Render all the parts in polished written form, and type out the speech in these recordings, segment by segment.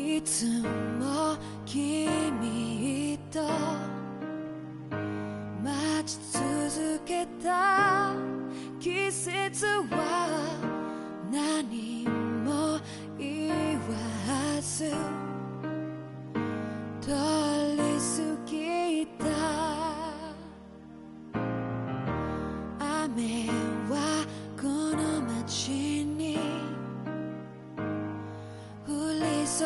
いつも君と待ち続けた季節は何も言わず通り過ぎた。雨はこの街に降り注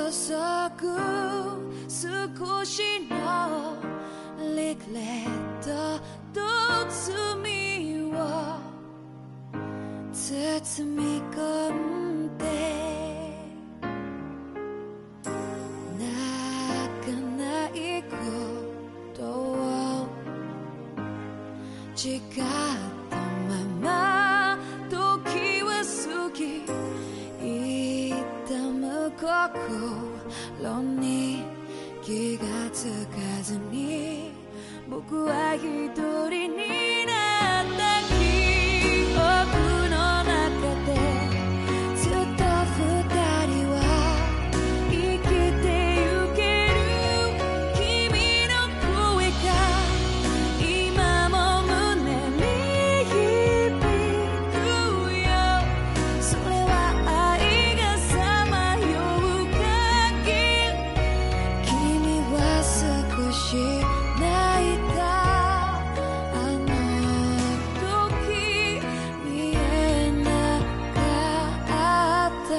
ぐ少しのリグレットと罪を包み込んで泣かないことを誓ったまま時は過ぎ痛む心に気がつかずに僕は一人になった記憶の中でずっと二人は生きてゆける。君の声が今も胸に響くよ。それは愛がさまよう限り君は少し泣いた。あの時見えなかった。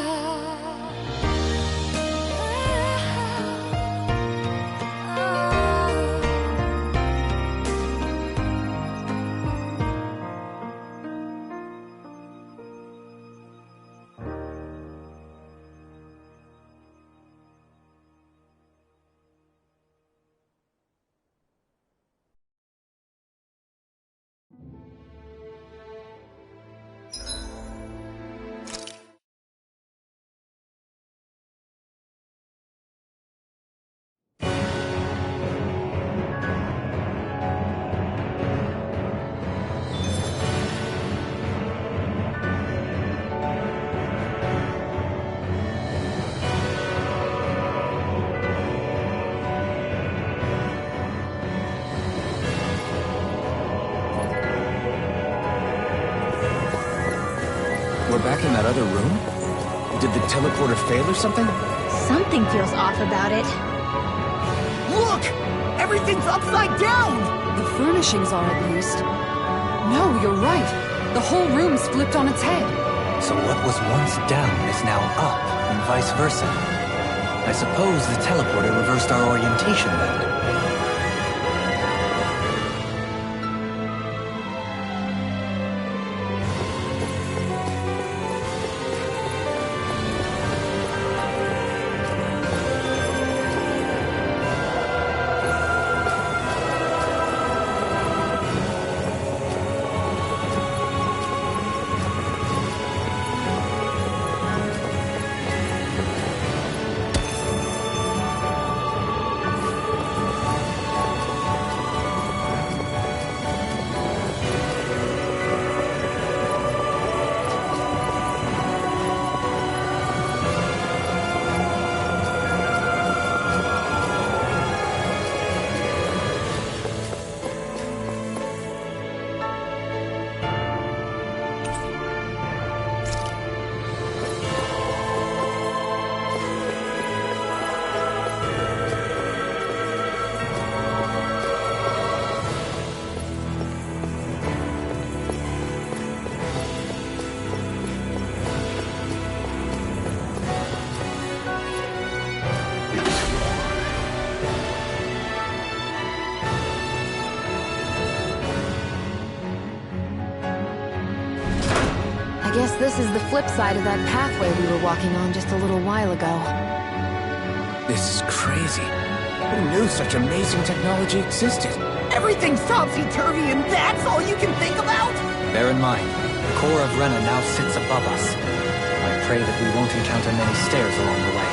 We're back in that other room? Did the teleporter fail or something? Something feels off about it. Look! Everything's upside down! The furnishings are at least. No, you're right. The whole room's flipped on its head. So what was once down is now up, and vice versa. I suppose the teleporter reversed our orientation then. I guess this is the flip side of that pathway we were walking on just a little while ago. This is crazy. Who knew such amazing technology existed? Everything's topsy-turvy and that's all you can think about? Bear in mind, the core of Rena now sits above us. I pray that we won't encounter many stairs along the way.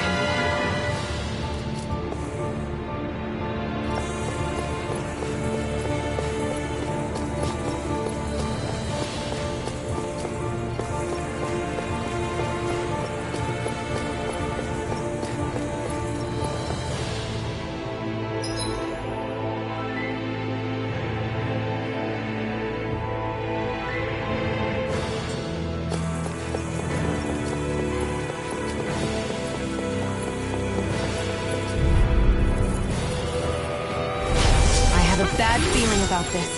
wondering about this.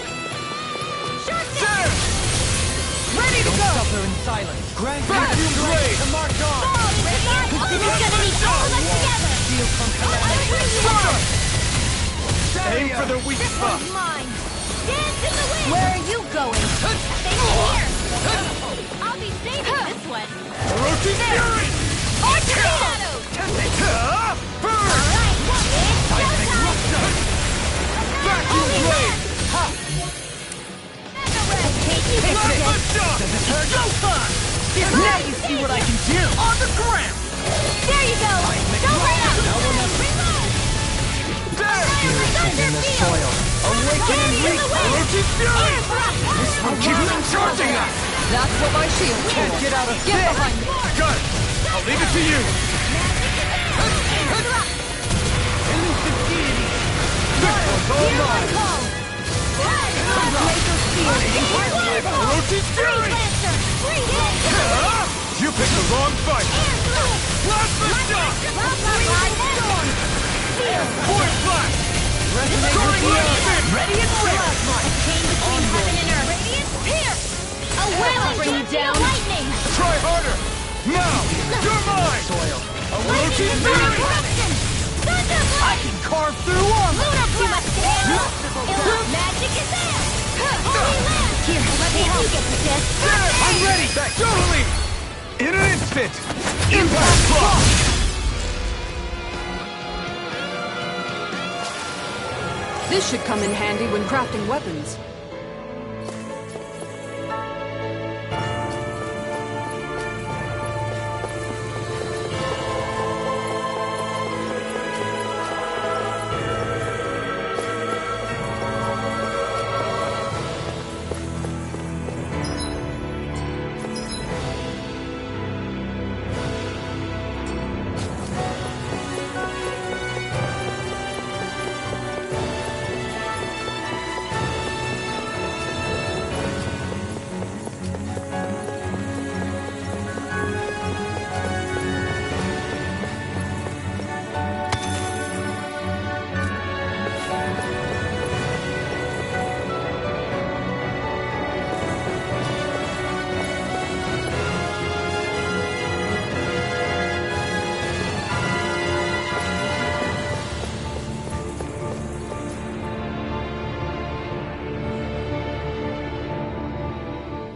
Ready to Don't go! suffer in silence. Grant Vacuum blade! to march on. This is gonna need all of us together! Shield from calamity. Aim for the weak spot. Mine! Dance in the wind! Where are you going? Stay here! I'll be saving this one! Orochi Fury! Shadows! Burn! Alright, it's showtime! Vacuum blade! Now you see what I can do! On the ground! There you go! Don't let up! Reload! In the soil. Awaken and reach. Orochi Fury! This one keeps on charging us! That's what my shield Can't for. get out of Get sight. behind me! Got it! I'll leave it to you! Elusive deity. All mine! Orochi Fury! You picked the wrong fight! Plasma shot! Void flash! Soaring lightning! Ready and ready! Bring you down. Lightning! Try harder! Now! You're mine! Soil. Orochi Fury! I can carve through armor! Too much to handle! Magic is there! Holy land! Here, let me help you get to this! I'm ready! Totally! In an instant! Impact block! This should come in handy when crafting weapons.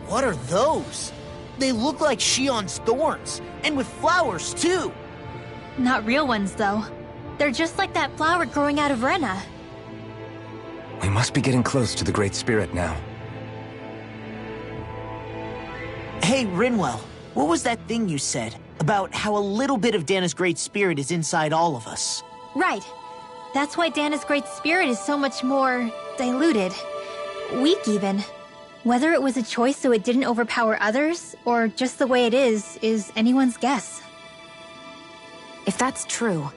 What are those? They look like Shion's thorns, and with flowers too! Not real ones, though. They're just like that flower growing out of Rena. We must be getting close to the Great Spirit now. Hey, Rinwell, what was that thing you said about how a little bit of Dana's Great Spirit is inside all of us? Right. That's why Dana's Great Spirit is so much more diluted. Weak, even. Whether it was a choice so it didn't overpower others, or just the way it is anyone's guess. If that's true,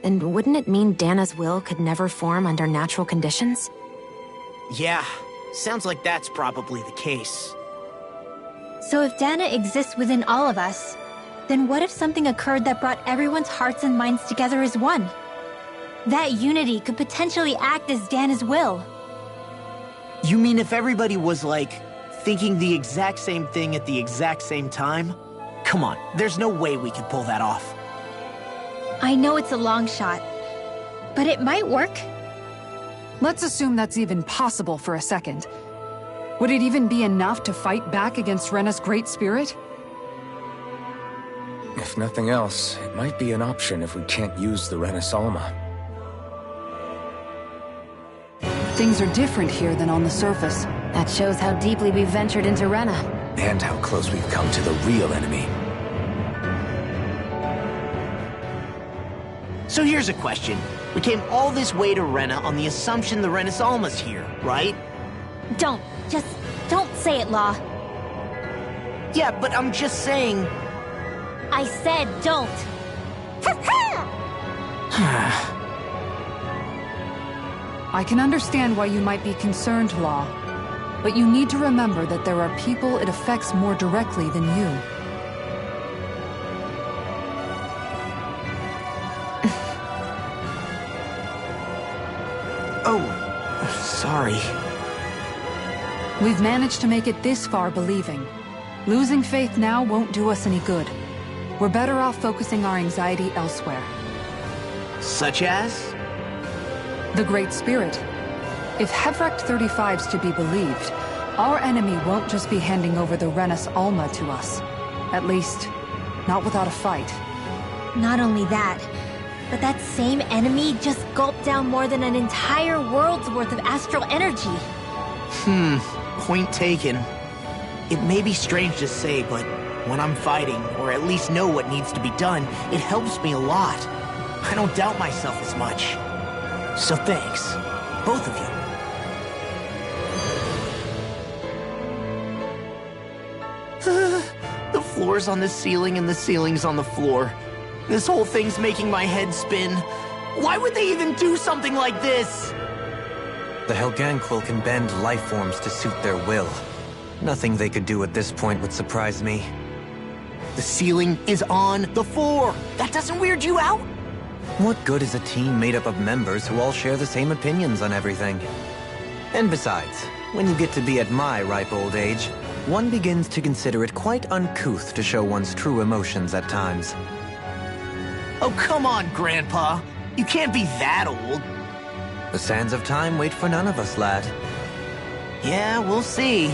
then wouldn't it mean Dana's will could never form under natural conditions? Yeah, sounds like that's probably the case. So if Dana exists within all of us, then what if something occurred that brought everyone's hearts and minds together as one? That unity could potentially act as Dana's will. You mean if everybody was, like, thinking the exact same thing at the exact same time? Come on, there's no way we could pull that off. I know it's a long shot, but it might work. Let's assume that's even possible for a second. Would it even be enough to fight back against Rena's Great Spirit? If nothing else, it might be an option if we can't use the Rena Salma. Things are different here than on the surface. That shows how deeply we've ventured into Rena. And how close we've come to the real enemy. So here's a question. We came all this way to Rena on the assumption the Rena Salma's here, right? Just don't say it, Law. Yeah, but I'm just saying... I said don't. I can understand why you might be concerned, Law. But you need to remember that there are people it affects more directly than you. Oh, sorry. We've managed to make it this far believing. Losing faith now won't do us any good. We're better off focusing our anxiety elsewhere. Such as? The Great Spirit. If Hevrecht 35's to be believed, our enemy won't just be handing over the Renis Alma to us. At least, not without a fight. Not only that, but that same enemy just gulped down more than an entire world's worth of astral energy. Point taken. It may be strange to say, but when I'm fighting, or at least know what needs to be done, it helps me a lot. I don't doubt myself as much. So thanks, both of you. The floor's on the ceiling and the ceiling's on the floor. This whole thing's making my head spin. Why would they even do something like this? The Helganquil can bend life forms to suit their will. Nothing they could do at this point would surprise me. The ceiling is on the floor. That doesn't weird you out? What good is a team made up of members who all share the same opinions on everything? And besides, when you get to be at my ripe old age, one begins to consider it quite uncouth to show one's true emotions at times. Oh, come on, Grandpa. You can't be that old. The sands of time wait for none of us, lad. Yeah, we'll see.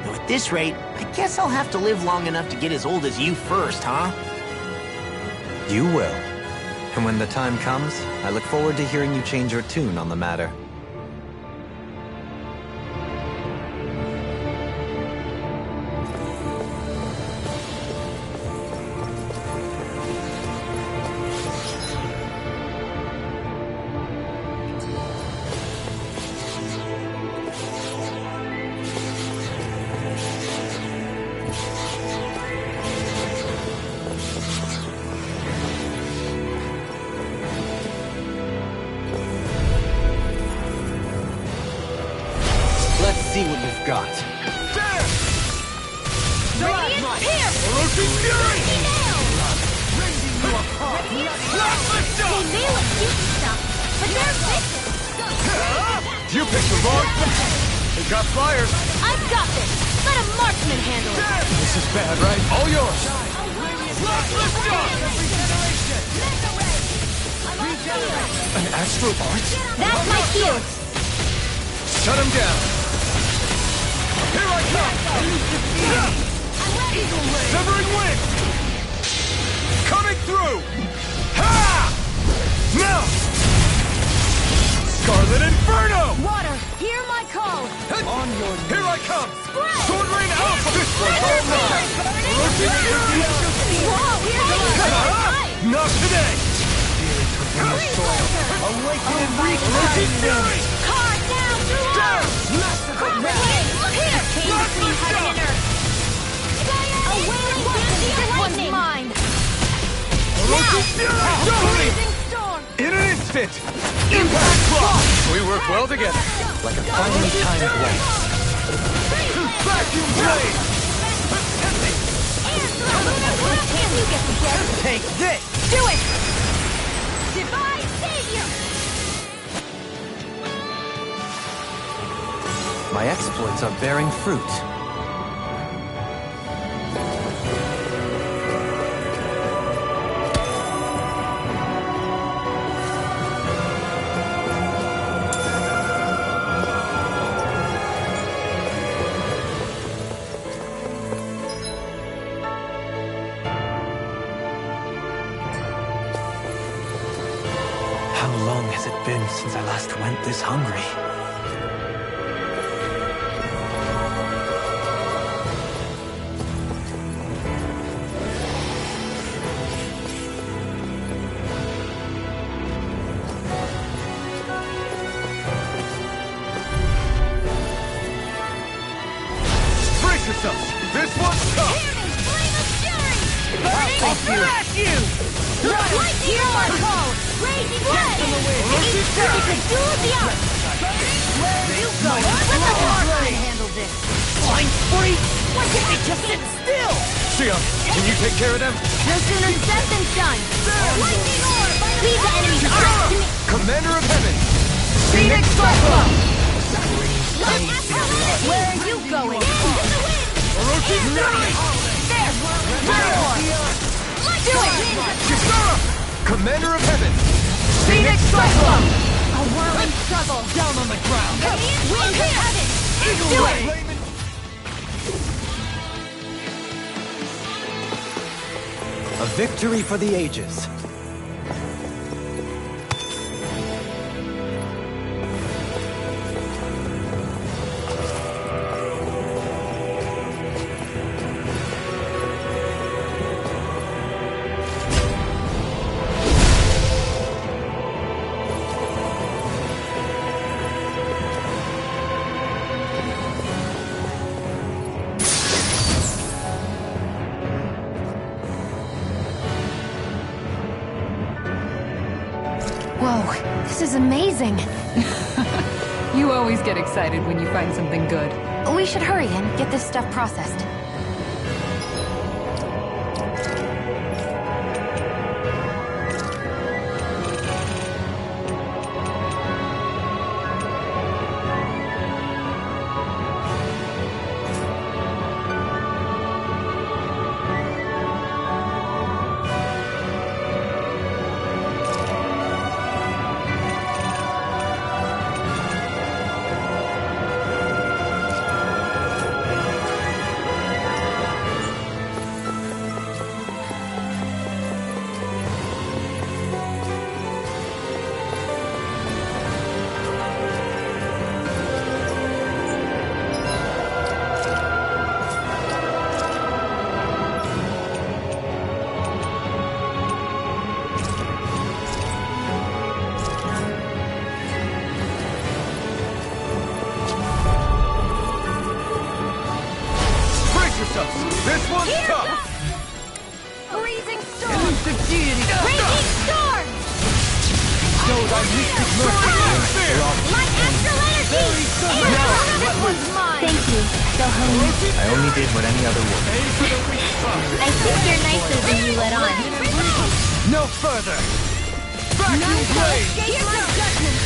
Though at this rate, I guess I'll have to live long enough to get as old as you first, huh? You will. And when the time comes, I look forward to hearing you change your tune on the matter. Let's see what you've got. Radiant here! Orochi's Fury! They may look cute and stuff, but they're vicious! You picked the wrong... They got flyers. I've got this! Let a marksman handle it! This is bad, right? All yours. An astral arch? That's my shield! Shut him down. Here I come! Severing wind! Coming through! Ha! Now! Scarlet Inferno! Water, hear my call! On your knees. Here I come! Spread! Sword Rain Alpha! This one's all mine! Orochi Fury! Whoa, here's Not today! Awaken and Orochi Fury! Card down through her! Look here! Came between heaven and earth! A wailing wind! This one's mine! Orochi Fury! Dominating! Blazing storm! In an instant! Impact Block! We work well together. Like a finely timed race. Vacuum Blade! Can you get together? Take this! Do it! Divine Savior! My exploits are bearing fruit. How long has it been since I last went this hungry? Brace yourselves! This one's tough! I'll smash you! Lightning hear my call! Raging blade! It's a duel of the arts! Where you go? Let the marksman handle this! Flying freak! Why can't they just sit still? Xion, can you take care of them? No sooner said than done! Lightning orb! Lead the enemy's arms to me! Commander of Heaven! Phoenix Cyclone! Let's Where are you going? Orochi Fury! There! Let's do it! Chisara! Commander of Heaven! Phoenix Cyclone! A whirling struggle! Down on the ground! Winds of heaven! Eagle Do Ray! it! A victory for the ages. Whoa, this is amazing. You always get excited when you find something good. We should hurry and get this stuff processed. This one's tough! Freezing storm! Elusive deity! Raging storm! So thy mystic mercy! Light astral energy! This one's mine! Thank you, Gohan. I only did what any other would. I think you're nicer than you let on. No further! Vacuum blade! Here's my judgment!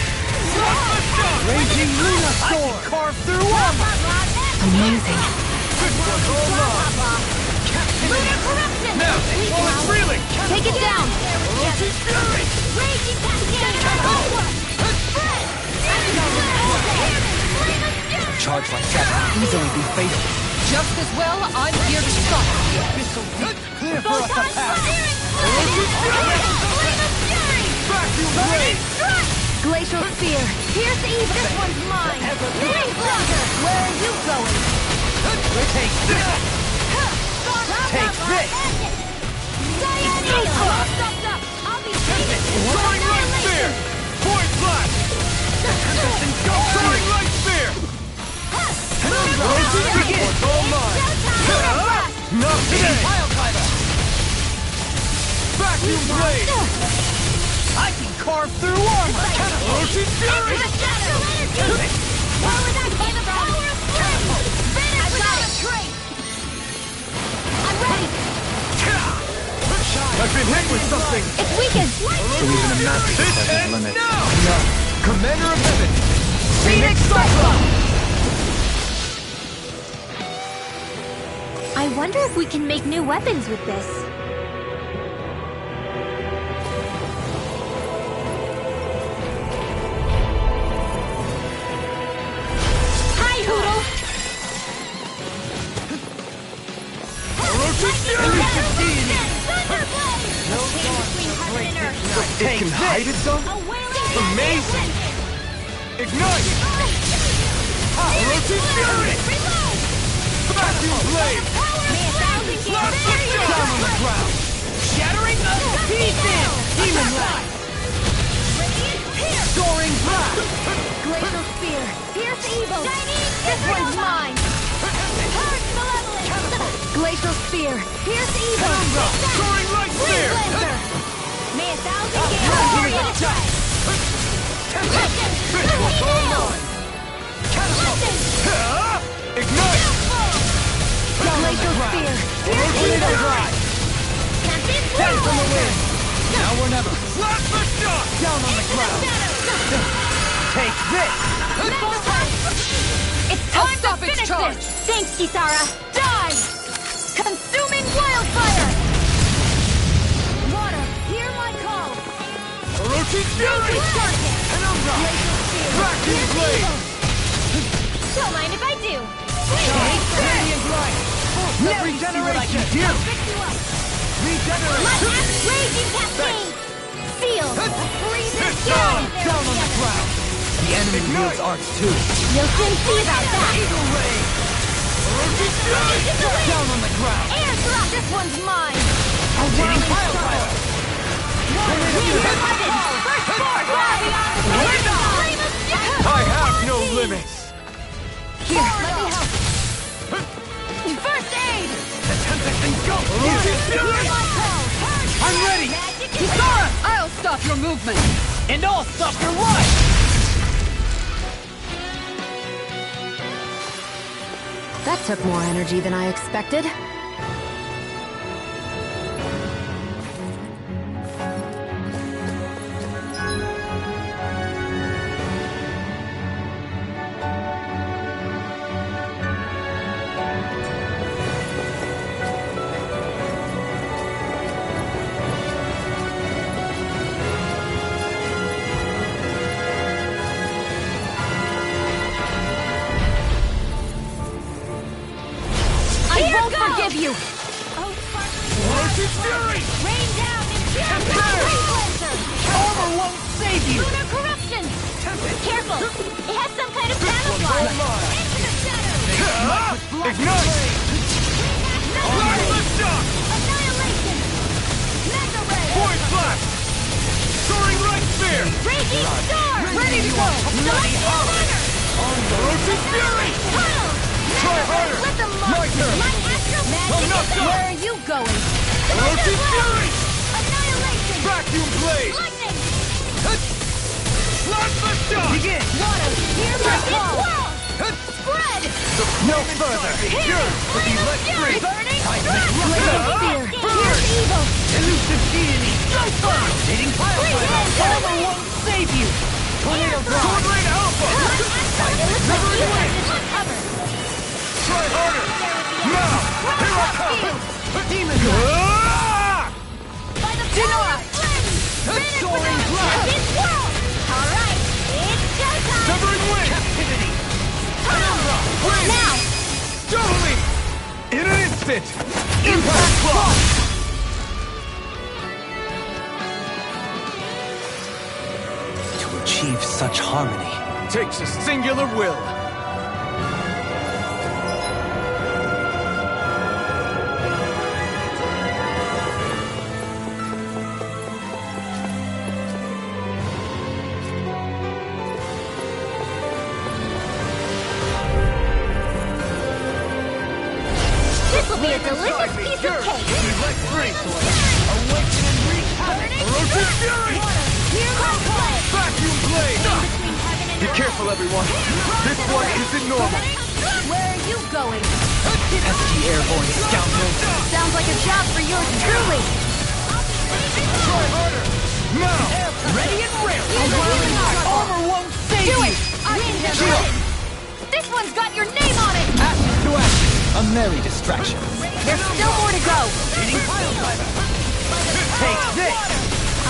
Raging Luna Storm! Carve through armor! Amazing. This one's all mine! Lunar corruption! Now, while it's reeling! Take it down! Orochi Fury! Raging cascade! A charge like that can easily be fatal. Just as well, I'm here to stop. Abyssal Deep, clear for us a path! Orochi Fury! Vacuum blade! Glacial Spear! Pierce evil! This one's mine! Flame Blaster! Where are you going? Take this! Take this! Diane! I'll be safe! Soaring Light Spear! Point Blast! Tempest and Go! Soaring Light Spear! Orochi Fury! It's all mine! Not today! Pile Climber! Vacuum blade! I can carve through armor! Orochi Fury! Power that by the power of flame! Vanish without a trace! I'm ready! I've been hit with something! It's weakened! So even a master This has his ends limits. now! No! Commander of Heaven! Phoenix Cyclone! I wonder if we can make new weapons with this. Hi, Hoodle! Orochi Fury! It can hide its own? Amazing! Ignite! Orochi Fury! Vacuum blade! Blast it down on the ground! Shattering the pieces! Demon Blast! Soaring Blast! Glacial Spear! Pierce evil! This one's mine! Heart malevolent! Glacial Spear! Pierce evil! Soaring Light Spear! May a thousand gales strike! This one's all mine! Ignite! Glacial Spear! Pierce Orochi evil! Drive! Dance on the wind! Now or never! Blast the shot! Down on the ground! Take this! It's time stop to its finish charge. this! Thanks, Kisara! Die! Consuming wildfire! Water, hear my call! Orochi Fury! Penumbra! Vacuum Blade! Don't mind if I do! Radiant Light! Never regeneration! Fix you up! Regeneration! My axe raging cascade! Seal! Freezing Down! fury! Down on the ground! The enemy wields arts too. You'll soon see about that! Eagle Ray! Orochi Fury! Down on the ground! Air thrust! This one's mine! Rotating Pile Driver! I have no limits! Here, let me help! First aid! The Tempest and go! Orochi Fury! I'm ready! Kisara! I'll stop your movement! And I'll stop your life! That took more energy than I expected. Forgive you! Orochi Fury! Rain down and purify Tempest! Blazer! Armor won't save you! Lunar corruption! Careful! It has some kind of All camouflage! mine! Into the shadows! Ignite! Light shock! Annihilation! Mega ray! Void Blast! Soaring Right Spear! Raging storm! Ready to go! Celestial runner! Orochi Fury! Tunnel! Try harder! Let them My look! turn! My astral I'm magic! not done! Where are you going? Orochi Fury! Annihilation! Vacuum Blade! Lightning! Plasma Shock! Begin! Water! Hear my call! Spread! No further! Cure! To be let free! Burning Seismic Blazing Rocket! spear! Here's evil! Elusive Deity! Rotating Pile Driver! Armor won't save you! Tornado Drive! Sword Rain Alpha! Seismic Wing! Try harder! Now! Here I come! Demon Blade! By the power of flames! Finish Soaring without Blast! this world! Alright, it's showtime! Severing Wind! Captivity! Penumbra! Wind! Now! Totally! In an instant! Impact Claw! To achieve such harmony. Takes a singular will. This will be a delicious piece of cake! Let free! Awaken and wreak havoc! Orochi Fury! Hear my play! Vacuum Blade! Between heaven and Be earth! careful, everyone! This one isn't normal! Where are you going? Pesky airborne scoundrels. Sounds like a job for yours truly! Try harder! Now! Ready and ready! Armor won't save Do you! it! This one's got your name on it! Ashes to ashes. A merry distraction. There's still more to go! Eating Pile Driver! Take this!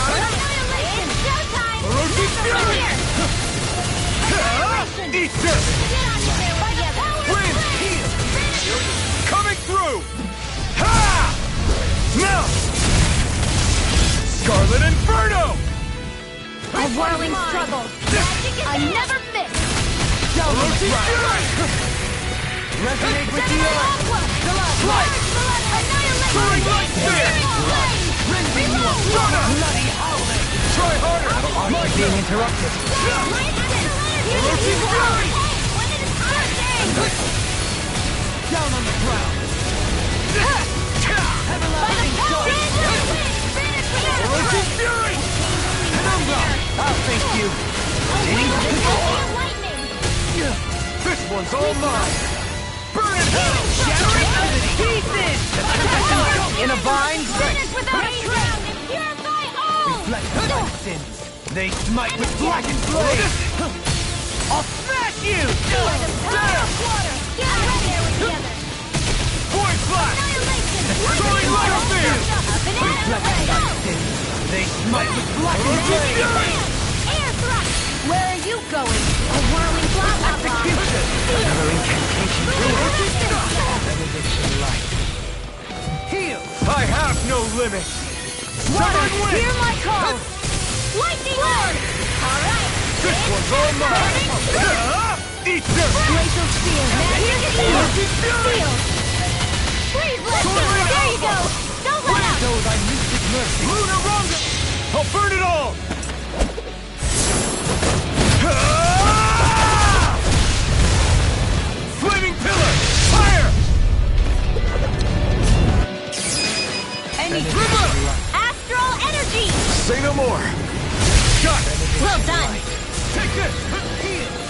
Annihilation! It's showtime! Orochi Fury! Here! Eat this! Get on there by the power of Wind! flame! Coming through! Ha! Now! Scarlet Inferno! A whirling struggle! I never miss! Orochi Fury! Resonate with the earth! Light! Soaring Light Spear! Bloody howling! Try harder! My Being interrupted. Orochi Fury! Down on the ground! Everlasting Dark! Orochi Fury! Penumbra! I'll face you! This one's all mine! Burn in hell! Shattering out of pieces! In a bind! Reflect my sins. They smite with blackened blade. I'll smash you! By the power of water! Get ready there together! Void Flash! Annihilation! Soaring Light Spear! They smite with black and Air thrust! Where are you going? A whirling flower! Execution! Another incantation. Benediction light. Heal! I have no limit! Water, Southern wind! hear my call! Lightning Lord! Alright! This one's all mine! Eat this! Glacial Spear! Here's the Steel! Freeze Blaster! There you go! Don't let up! Show thy mystic mercy! Lunar Ronga! I'll burn it all! Flaming Pillar! Fire! Astral Energy! Say no more! Shot! Well done! Take this!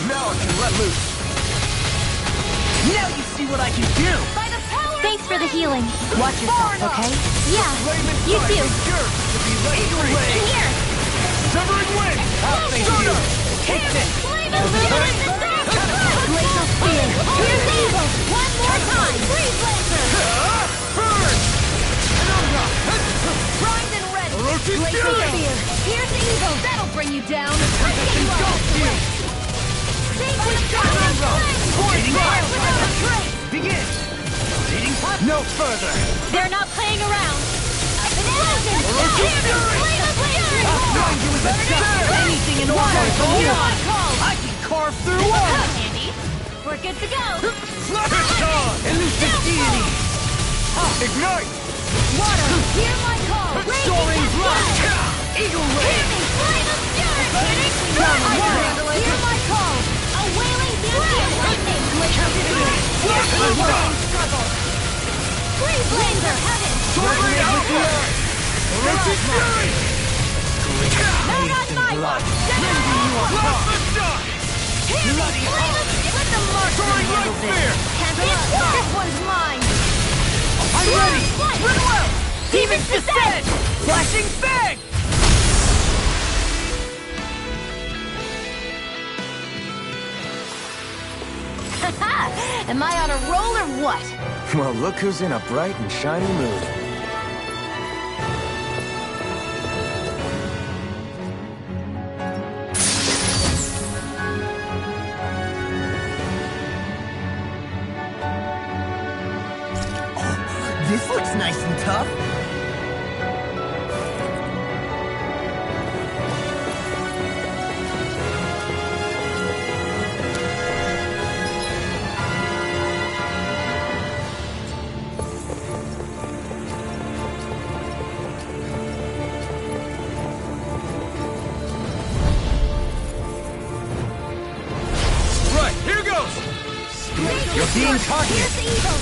Now I can let loose! Now you see what I can do! By the power Thanks for the healing. Watch yourself, okay? Yeah, you too. in here! Severing wind! I'll thank you! Take this! Glacial Spear! Here's the evil! One more time! Freeze Blaster! Burn! Primed and ready! Orochi Glacial Fury! Spear! Here's the evil! That'll bring you down! Engulf you! Sing with the power of flame! Fire without a trace! Begin! No further! They're not playing around! Explosion! Orochi Fury! Flame of Fury! Find you with a dust! Anything in order! Hear my call! I can carve through one! Andy, we're good to go! Piston! Elusive deity! Ignite! Water, hear my call! Soaring blast! Eagle ray! Flame of Fury! Water, hear my call! A wailing dancing lightning! Glacial Spear! Here's the wailing struggle! Freeze Blazer, heaven! Soaring alpha! Orochi Fury! Not on my watch! Plasma shot! Bloody Let the mark Soaring light spear! This one's mine! I'm ready! Run well! Demons descend! Flashing fang! Am I on a roll or what? Well, look who's in a bright and shiny mood. This looks nice and tough. Right, here goes! You're being targeted! Here's the evil!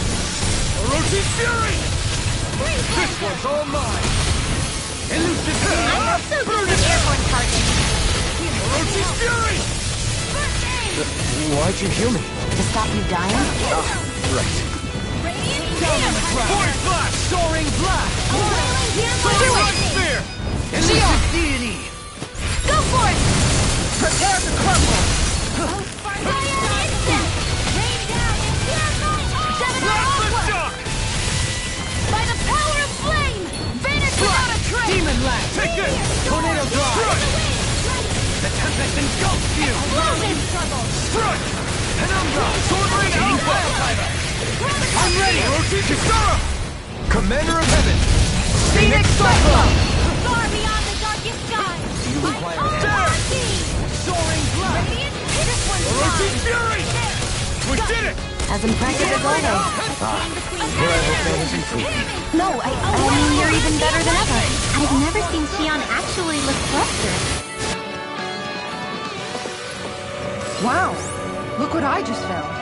Orochi Fury! Freeze This one's all mine! Elusive I'm also good with airborne targets! Orochi Fury! Why'd you heal me? To stop you dying? Right. Radiant Void Flash! Soaring blast! A wailing hear my Soaring light lightning! spear! Elusive deity! Go for it! Prepare to crumble! Fire instant! Rain down and hear my Gemini Plasma Aqua! shock! By the power of flame! Vanish without a trace! Demon Land! Take this! Tornado Drive! The Tempest engulfs you! Explosion! Struggle! Strike! Penumbra! Sword Rain Alpha! I'm ready! Orochi Kisara! Commander of Heaven! Phoenix Cyclone! Far beyond the darkest sky! Do you require an There! Radiant! Soaring blast! This one's Orochi mine! Fury! We did it! As impressive as always. Well, I hope that isn't true. No, I mean, you're even better than ever. I've never seen Xion actually look flustered. Wow! Look what I just found.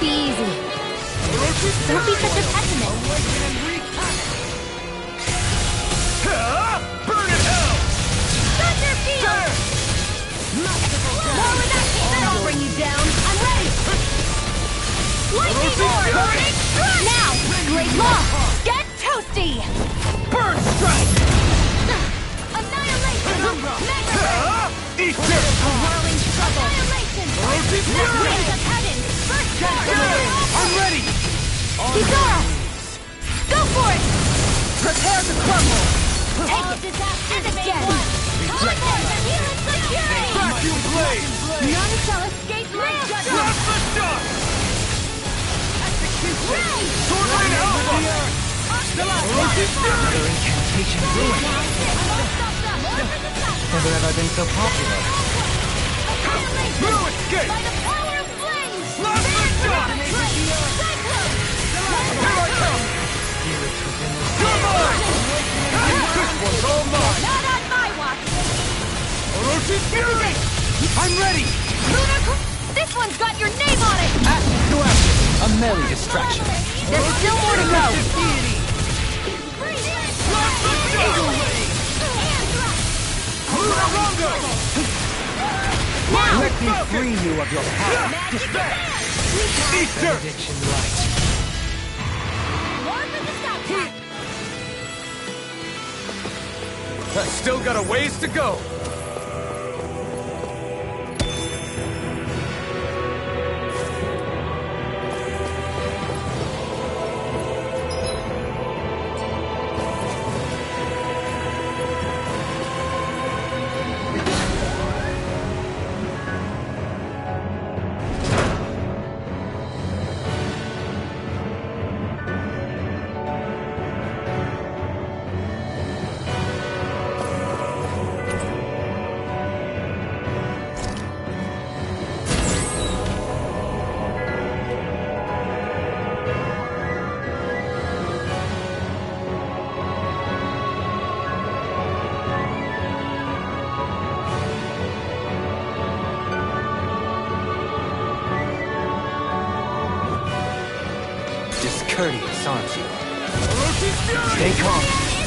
be easy. Don't be such a pessimist. Burn in hell! Thunder field! More with that kick! That'll bring you down. I'm ready! Lightning board! Burning strike! Now! Great law! Get toasty! Burn strike! Annihilation! Mega ray! Eat this! A whirling struggle! Annihilation! Winds of heaven! First star! I'm ready! Kizaru! Go for it! Prepare to crumble! Take it! And again! Healing security! Vacuum blade! None shall escape my judgment! Blast the shot! Ray! Sword Rain Alpha! Another incantation ruined. Never have I been so popular. No escape! By the power of flames! Blast the shot! Cyclone! Here I come! You're mine! This one's all mine! Not on my watch! Orochi's Fury! I'm ready! This one's got your name on it! Go after it! A merry distraction. There's still more to go! Now! Let me free you of your power. Eat dirt! More for the stop. I still got a ways to go. Discourteous, aren't you? Orochi's Fury! Stay calm.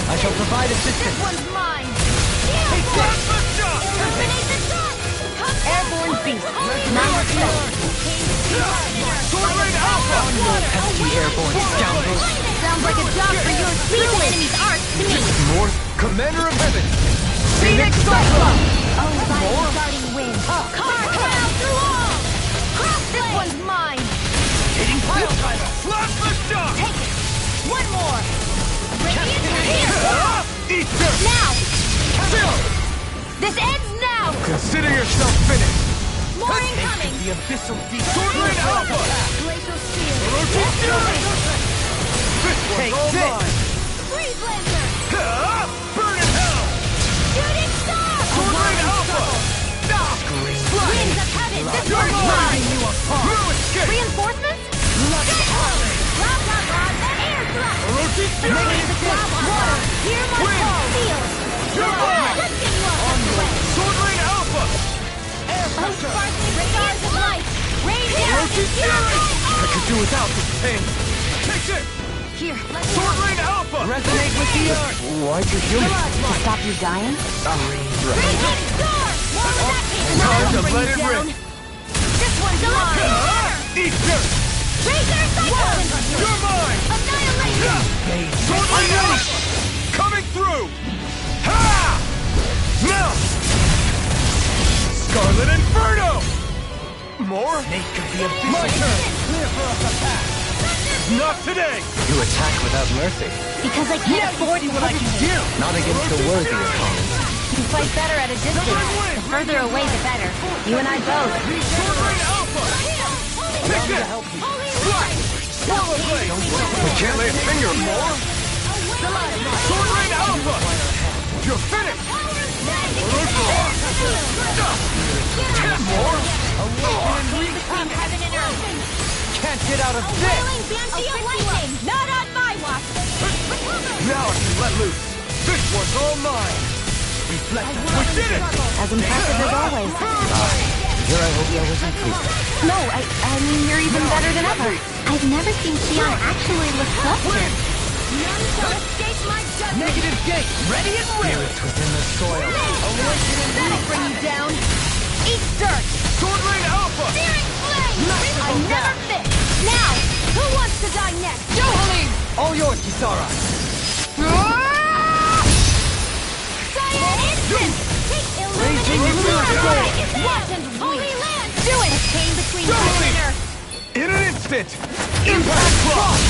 I shall provide assistance. This one's mine! Blast the shot! Terminate the shot! Airborne beast! Sword Rain Alpha! Pesky airborne scoundrels. Sounds like a job for your speed enemy's art to me! More? Commander of Heaven! Phoenix Cyclone! Oh, by the starting wind! Car cloud through all! This one's mine! Hitting pile driver! Blast the shot! Take it! One more! Radiant here! Eat dirt! Now! Kill! This ends now! Consider yourself finished! More incoming! The abyssal deep! Sword Rain Alpha! Glacial Spear! Orochi's Fury! This one's all mine! Freeze Lancer! Burn in hell! Shooting Star! Sword Rain Alpha! Winds of heaven! This You're one's mine! mine! You apart! No escape! Reinforcements? Blah, blah, blah! Air thrust! Orochi's Fury! Water! Hear my Wind! call! Field! You're mine! Let's get you off the way! Sword Rain Alpha! Air Oh, pressure! sparkling stars of light! Rain down! Orochi's Fury! I could do without this pain. Take it! Here, let's Sword Rain Alpha! Resonate with the earth. Why'd you heal me? To stop you dying? Radiant Star! More with that kick! Time to Bring let you it down. rip. This one's mine! Eat dirt! Razor Cyclone! You're mine! Annihilation! Sword Rain Alpha! Coming through! Ha! Now! Scarlet Inferno! More? My turn! Clear for us a path! Not today! You attack without mercy. Because I can't afford to What I can do! Not against the worthy opponent. You fight better at a distance. The further away, the better. You and I both. Sword Rain Alpha! Take this! Strike! Swallow Blade! We can't lay a finger more. Sword Rain Alpha! You're finished! More? Between heaven and earth! Can't get out of this! Wailing Banshee of Lightning! Not on my watch! Now I can let loose! This one's all mine! We did it! As impressive as always. Here I hope that wasn't clear. No, I mean, you're even better than ever. I've never seen Xion actually look flustered. None shall escape my judgment! Negative gate, ready and ready. Spirits within the soil. Awaken and will bring you down! Eat dirt! Sword Rain Alpha! Searing flame! I never fit! Now, who wants to die next? Johalim! All yours, Kisara. Cyan instant! Take Raging illumination! Illumination! Watch and Holy Land! Do it! Came between heaven and earth! In an instant! Impact Cross!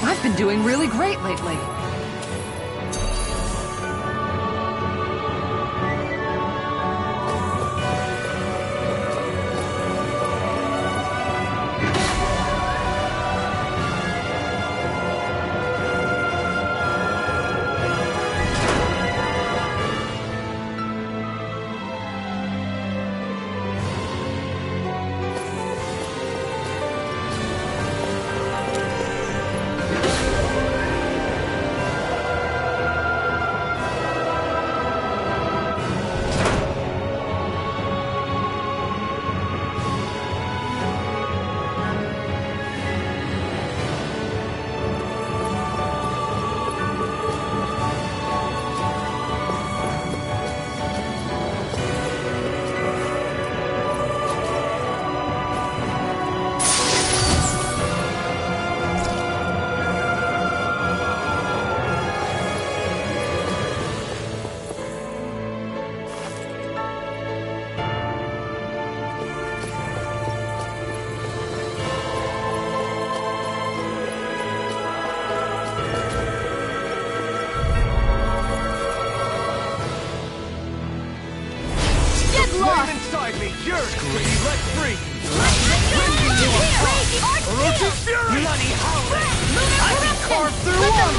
I've been doing really great lately. Flame inside me, yours to be let free! Orochi's Fury! Bloody howling! I can carve through one!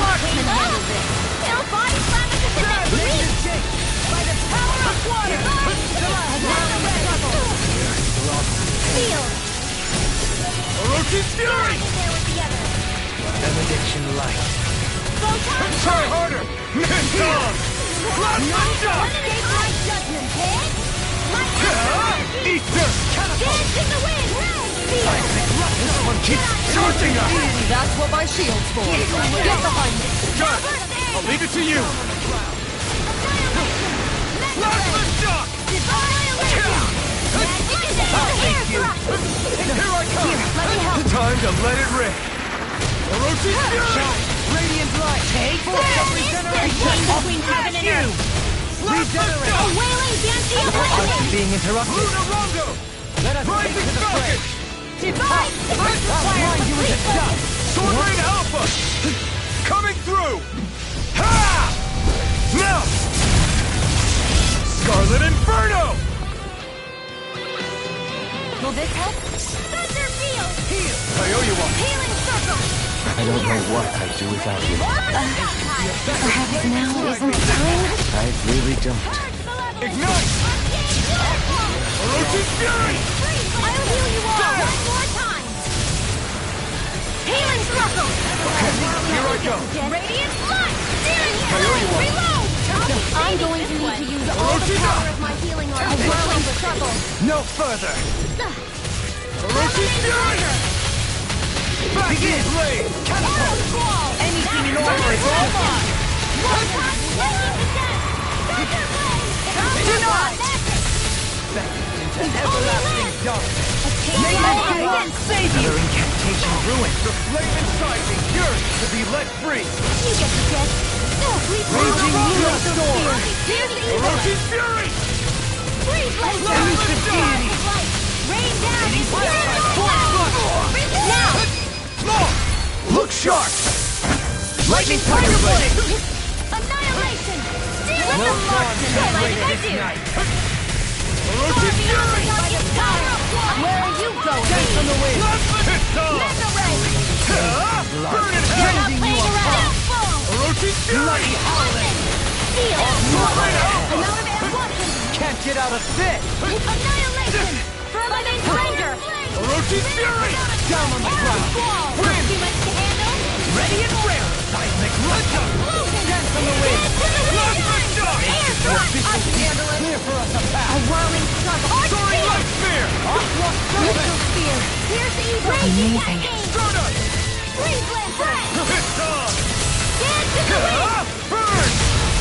It'll body slam into the next week! By the power of water! Feel! Orochi's Fury! There with the other! Benediction light. Photon! Try harder! Menton! Plasma shock! Escape my judgment, pig! My Ether! dance in the wind! This one keeps charging us! That's what my shield's for. Get behind me. Good! I'll leave it to you! Plasma shock! Here I come! Time to let it rip! Orochi's Fury! Radiant light! Take force of regeneration! Between heaven and earth! Regenerate! A wailing dance I'm being interrupted! Lunarongo! Let us take to the fray! Divide! Blind you into dust! Sword Rain Alpha! Coming through! Ha! Now! Scarlet Inferno! Will this help? Thunder Field! Heal! I owe you one! Healing Circle! I don't know what I'd do without you. Perhaps now isn't the time? I really don't. Ignite! Orochi's Fury! I'll heal you all one more time! Healing Circle! Okay, here I go! Radiant Light! Searing I owe you one. Reload! I'm going to need to use all the power of my healing arm to whirling the trouble. No further! Orochi's Fury! Back in! Blade! Catapult! Anything in order is all mine! Do not! Into everlasting darkness! May the flame save you! Another incantation ruined! The flame inside me yearns to be let free! You get the gist. Raging Luna Storm! Orochi's Fury! Freeze like Elusive deity! rain down! Force Now! Small! Look sharp! Lightning Tiger Blade! Annihilation! Steal No the storm marksman! can Like break I this do! night! Orochi's Fury! Where are you going? Dance on the wind! Pistol! Mega Ray! Burn in You're not hell! playing around! Orochi's Fury! Bloody howling! Steal! Amount of air watching! Can't get out of this! Annihilation! From my main surrender! Orochi's Fury! Down on the ground! Too much to handle? Ready and rare! Seismic Russia! Dance on the offer us a path! A whirling struggle. Soaring light spear! Aqua Neutral serpent! spear. Here's the evil. Amazing. Stardust! Freeze blast. It's on! Dance in the wind. Burn!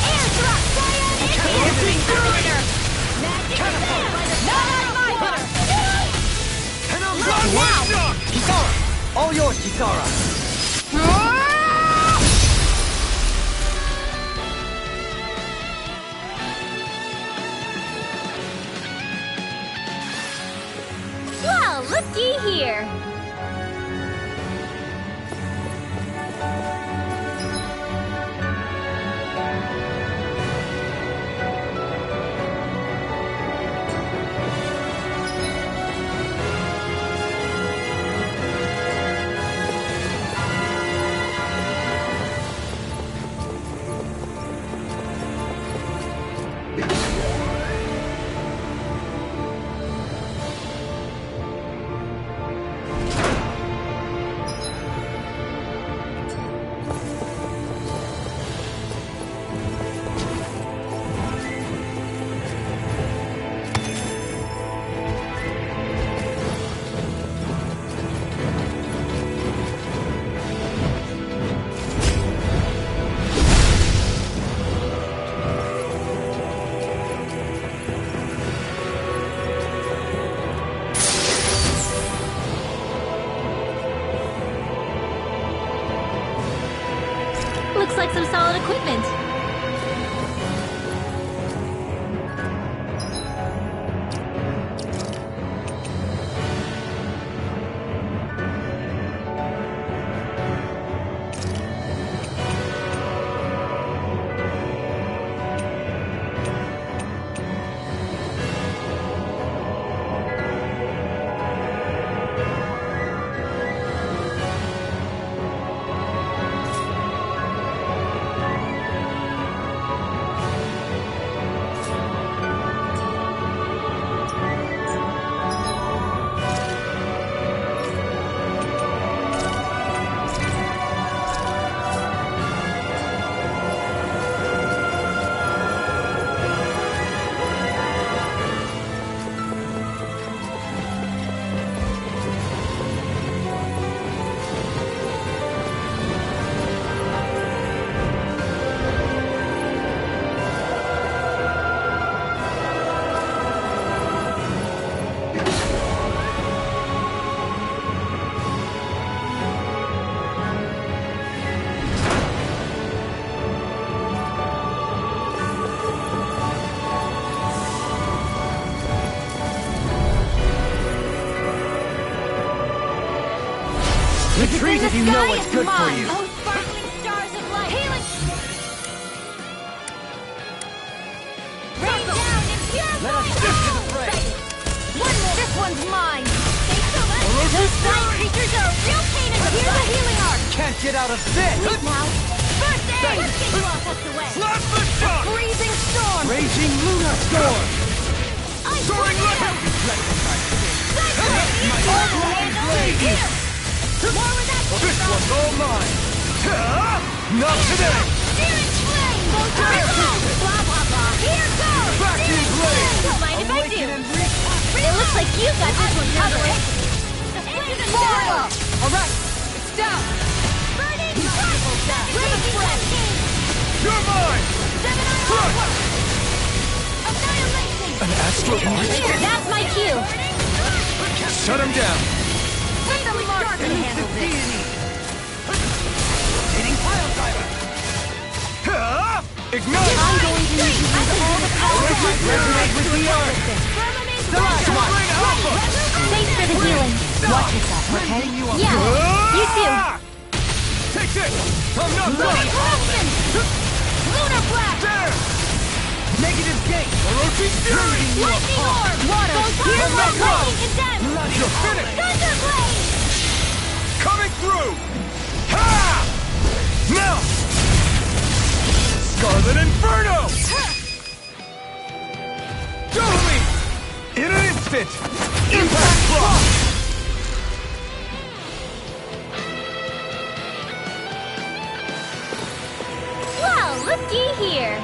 Air drop. Saiyan Dancing incinerator. Magic Catapult. sand. Not on my water. And I'm Right now. Kisara! All yours, Kisara! Well, looky here. Looks like some solid equipment. Retreat if you know what's good for you! Oh, sparkling stars of light. Healing. Rain down and purify. Let us step to the fray! One more. This one's mine. Thanks so much. Those giant creatures are a real pain in the butt. Here's a healing arc. Can't get out of this! Please now. First aid. Let's get you all tucked away. Plasma shock! Freezing storm. Raging lunar storm! Ice Soaring tornado. Lightning blade! Here. More where that came This from. one's all mine! Not today! Searing flame. Blah blah blah. Here goes. Vacuum Searing blade. flame. Don't mind if I do. Awaken and reach! It looks like you've got this one covered. Into the shadow. Alright, it's down! Burning rival death. Raging cascade. You're mine! Gemini Crush! Annihilation. An astral Here, that's my cue. Shut him down! Freedom Mark can handle this. Hitting pile driver! Ignite! I'm going to need to use all the power of my Resonate with the earth! Firmament Come on! Alpha! Thanks for the healing. Watch yourself, okay? Yeah, you too. Take this! I'm not Lunar done! corruption. Lunar blast. There! Negative gate! Orochi Fury! Lightning orb. Water. Here's my lightning condemned. You're finished! Thunder blade. Coming through! Ha! Now! Scarlet Inferno! Do me! In an instant! Impact block! Well, looky here.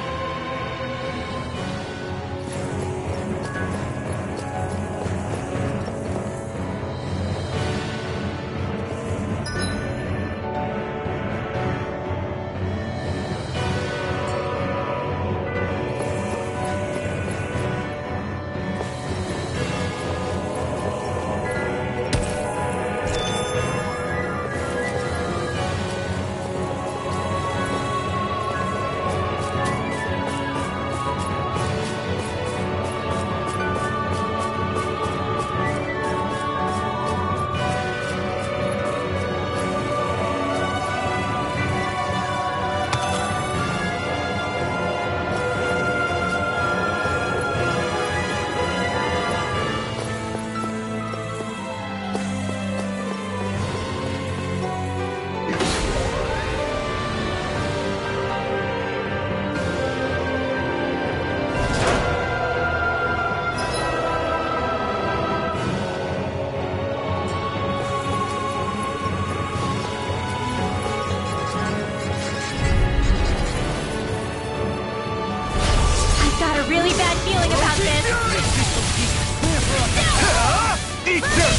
Easter!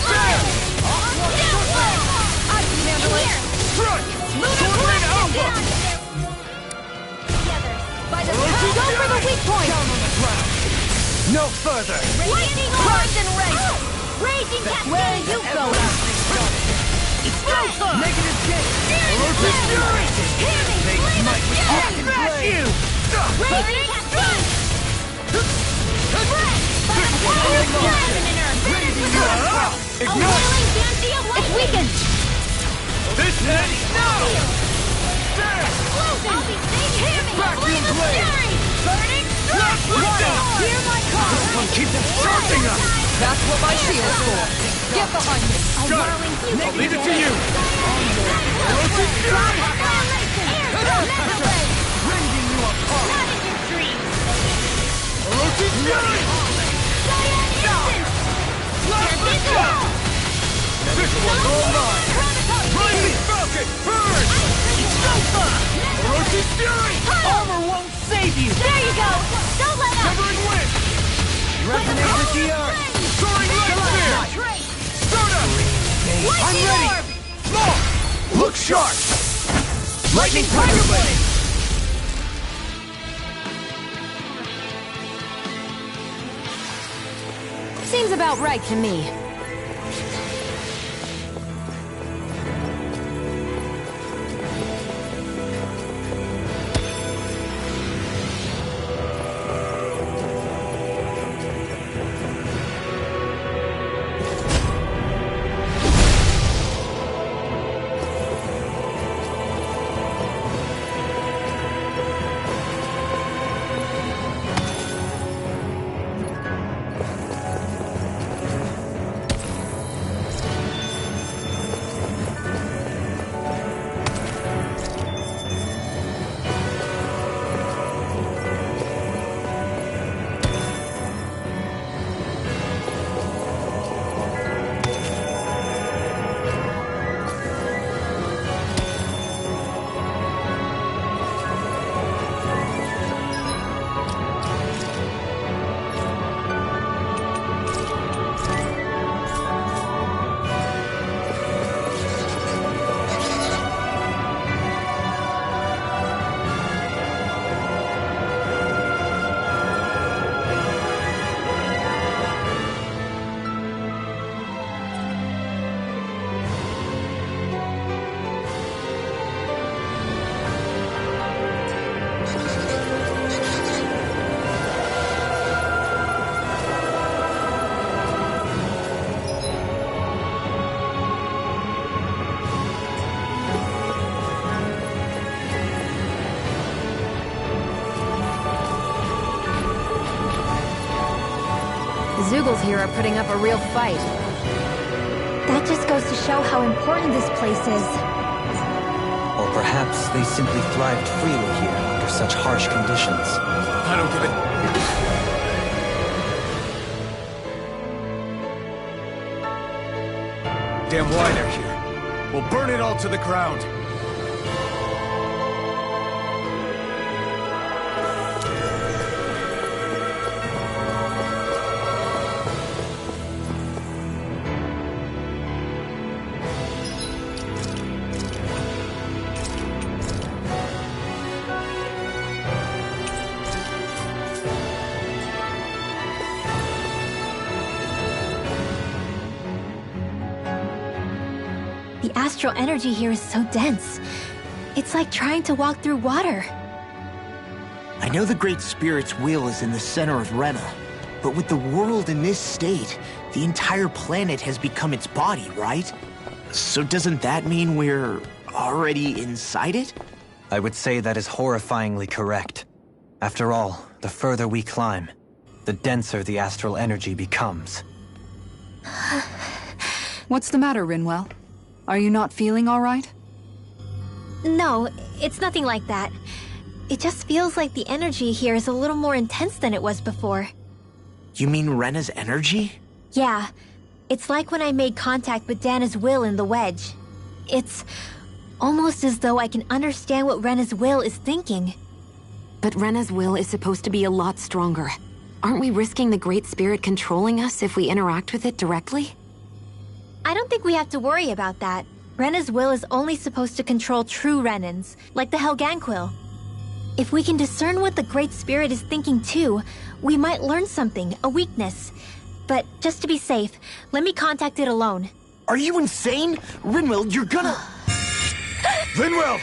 There! I can handle it! Strike! Tornado Alpha! By the go for the weak point! Down on the ground! No further! Lightning horns and rage! Raging Cascade! Where are you going? It's go time! Negative gate! Elusive Fury! Hear me! They might be Smash you! Raging Cascade! A whirling fancy of lightning! It's weakened! This is no! There! Explosion! I'll be saving Hear me! Vacuum Flame of blade! fury! Burning Blast strike! down! Hear my call! Don't keep them charging us! That's what my shield's for. Get behind me. Got it! I'll leave it to you! Elusive Fury! Rending you apart! Not in your dreams! Elusive Fury! This one's all mine! Rising Falcon! Burn! Elusive Fury! Armor won't save you! There you go! Don't let up! Shivering Wind! Resonate with the earth! Soaring Light Spear! Stardust! I'm ready! Small! Look sharp! Lightning Tiger Blade! Seems about right to me. Zoogles here are putting up a real fight. That just goes to show how important this place is. Or perhaps they simply thrived freely here under such harsh conditions. I don't give it. Damn why they're here. We'll burn it all to the ground. The astral energy here is so dense. It's like trying to walk through water. I know the Great Spirit's will is in the center of Rena, but with the world in this state, the entire planet has become its body, right? So doesn't that mean we're already inside it? I would say that is horrifyingly correct. After all, the further we climb, the denser the astral energy becomes. What's the matter, Rinwell? Are you not feeling all right? No, it's nothing like that. It just feels like the energy here is a little more intense than it was before. You mean Rena's energy? Yeah. It's like when I made contact with Dana's will in the wedge. It's almost as though I can understand what Rena's will is thinking. But Rena's will is supposed to be a lot stronger. aren't we risking the Great Spirit controlling us if we interact with it directly? I don't think we have to worry about that. Rena's will is only supposed to control true Renans, like the Helganquil. If we can discern what the Great Spirit is thinking too, we might learn something, a weakness. But just to be safe, let me contact it alone. Are you insane? Rinwell, you're gonna... Rinwell!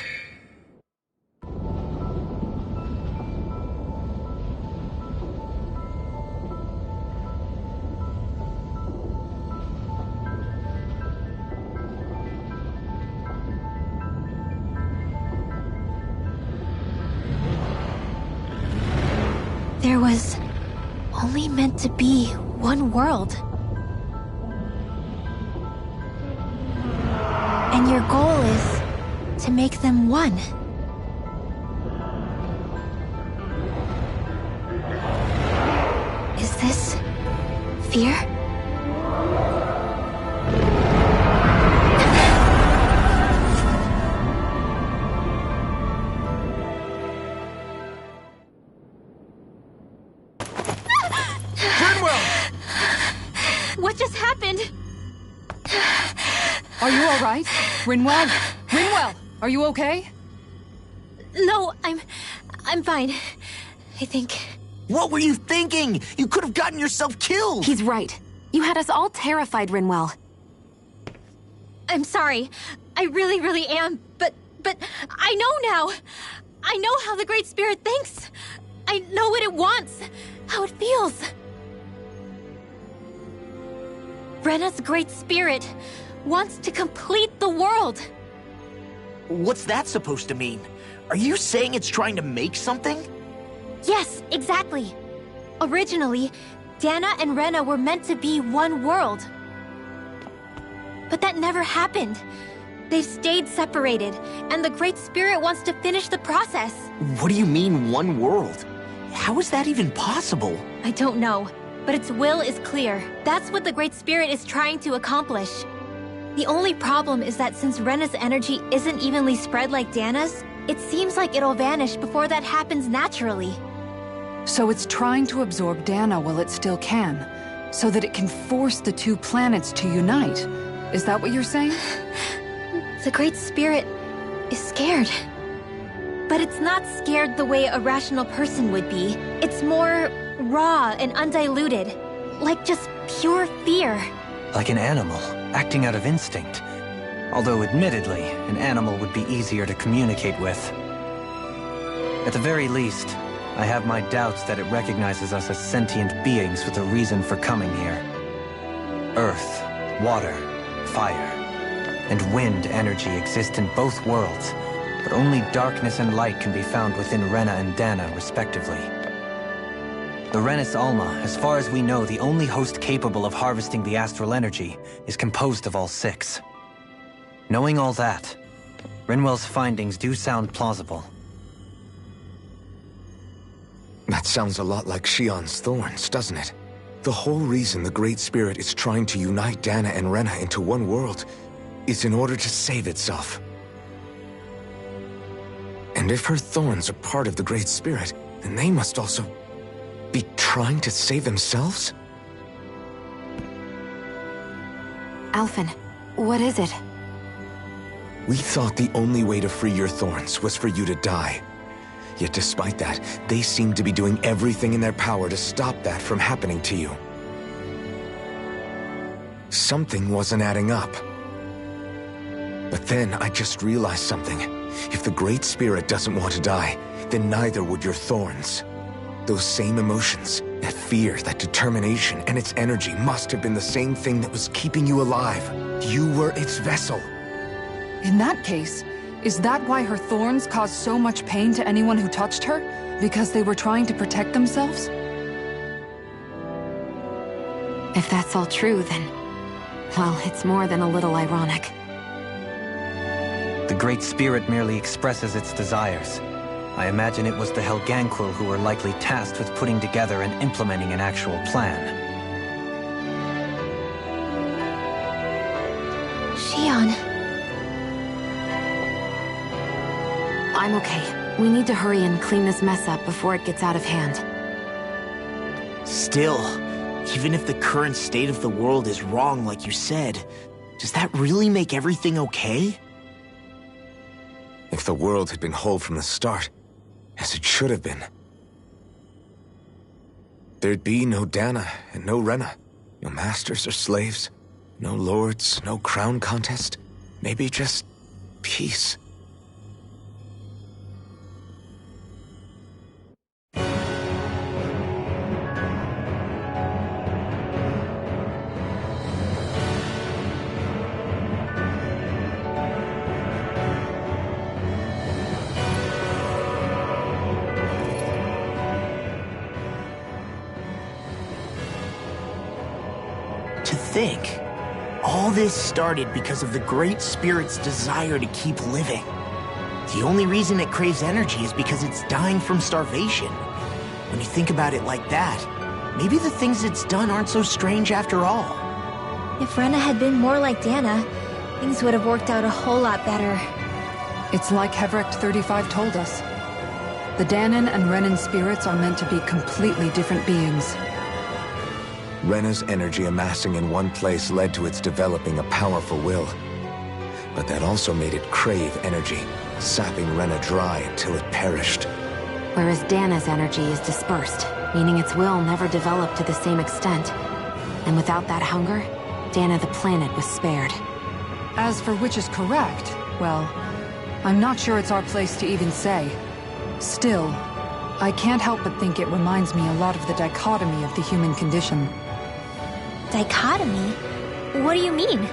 There was only meant to be one world. And your goal is to make them one. Is this fear? What just happened? Are you all right? Rinwell? Rinwell, are you okay? No, I'm fine. I think. What were you thinking? You could have gotten yourself killed! He's right. You had us all terrified, Rinwell. I'm sorry. I really am. But I know now. I know how the Great Spirit thinks. I know what it wants. How it feels. Rena's Great Spirit wants to complete the world. What's that supposed to mean? Are you saying it's trying to make something? Yes, exactly. Originally, Dana and Rena were meant to be one world. But that never happened. They've stayed separated, and the Great Spirit wants to finish the process. What do you mean, one world? How is that even possible? I don't know, but its will is clear. That's what the Great Spirit is trying to accomplish. The only problem is that since Rena's energy isn't evenly spread like Dana's, it seems like it'll vanish before that happens naturally. So it's trying to absorb Dana while it still can, so that it can force the two planets to unite. Is that what you're saying? The Great Spirit is scared. But it's not scared the way a rational person would be. It's more raw and undiluted. Like just pure fear. Like an animal, acting out of instinct. Although admittedly, an animal would be easier to communicate with. At the very least, I have my doubts that it recognizes us as sentient beings with a reason for coming here. Earth, water, fire, and wind energy exist in both worlds, but only darkness and light can be found within Rena and Dana, respectively. The Renis Alma, as far as we know, the only host capable of harvesting the astral energy, is composed of all six. Knowing all that, Rinwell's findings do sound plausible. That sounds a lot like Shion's thorns, doesn't it? The whole reason the Great Spirit is trying to unite Dana and Rena into one world is in order to save itself. And if her thorns are part of the Great Spirit, then they must also be trying to save themselves? Alphen, what is it? We thought the only way to free your thorns was for you to die. Yet despite that, they seem to be doing everything in their power to stop that from happening to you. Something wasn't adding up. But then I just realized something. If the Great Spirit doesn't want to die, then neither would your thorns. Those same emotions, that fear, that determination, and its energy must have been the same thing that was keeping you alive. You were its vessel. In that case, is that why her thorns caused so much pain to anyone who touched her? Because they were trying to protect themselves? If that's all true, then... well, it's more than a little ironic. The Great Spirit merely expresses its desires. I imagine it was the Helganquil who were likely tasked with putting together and implementing an actual plan. Shion. I'm okay. We need to hurry and clean this mess up before it gets out of hand. Still, even if the current state of the world is wrong like you said, does that really make everything okay? If the world had been whole from the start, as it should have been, there'd be no Dana and no Rena, no masters or slaves, no lords, no crown contest, maybe just peace. Think. All this started because of the Great Spirit's desire to keep living. The only reason it craves energy is because it's dying from starvation. When you think about it like that, maybe the things it's done aren't so strange after all. If Rena had been more like Dana, things would have worked out a whole lot better. It's like Hevrecht 35 told us. The Danan and Renan spirits are meant to be completely different beings. Rena's energy amassing in one place led to its developing a powerful will. But that also made it crave energy, sapping Rena dry until it perished. Whereas Dana's energy is dispersed, meaning its will never developed to the same extent. And without that hunger, Dana the planet was spared. As for which is correct, well, I'm not sure it's our place to even say. Still, I can't help but think it reminds me a lot of the dichotomy of the human condition. Dichotomy? What do you mean?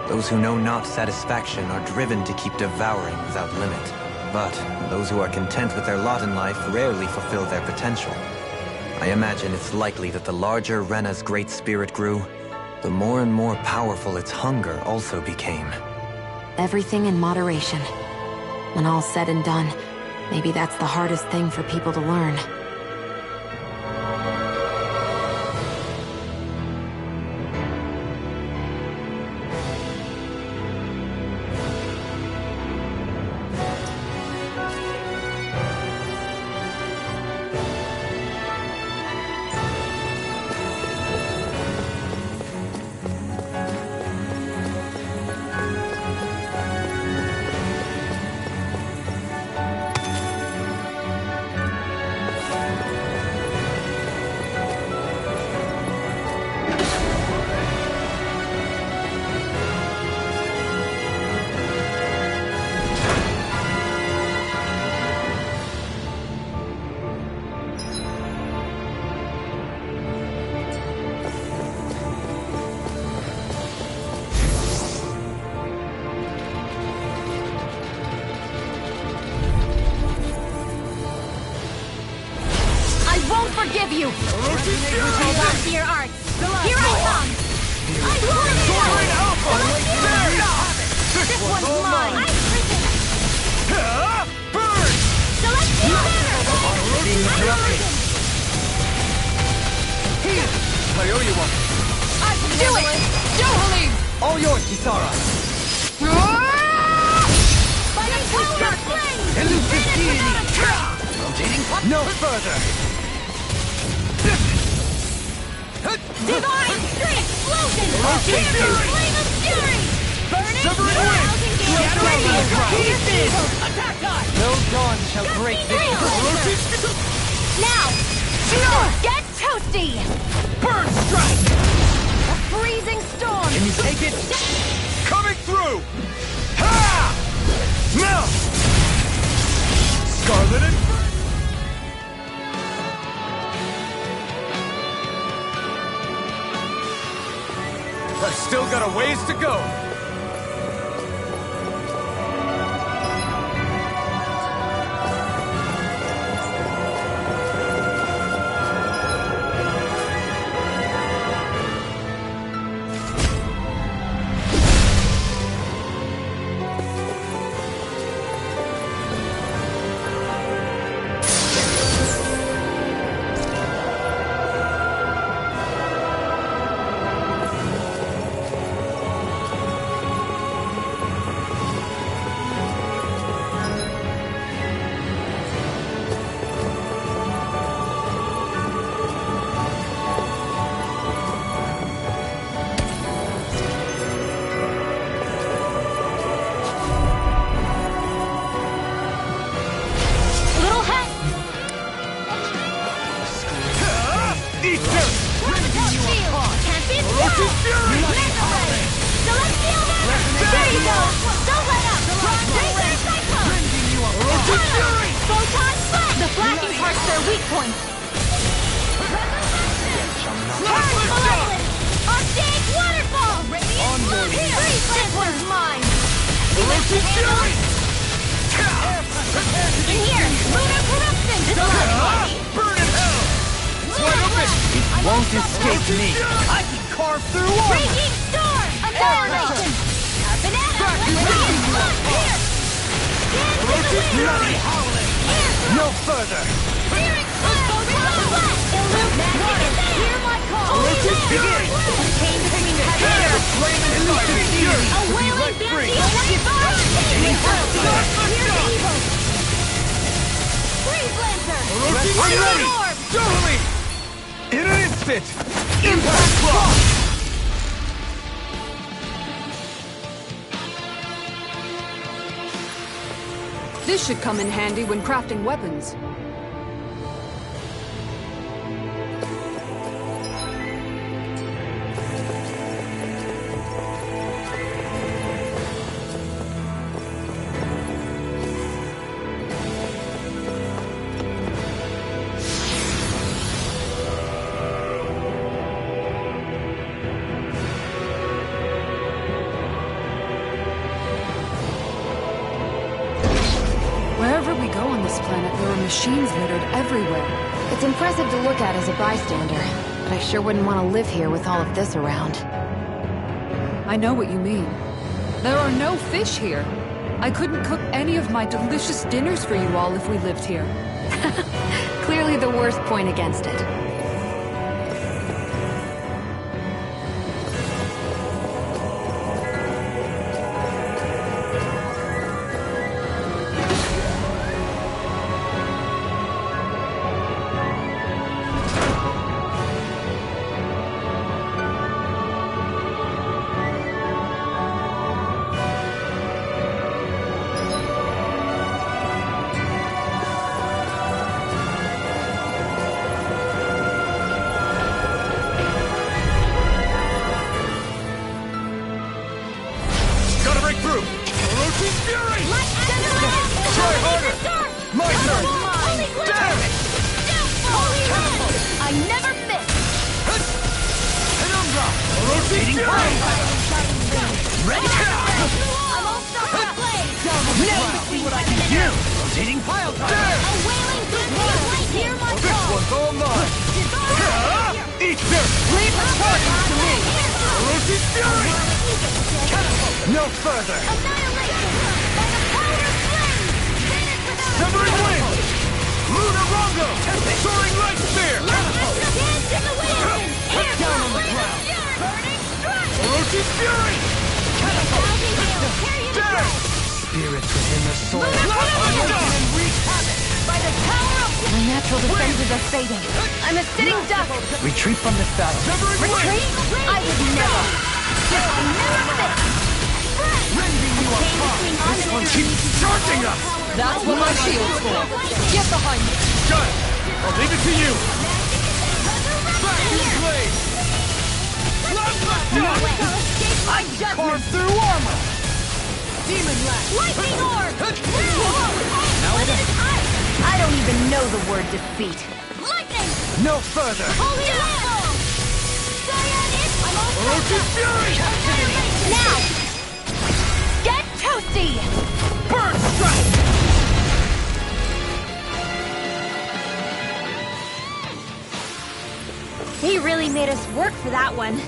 Those who know not satisfaction are driven to keep devouring without limit. But those who are content with their lot in life rarely fulfill their potential. I imagine it's likely that the larger Rena's great spirit grew, the more and more powerful its hunger also became. Everything in moderation. When all's said and done, maybe that's the hardest thing for people to learn. Forgive you! Hold on to your arts! Here I come! I This one's mine! I'm prison! Burn! Celestial Banner! I owe you one. Do it! Johali! All yours, Kisara. Power flame! Rotating. No further. Divine Strength! Explosion! Flame of Fury! Burn it! Severing Wind! Attack God! No dawn shall break this. Now! Get toasty! Burn strike! A freezing storm! Can you take it? Coming through! Ha! Now! Scarlet and... I've still got a ways to go. Photon Slash! The flashing part's their weak point! Malevolent! On stage, Waterfall! Radiant Blood here! This one's mine! Eruption Fury! In here! Lunar Corruption! This one's Burn in hell! It won't escape me! I can carve through armor! Raging Storm! Annihilation! Banana! Radiant Blood here! Bloody howling! No further! Searing Slash! Illuminate! Hear my call! Begin! Chain between your head! Flame and fury! A wailing bounty away! Hear the evil! Freeze Lancer! I'm ready! Totally! In an instant! Impact Block! This should come in handy when crafting weapons. Wherever we go on this planet, there are machines littered everywhere. It's impressive to look at as a bystander, but I sure wouldn't want to live here with all of this around. I know what you mean. There are no fish here. I couldn't cook any of my delicious dinners for you all if we lived here. Clearly the worst point against it. No further! Severing Wind! Lunar Rongo! Soaring Light Spear! Down on the ground! Orochi's Fury! Dash! Spirits within the soil! And wreak havoc! By the power of my natural defenses are fading. I'm a sitting duck. Retreat from this battle. Retreat? I would never. I never miss. Rending you apart! This one keeps charging us! That's what my shield's for. Get behind me. Got it! I'll leave it to you! Back in blade! No way. I just Carve through armor! Demon Lash. Lightning Orb. Now What is ice? I don't even know the word defeat. Lightning. No further! Holy Wheel. I'm all Orochi's Fury! now. Get toasty. Burn Strike! They really made us work for that one.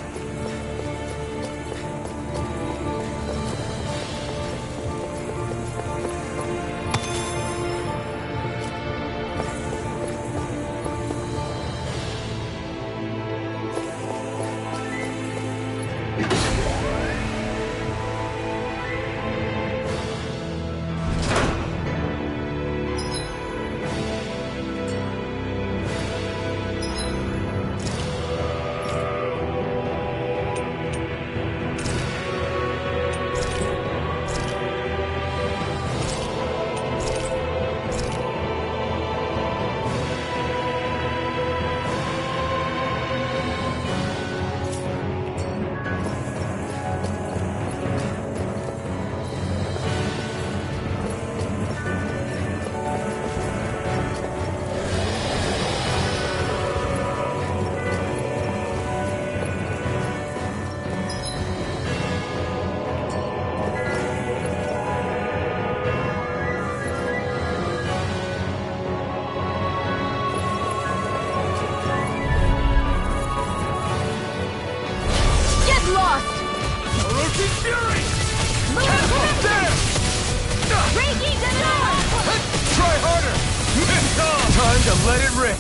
to let it rip!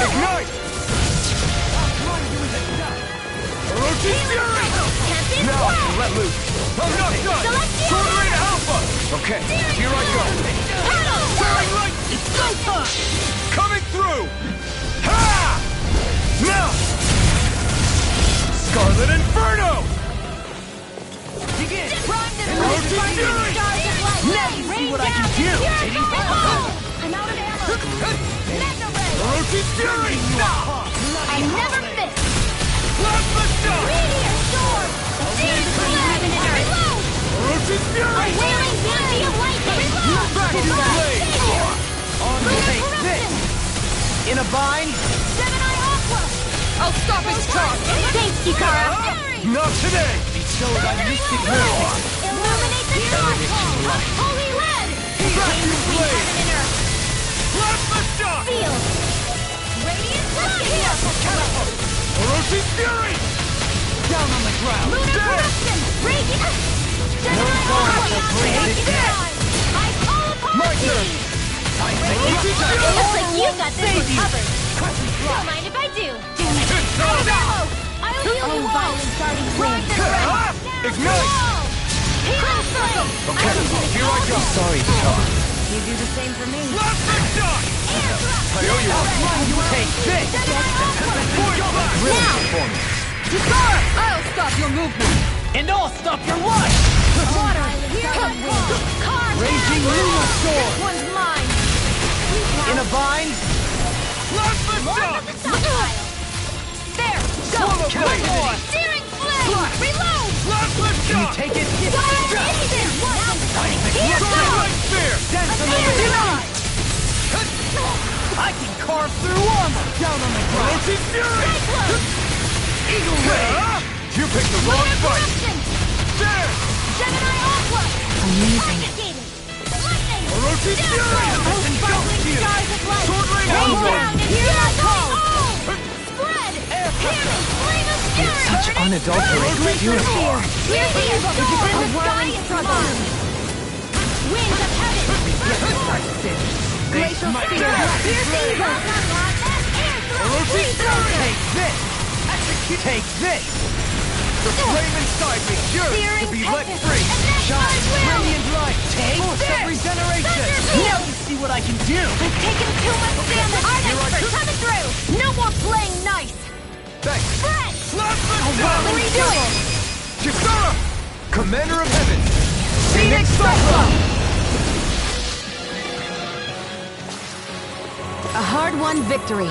Ignite! Orochi Fury! Now I can let loose! I'm not done! Sword Rain Alpha! Okay, here I go! Turning light! It's go time! Coming through! Ha! Now! Scarlet Inferno! Begin! Orochi Fury! Now you see what I can do! I'm out of ammo! Mega Ray! Orochi Fury! I never miss! Plasma Shot! Meteor Storm! Reload! Orochi Fury! Wailing Zombie of Lightning! Back to the blade! On take this! In a bind? Seven-Eye Aqua! I'll stop its charge! Thanks, Kikara! Not today! Bestow thy mystic mercy! Illuminate the Dark Hall of Holy Red! Back to the Between blade! heaven and earth! Plasma Shot! Field! Radiant Catapult! Orochi Fury! Down on the ground! Lunar Dead! Corruption! Radiant! I call upon My thee! turn! Orochi It Fury! looks like you got this one covered. Don't mind if I do. Out of ammo! I'll heal you all! Ride the red! Ignite! Hero Flame! Okay, here I go! Sorry, Char. You do the same for me. Plasma Shot! I owe you one! Take this! Point blank! Now! Kikara! I'll stop your movement! And I'll stop your life! Water! Cut Wing! Carve Raging down! Lunar Sword! This one's mine! In a bind? Plasma Shot! There! Go! Swallow One blade! more! Searing Flame! Reload! Plasma Shot! Take it! Here Sword goes! Light Spear! Dance on the wind! I can carve through armor! Down on the ground! Orochi Fury! Eagle Ray! You picked the wrong Lunar fight! Corruption! There! Gemini Aqua! Amazing. Lightning! Orochi Fury! Sparkling stars of light! Sword Rain Rain Alpha! down and here I come! Spread! Piercing flame of fury! Such unadulterated purity. Here he is! The sky is mine! Winds of heaven! Glacial Spear! Piercing Orochi Fury! Take this! Take this! The flame inside me yearns to be let free! Shine! Radiant light! Take this! Regeneration! Now you see what I can do! I've taken too much damage! Our expert coming through! No more playing nice! Thanks! Fred! Plasma What are you doing? Kisara! Commander of Heaven! Phoenix Cyclone! A hard-won victory.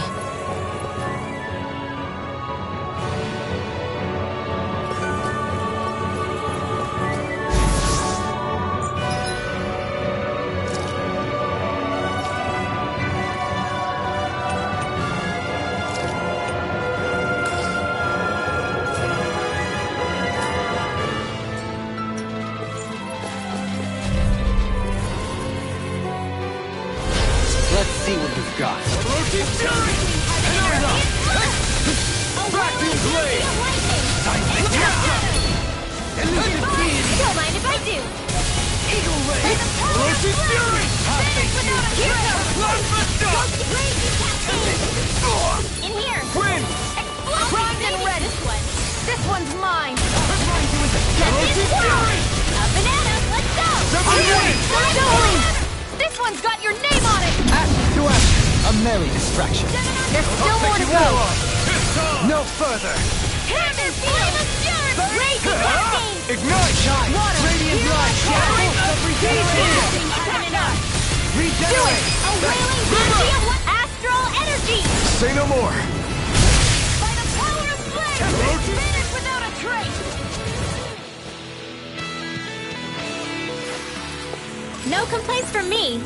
Let's see what you've got. Orochi Fury! Hammer up! Back to blade! Elusive being! Don't mind if I do! Eagle Ray! Orochi Fury! Plasma Shot! In here! Win! Primed and ready! This one's mine! Orochi Fury! A banana! Let's go! Win! This one's got your name on it! To a merry distraction. There's still more to go! No further! Hammer! Flame of Fury! Raging Lightning! Ignite! Shine! Water! Radiant light! Shadows of regeneration! Do it! A wailing energy of what? Astral energy! Say no more! By the power of flame! Finish without a trace! No complaints from me.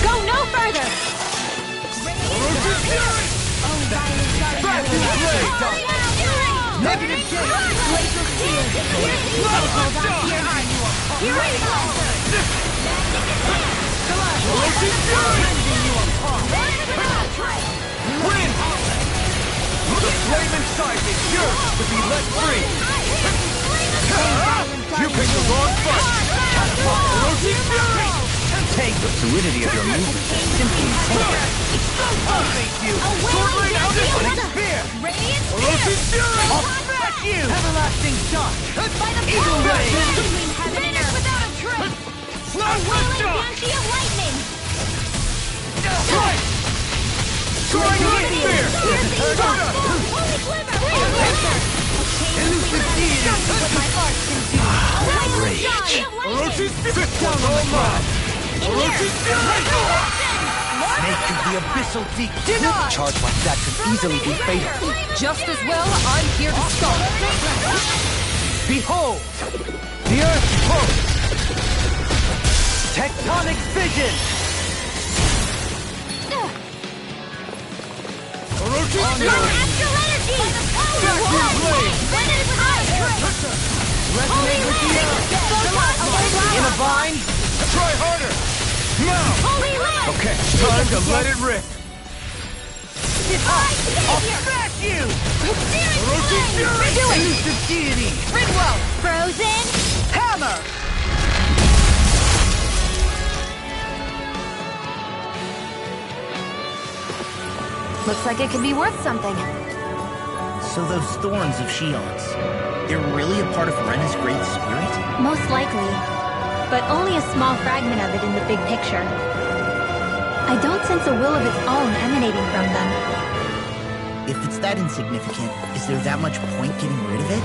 Go no further! Orochi Fury! Back to blade! Negative gain! Plasma Shot! Orochi Fury! Win! The flame inside me yearns to be let free! You picked the wrong fight! Orochi Fury! Take the fluidity of your movement is simply incredible. I'll make you! Sword Blade out in Sonic Spear! Orochi Fury! I'll smash you! Everlasting Shock! By the Eagle power Ray! between heaven and earth! Without a trace! Flash Shock! Banshee of lightning! Right! Soaring Light Spear! Holy quiver! Elusive Deity! Rage. Orochi Spear! Down on the ground! Orochi Fury! Snake of the abyssal deep. Denied! Charge like that could easily be fatal. Just as well, I'm here to stop. Behold! The Earth pulse! Tectonic Vision! Orochi Fury! Astral energy! Vacuum Blade! Resonate with the Earth! In a bind? Try harder! Now! Holy Land! Okay, time to let it rip! I'll smash you! Orochi Fury! Elusive Deity! Ridwell! Frozen! Hammer! Looks like it could be worth something. So those thorns of Shion's, they're really a part of Rena's great spirit? Most likely. But only a small fragment of it in the big picture. I don't sense a will of its own emanating from them. If it's that insignificant, is there that much point getting rid of it?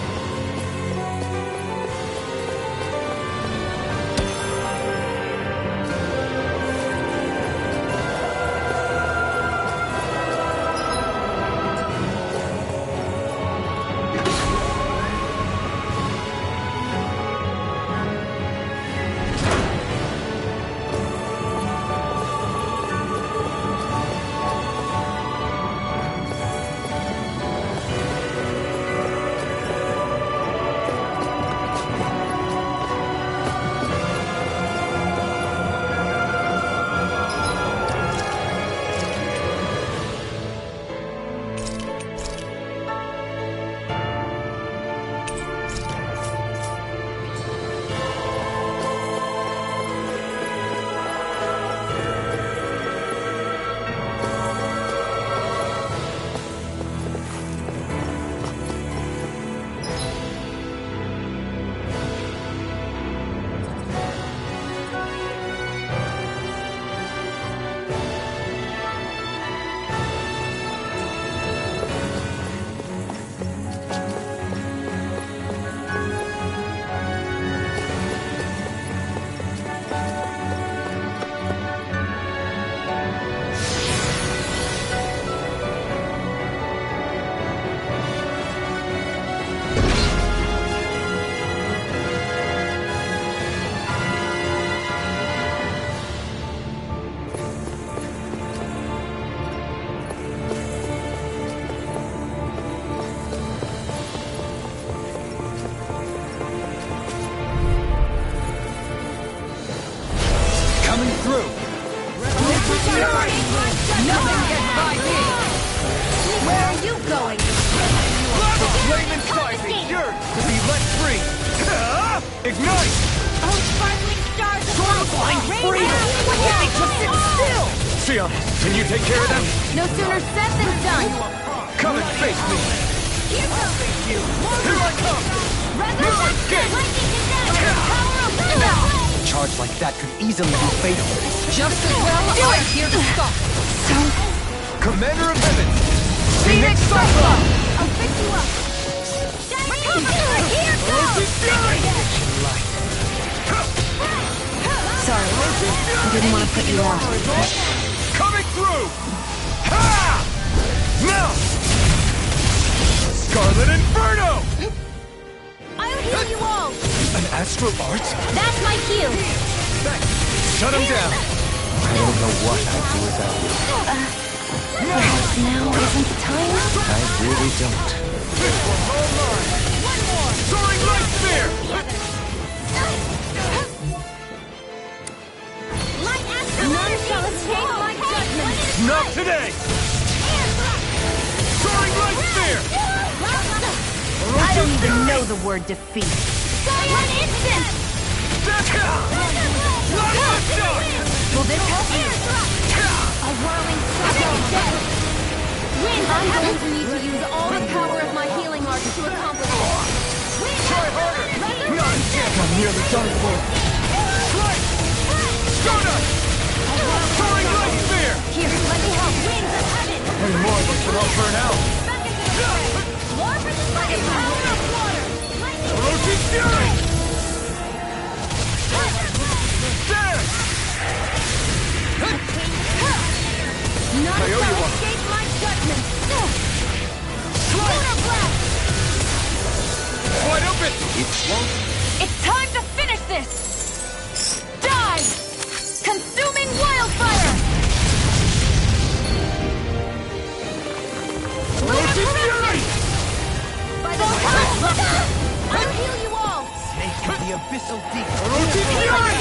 Nothing gets by me! Where are you going? Flame incising, yours to be let free! Ignite! Oh, sparkling stars of light! freedom! Just sit still! Sion, can you take care of them? No sooner said than done! Come and face me! Here Here I come! Never escape! Lightning condenser! Power of will! Charge like that could easily be fatal. Just as well, I'm here to stop. Commander of Heaven! Phoenix Cyclone! I'll pick you up! Here goes! Sorry, I didn't want to put you out. Coming through! Ha! Now! Scarlet Inferno! I'll heal you all! An astral art? That's my cue! Shut him down! I don't know what I'd do without you. Now isn't the time? I really don't. This one's all mine! One more! Soaring Light Spear! Light astral none shall escape my judgment! Not today! Soaring Light Spear! I don't even know the word defeat. One instant! Will this help you? A whirling strike. I'm going to need to use all the power of my healing arts to accomplish this. Try harder! I'm nearly done for. Strike! Stardust! Soaring Light Spear! Here, let me help. Winds of heaven! Any more, this should all burn out. Back into the fray! War for the fight! Power of water! Orochi's Fury! There! None shall escape my judgment! Lunar blast! Wide open! It's time to finish this! Die! Consuming wildfire! Orochi's Fury! By the power! I'll heal you all! Snake of the abyssal deep. Orochi's Fury!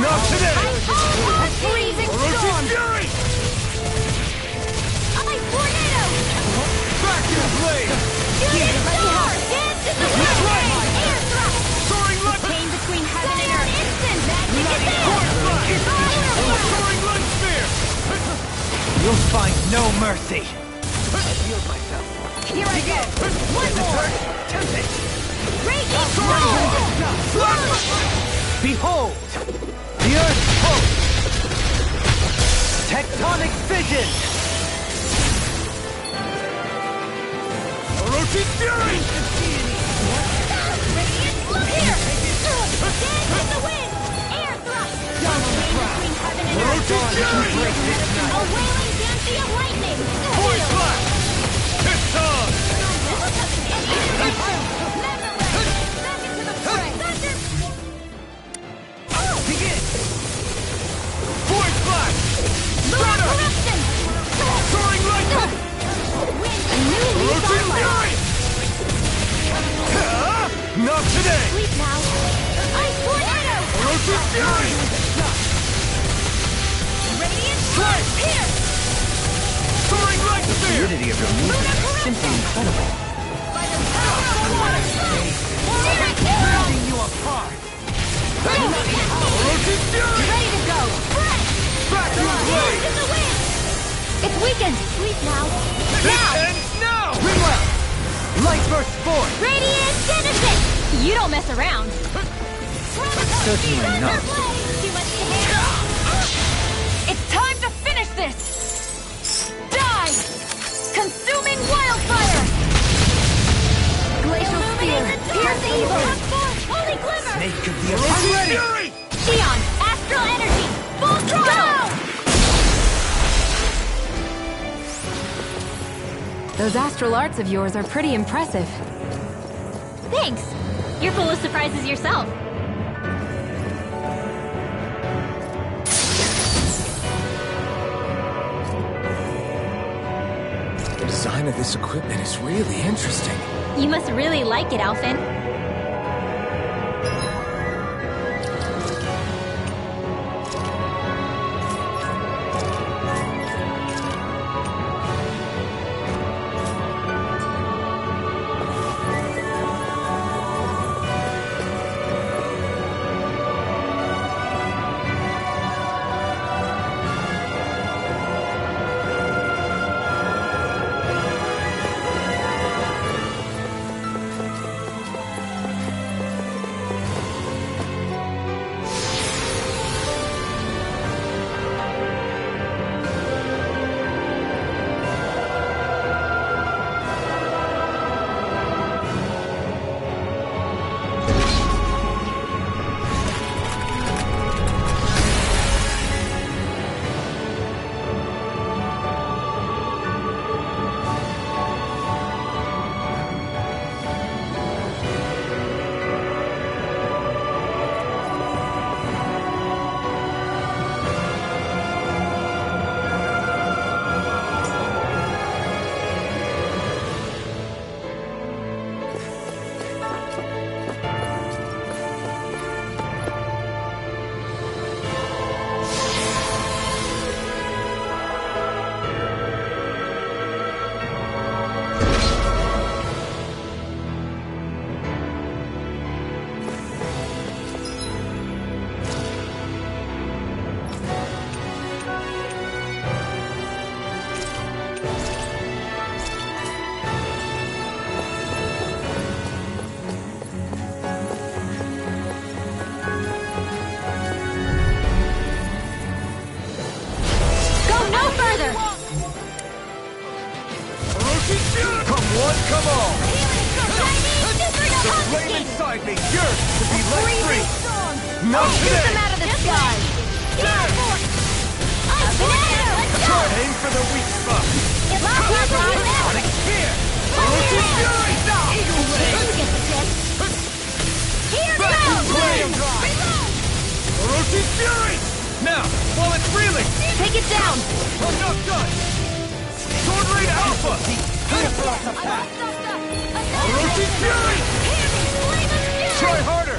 Not today! Freezing Orochi's storm! Fury! Ice tornado! Back to the blade! Unit power! Dance in the wind! Air thrust! Soaring Light! Pain between heaven and earth! Instant! Magic Force is Blast! Soaring Light Spear! You'll find no mercy. Here I go! One more! Radiant Behold! The Earth's hope! Tectonic Vision! Orochi's Fury! Radiant, look here! Dance in the wind! Air thrust! Pain between heaven and earth! Orochi's Fury! A wailing dance of lightning! Voice Blast! It's on! Back into the fray! Begin! Voice Blast! Lunar Stardust! corruption! Soaring Light! Wind, a new leaf Orochi's on life! Fury! Not today! Sleep now! Ice tornado! Orochi's Fury! Radiant Strike! here! Soaring Light The Spear! fluidity of your movement is simply incredible. By the power of water! Tearing you apart! Orochi's Fury! Ready to go! Fresh! Back to the Dance blade! in the wind! It's weakened! Sleep now! This ends now! Ringwell! Light Burst Force! Radiant Genesis! You don't mess around! Certainly not. Too much to handle! It's time to finish this! Die! Consuming wildfire! Glacial Spear! Pierce evil! Holy Glimmer! Snake of the Orochi's abyssal deep. Fury! Xion! Astral Energy! Full throttle! Those astral arts of yours are pretty impressive. Thanks. You're full of surprises yourself. The design of this equipment is really interesting. You must really like it, Alphen. one, come all! The The flame inside me yearns to be let free! Not Shoot today! them out of the sky! Try and aim for the weak spot! Sonic Spear! Orochi Fury! Eagle Ray! Here goes! Orochi Fury! Now, while it's reeling! Take it down! I'm not done! Sword Raid Alpha! Orochi Fury! Try harder!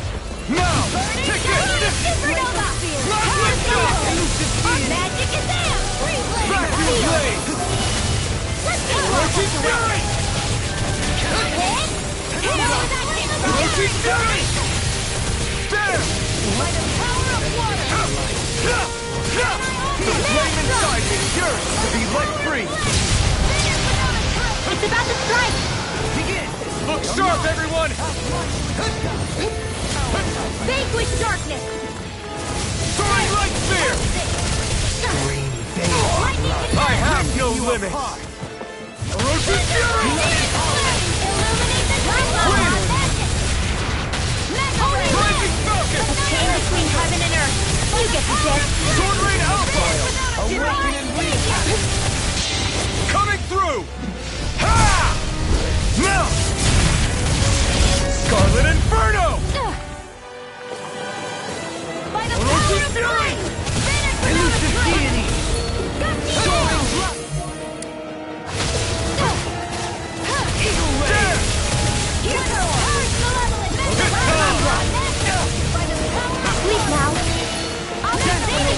Now! Take it! Magic is there! Vacuum Blade! Orochi Fury! Orochi Fury! There! The flame inside me yearns to be let free! It's about to strike! Begin! Look sharp, everyone! Vanquish darkness! Soaring Light Spear! I have no limit! Orochi Fury! Rising Falcon! Chain between heaven and earth. You get the gist. Sword Raid Alpha! Coming through! Ha! Now! Scarlet Inferno! By the Orochi power of Fury! light! Elusive Deity! Soaring Eagle Ray! Sleep now.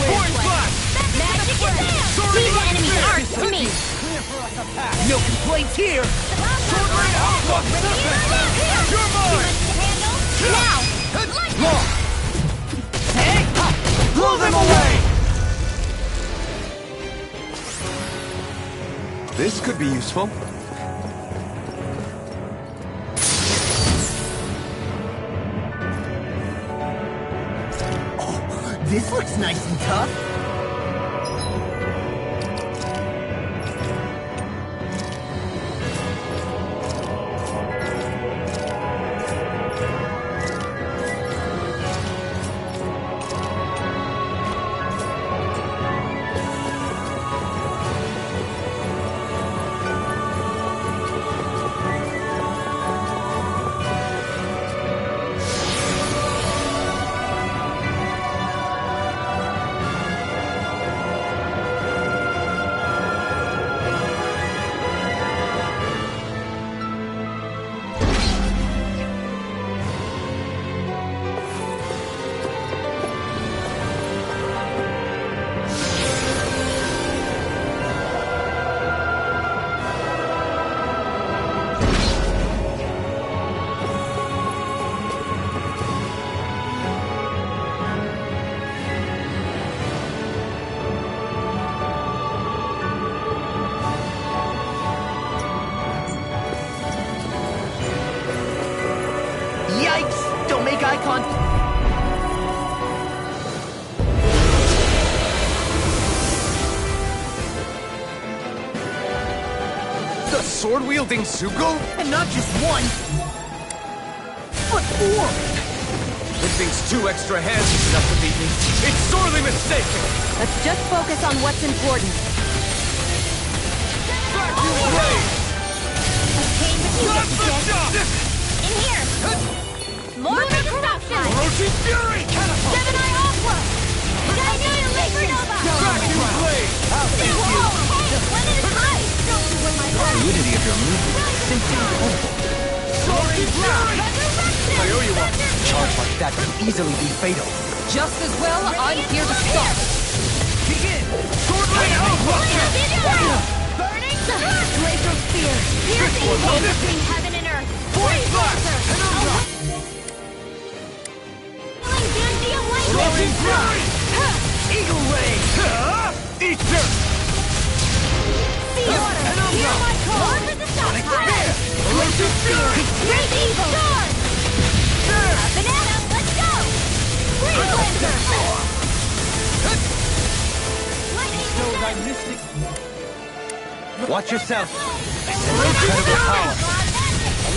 Point Flash! Magic is there! Soaring Leave the Light enemy's Spear! art to me. No complaints here! Sword Raid Alpha! You're mine! Now! Law! Blow them away! This could be useful. This looks nice and tough. Yikes! Don't make eye contact. The sword-wielding Sugo? And not just one, but four. It thinks 2 extra hands is enough to beat me. It's sorely mistaken! Let's just focus on what's important. Vacuum Blade! Not the shot! In here! More destruction! Orochi Fury! Gemini Aqua! Annihilation! Vacuum Blade! Whoa! Hey! When it is high! Don't you win my The fluidity of your movement is simply incredible. Soaring Fury! I owe you one. Charge like that can easily be fatal. Just as well, I'm here to stop. Begin! Sword Raid Alpha! Burning Glacial Spear! Piercing one, this between heaven and earth! Point Flash! Penumbra! Gandium Roaring Fury! Eagle Ray! Ether! Hear my call! Sonic Spear! Orochi Fury! Great Evil! Storm! There! Banana, let's go! Green Blazer! Lightning Mystic... Watch yourself. Orochi Incredible Fury! power.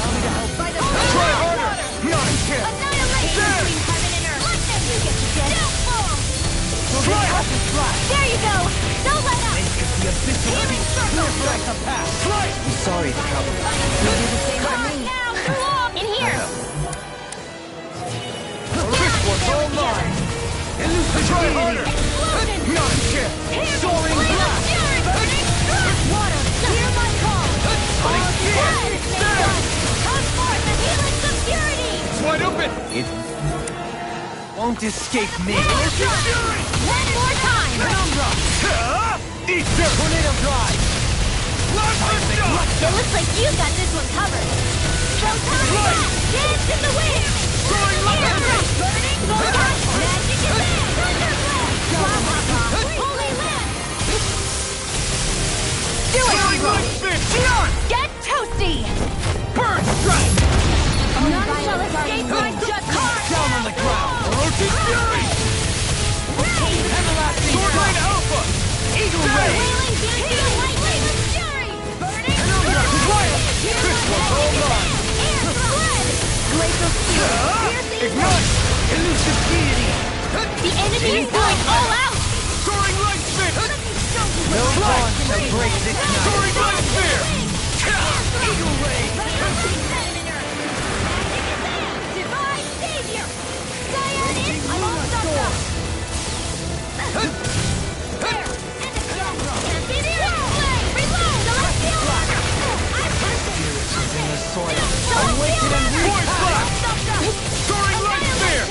Try harder! Not kill! Annihilation between heaven and earth. You get to get it. There you go. Don't let up. Healing circle. I'm sorry to trouble you. Now, too long. In here. This one's all mine! Try harder! Not kill! Soaring blast! Water, hear my call. Come forth and healing some purity. It's wide open! It won't escape me. One more time. Penumbra! Eat your tornado drive! It looks like you got this one covered. Showtime! Dance in the wind! Soaring Air lightning! thrust! Burning vortex! Magic is there! Thunder blast! Holy land! Do it! Soaring light spin! Gion! Get toasty! Burn strike! None shall escape my just card! Down on the ground! Orochi's Fury! Everlasting Sword Alpha! Eagle Ray! Wailing dancing and lightning! Fury! Burning Penumbra! Quiet! This one's all mine! Air thrust! Glacial steel! Piercing Ignite! Elusive deity! The enemy is going all out! Soaring light spin! No one shall break this night. Soaring light spear! Eagle Ray! Divine Savior! Cyan is I'm all stopped up! There! And again! Reload! Celestial order! In the soil. Awaken and Void Blast! Soaring light spear!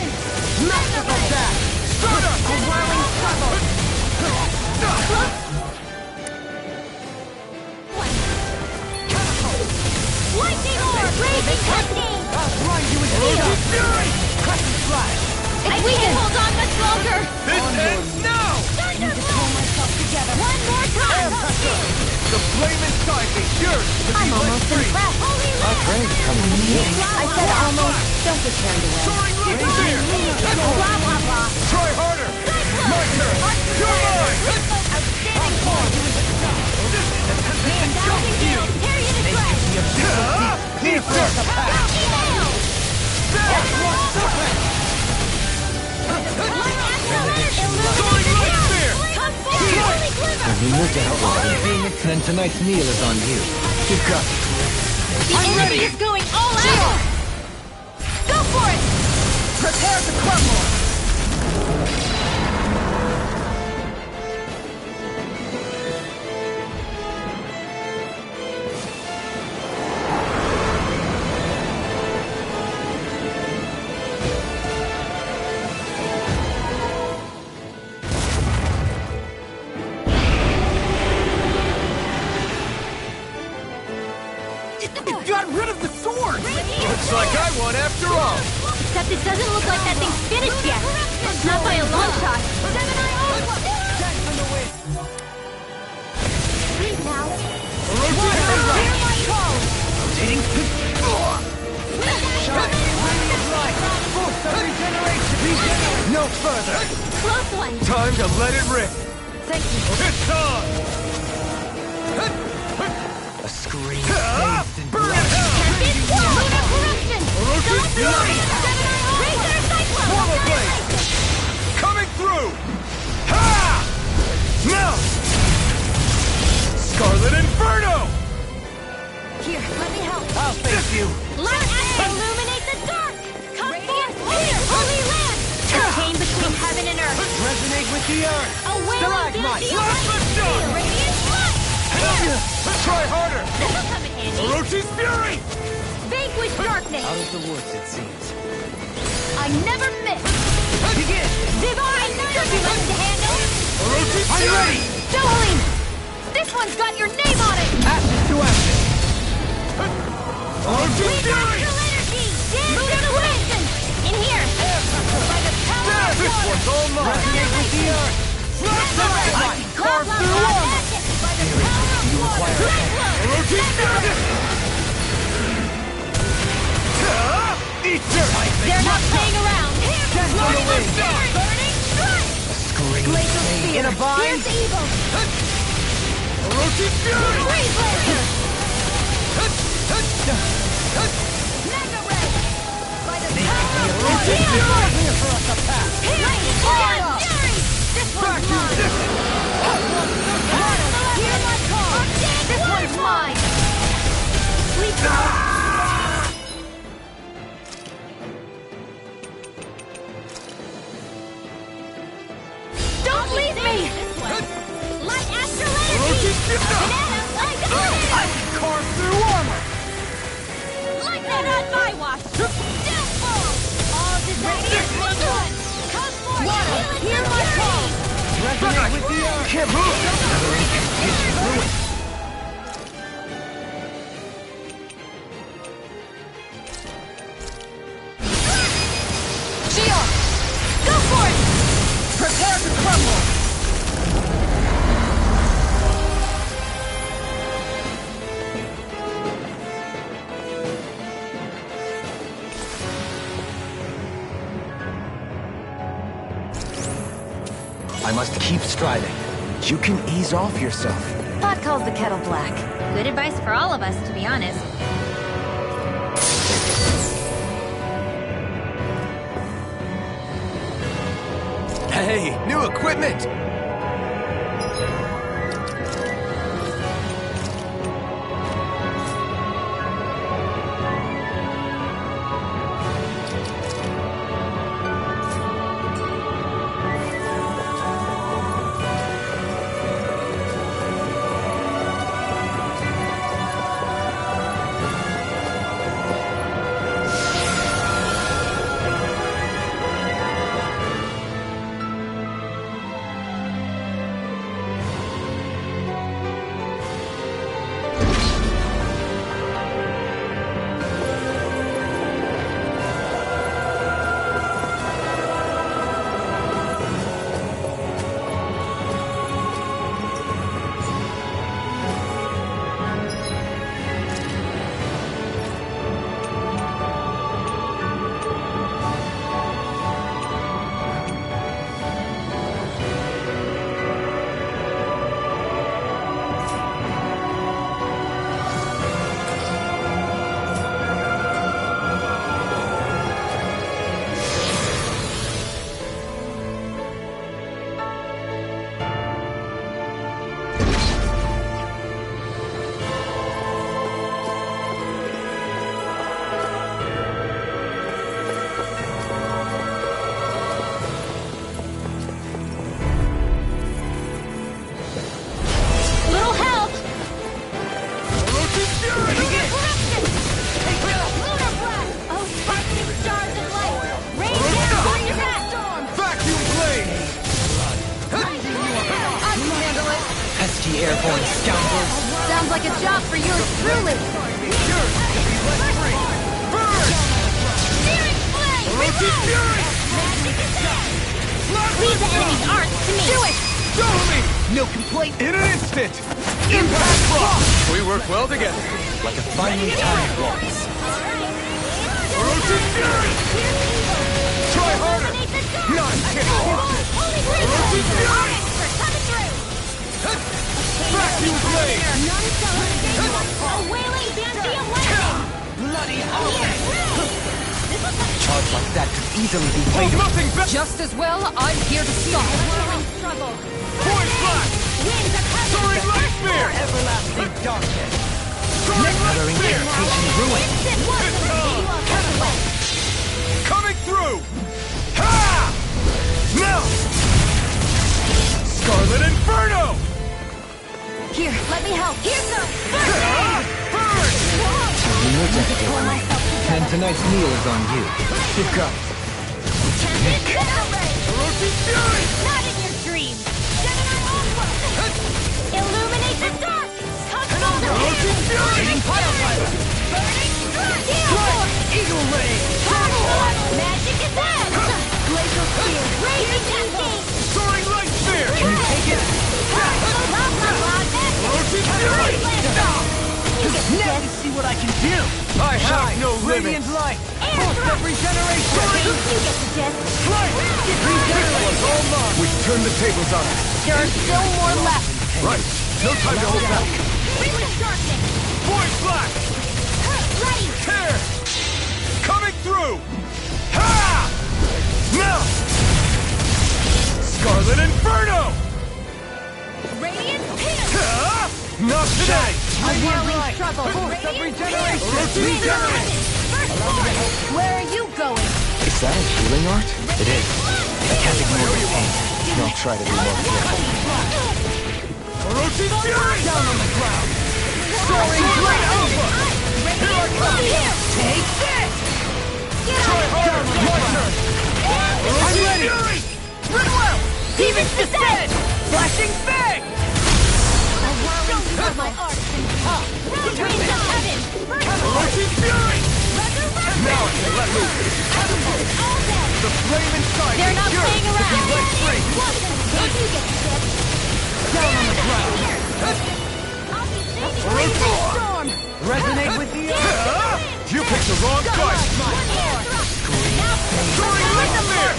Masterful dash! Stardust! A whirling circle! Lightning orb! Raging cascade! I'll grind you with steel! Fury! Crescent flash! If we can hold on much longer! This ends now! One more time! The flame inside me yearns to be I'm let almost free! impressed! Holy land! I said almost. Don't get carried away. Soaring light spear! Blah, blah, blah. Try harder! My turn! You're mine! Outstanding form! Thousand gales tear you to shreds! Need first! Email! Soaring light spear! Come forward! Holy glitter! You need to help us. Then tonight's meal is on you. You've got it. The enemy is going all out! Go for it! Prepare to crumble! It got rid of the sword! Looks like I won after all! Except it doesn't look like that thing's finished yet. Not by a long shot. Breathe now. Hear my call. Rotating. Shot. Radiant light. Boost of regeneration. No further. Close one. Time to let it rip. Thank you. It's on! A scream. Burn it out! Lunar corruption. Orochi's Fury! Razor cyclone. Swallow blade! Coming through! Ha! Now! Scarlet Inferno! Here, let me help. I'll face you! Let us illuminate the dark. Come forth, here, holy land. Contain between heaven and earth. Resonate with the earth! A wailing Stalagmite! dancing Blast the stone! radiant light. Try harder! This'll come in handy. Orochi's Fury! Vanquish darkness. Out of the woods, it seems. I never miss. Begin! Divine turbulence to handle. Orochi's Fury! Dohalim, this one's got your name on it. Ashes to ashes! Orochi's Lead Fury! natural energy. Dance to the wind. In here. By the power of This water. one's all mine! Resonate with the earth! I can carve through armor! By the power of water. Orochi's Fury! Eat dirt! They're not playing around. Burning Burning strike. Scream. Glacial spear. In a bind? Pierce evil. Orochi's Fury! Freeze laser. Don't leave me! Light astral energy! I can carve through armor! Like that on my watch! Downfall! All desires make one! Come forth! Water, hear my call! Resonate with the earth! Can't move! Another incantation ruined! Shield! Go for it! Prepare to crumble! I must keep striving. You can ease off yourself. Pot calls the kettle black. Good advice for all of us, to be honest. Hey, new equipment! airborne scoundrels. Sounds like a job for yours truly. Searing flame! Leave the enemy's arts to me. Do it! Show me! No complaint. In an instant! Impact block! We work well together, like a finely timed waltz. Orochi Fury! Try harder! Not kidding! Orochi Fury! Vacuum blade! A wailing Dantium weapon! Bloody hell! Charge like that could easily be played. Nothing better! Just as well, I'm here to stop. Whirling struggle. Point flash! Winds are coming. Soaring light spear! Everlasting darkness. Soaring light Another spear! incantation ruined. Instant warfare. Coming through! Ha! Melt! Scarlet Inferno! Here, let me help. Here goes. Burn! You're devastating. And tonight's meal is on you. You've got it. Orochi Fury! Not in your dreams. Gemini Aqua. Illuminate the dark. Control the Orochi Fury! Burning pilot. Eagle Ray! Magic attack. Glacial spear. Raging Endgame. Soaring light spear! Can you take it? Orochi Fury! Let me see what I can do. I have no Radiant limits! light. Force of regeneration! You get the gist. Flight! This one's all mine! We've turned the tables on it. There are still more left. Right. No time to hold back. Release darkness. Void flash! Ready. Tear! Coming through! Ha! Inferno! Radiant Pit! Not today! I'm having trouble. Force of regeneration! Where are you going? Is that a healing art? It is. I can't ignore the pain. I'll try to be more careful. Orochi Fury! Down on the ground! Soaring Great Alpha! Here I come! Take this! Try harder! My turn! I'm ready! Goodwill! Demon's Descent! Flashing Fang! Show me my art can be. Dreams of Heaven! Orochi Fury! Now I can let loose! All dead! The flame inside They're me not yearns playing to be around! let free! Don't you get sick? Down on the ground! I'll be saving Orochi! Storm! Resonate with the You picked the wrong fight! One air thrust! Now Soaring Light Spear!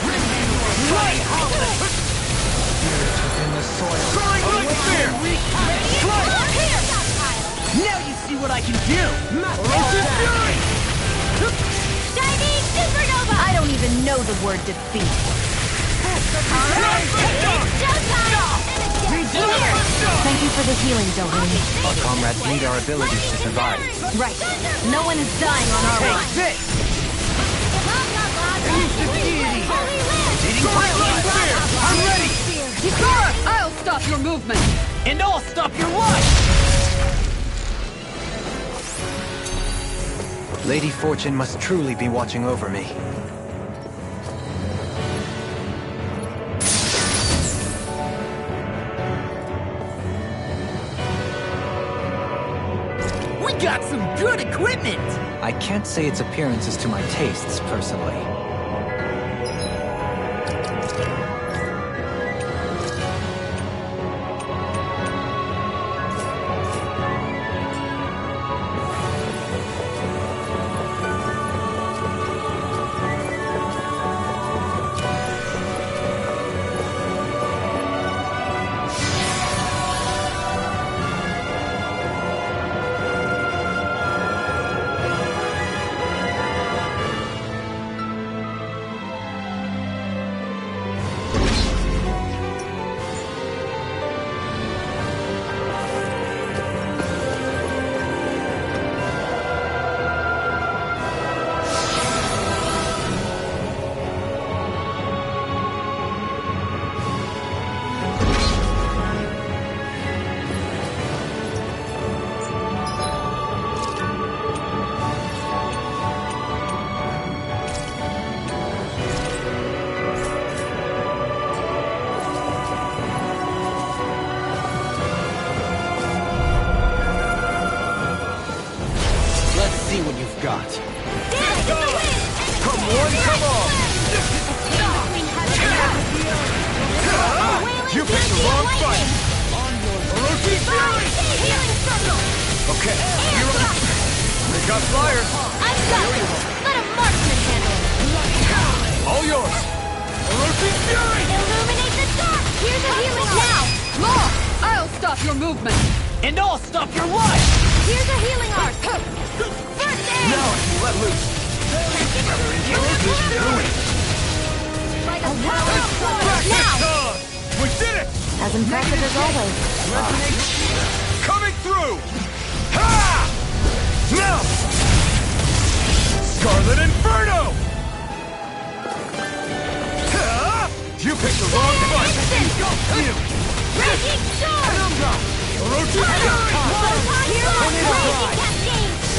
Right! In the soil. Soaring Light Spear! here! Now you see what I can do! Orochi Fury! Shining Supernova! I don't even know the word defeat. Thank you for the healing, Doheny. Our comrades need our abilities to survive. Right. No one is dying on our watch. This! Use the deity! Soaring Light Spear! I'm ready! Ikara, I'll stop your movement! And I'll stop your life! Lady Fortune must truly be watching over me. We got some good equipment! I can't say its appearance is to my tastes, personally. See what you've got. Come one, come all! You picked the wrong fight! Orochi Fury! Okay, you're on. They got flyers! I've got it! Let a marksman handle it! All yours! Orochi Fury! Illuminate the dark! Here's a healing now! Law, I'll stop your movement! And I'll stop your life! Here's a healing art! First aid! Now I can let loose! Orochi Fury! Like a whirlwind Back now! this time! We did it! As impressive as always. Coming through! Ha! Now! Scarlet Inferno! Ha! You picked the wrong fight! Raging Storm! Orochi Fury!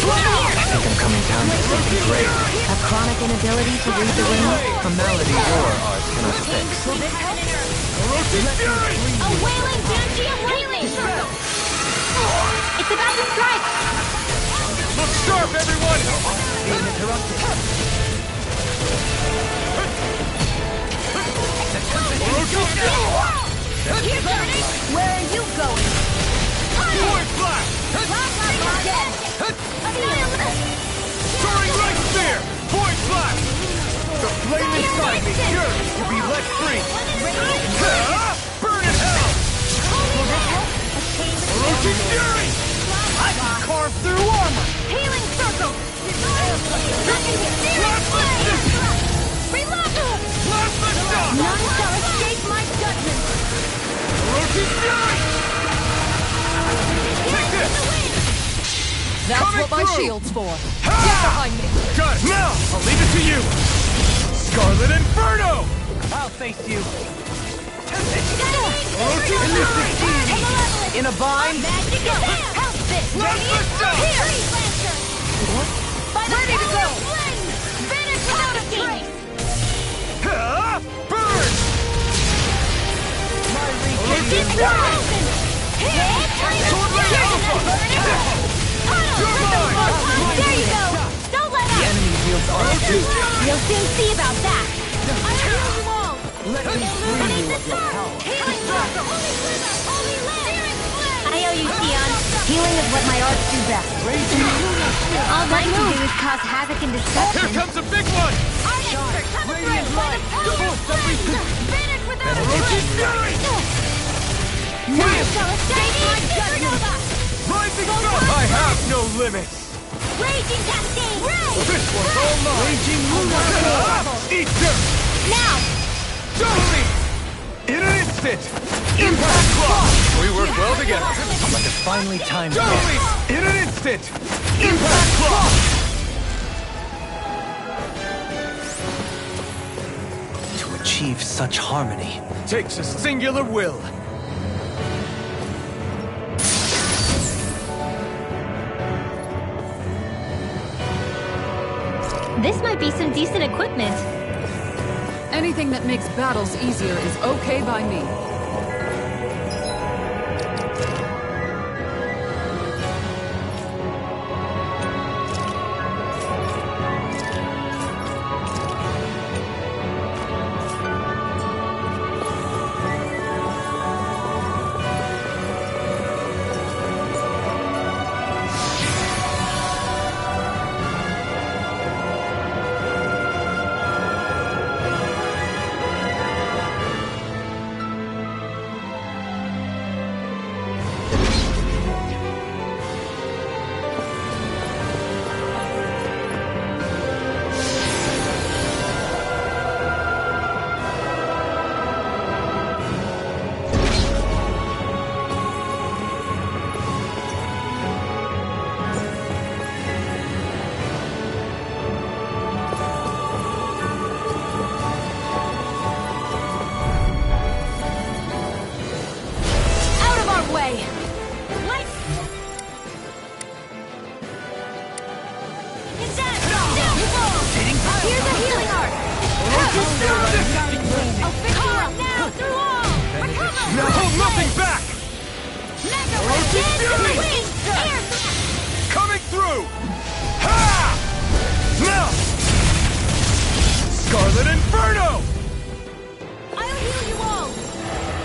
I think I'm coming down to something great. A chronic inability to read the room. A malady your art cannot fix. Orochi Fury! A wailing banshee of healing! It's about to strike! Look sharp, everyone! Being interrupted. Orochi Fury! Where are you going? Point Blast! Soaring Light Spear! Point Blast! The flame inside me yearns to be let free! Ha! Burn in hell! Orochi Fury! I can carve through armor! Healing circle! Plasma Distance! Reload! Plasma Dust! None shall escape my judgment! Fury! Take this! That's Coming what my through. shield's for. Ha! Get behind me! Got it! Now, I'll leave it to you! Scarlet Inferno! I'll face you. In a bind? Magic is help this! Radiant here! Ready to go! Finish without a trace! Ha! Burn! This is open! Sword Ray Alpha! You're mine! There you go! Don't let up! Enemy wields armor too. You'll soon see about that! I heal you all! Let me free you of your power. I owe you, Sion. Healing is what my arts do best. All mine can do is cause havoc and Here destruction. comes a big one! Finish without a Orochi trace! Fury! Now shall escape my judgment! Rising Sun! I have no limits! Raging Cascade! This one's all mine! Raging Moon! Eat dirt! Now! Show me! In an instant! Impact Clock! We work well together! But it's finally time Show to me! In an instant! Impact Clock! To achieve such harmony. Takes a singular will. This might be some decent equipment. Anything that makes battles easier is okay by me. Coming through! Ha! Now! Scarlet Inferno! I'll heal you all!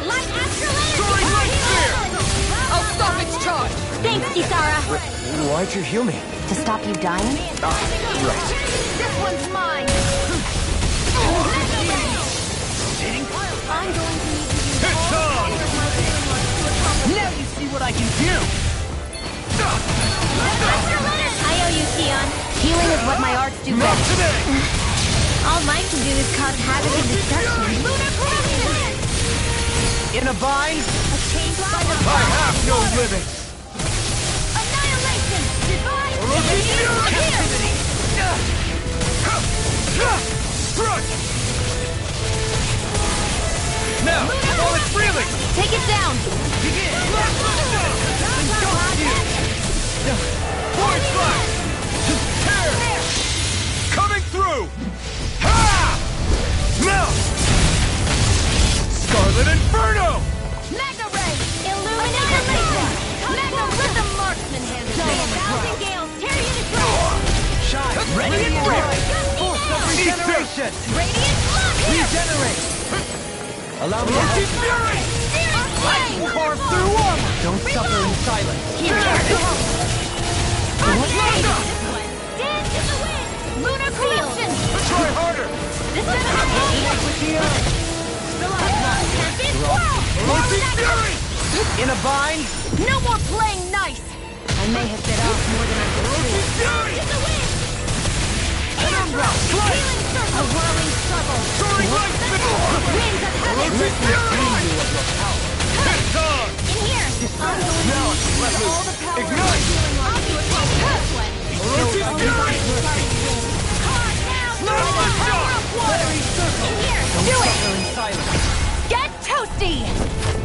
Light Astrolatus! Soaring Light Sphere! I'll stop its charge! Thanks, Kisara. Why'd you heal me? To stop you dying? Right. This one's mine! I'm going to need to use It's on! Now you see what I can do! I owe you, Sion. Healing is what my arts do Not best. today! All mine can do is cause havoc and destruction. In a bind? I have no limits! Annihilation! Divine! Orochi Fury! Captivity! Crunch! Now, while it's reeling! Take it down! Void Slash! Tear! Coming through! Ha! Now! Scarlet Inferno! Mega Ray! Illuminate laser! Mega Rhythm Marksman handle! Thousand Gales! Tear you to shreds! Shine! Radiant Breath! Force of regeneration! Radiant Blood! Regenerate! Allow me to Orochi help. Fury! Carve through armor! Don't suffer in silence! Dance in the wind! Lunar Corruption! Try harder! This is happening! Tempest Swirl! Orochi Fury! In a bind? No more playing nice! I may have bit off more than I could Orochi Fury! In the wind! Penumbra! Healing Circle! A whirling struggle! Soaring Light Sphere! Winds of heaven! Orochi Fury! It's on! In here! I'm going Now to use let all the power Ignite! I'm feeling on you. This one! Orochi's Fury! Caught now! Not Through the the power shot! of water! In here! Do it! Get toasty!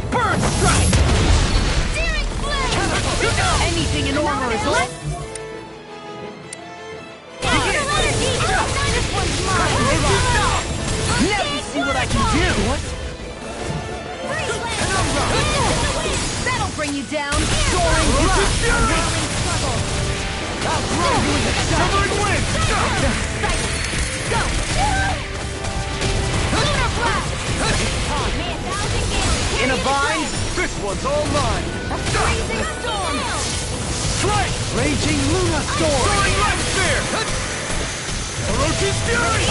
Burn strike! Searing flame! Anything in armor is all. This one's mine! Now you see what I can do! What? That'll bring you down! Soaring Orochi's Fury! I'll throw you in the Severing Wind! Go! Lunar Blast! May 1,000 gales In a bind, this one's all mine! Freezing Storm! Strike! Raging Luna Storm! Soaring Light Spear! Orochi's Fury!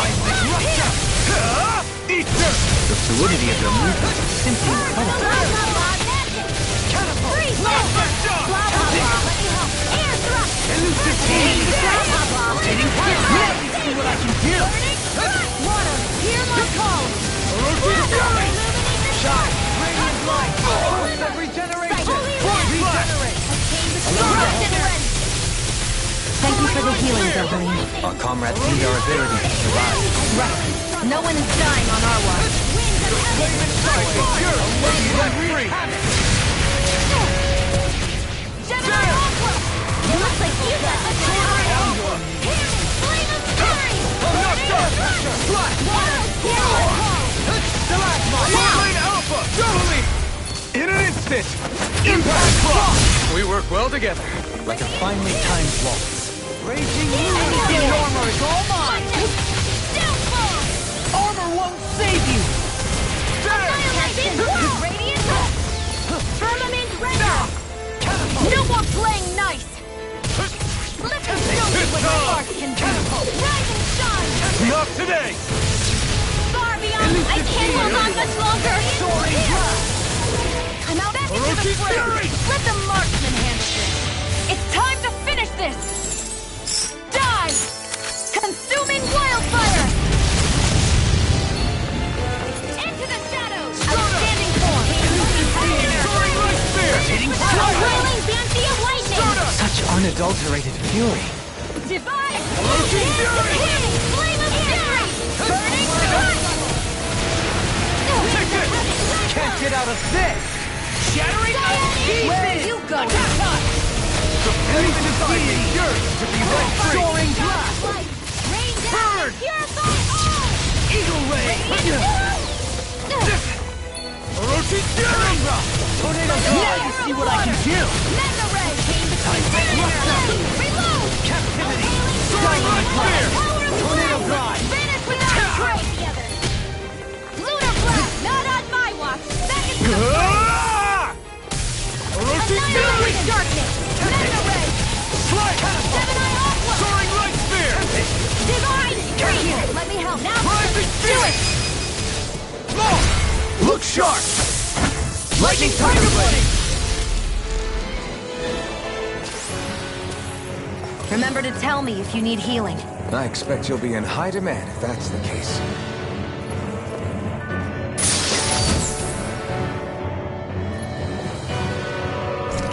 Eat dirt! The fluidity of your movement is simply incredible. Blah, blah, blah, magic! Catapult! Freeze! Laser Blah, shot! blah, blah, let me help! Air thrust! Elusive Team! Blah, blah, blah! Rotating fire! Now you see what I can do! Burning strike! Water, hear my call! Orochi's Fury! Illuminate the Shot! sky! Radiant light! Force of regeneration! Force flash! Regenerate! Thank you for the healing, Doberline. Our comrades need our ability to survive. Right. No one is dying on our watch. Flame and strike! Cure! Let free! Gemini Aqua! It looks like you got the power! Healing! Flame of Fury! Knocked off! Flash! Water! Hear my call! Stalagmite! Flame Alpha! Totally! In an instant! Impact Frost! We work well together. Like a finely timed waltz. Raging Anything armor is all mine! Downfall! Armor won't save you! Annihilation! Radiant! Firmament Render! No more playing nice! Let them show me what your heart can do! Rise and shine! Not today! Far beyond! I can't hold on much longer! Soaring blast! Come out into the Orochi's fray! Fury! Let the marksman handle this! It's time to finish this! Die! Consuming wildfire! Into the shadows! Outstanding form! Soaring Light Spear! Hitting Whirling Banshee of Lightning! Such unadulterated fury. Divine! Orochi's Fury! Flame of Fury! Burning strike! Take it! Can't get out of this! Shattering Where are you going? The flame inside me yearns to be let free! Soaring blast! Rain down Burn! and purify all! Eagle Ray! Orochi's Fury! Tornado Now you see what I can do! Mega Ray! Reload! Captivity! Soaring Light Spear! Tornado God! Vanish without a trace! Lunar Blast! Not on my watch! Back into the Orochi's Fury! Annihilation Darkness! Mega Ray! Strike! Gemini Aqua! Soaring Light Spear! Divine Stream! Let me help! Now Rising Spirit! Look sharp! Lightning Tiger Blade! Remember to tell me if you need healing. I expect you'll be in high demand if that's the case.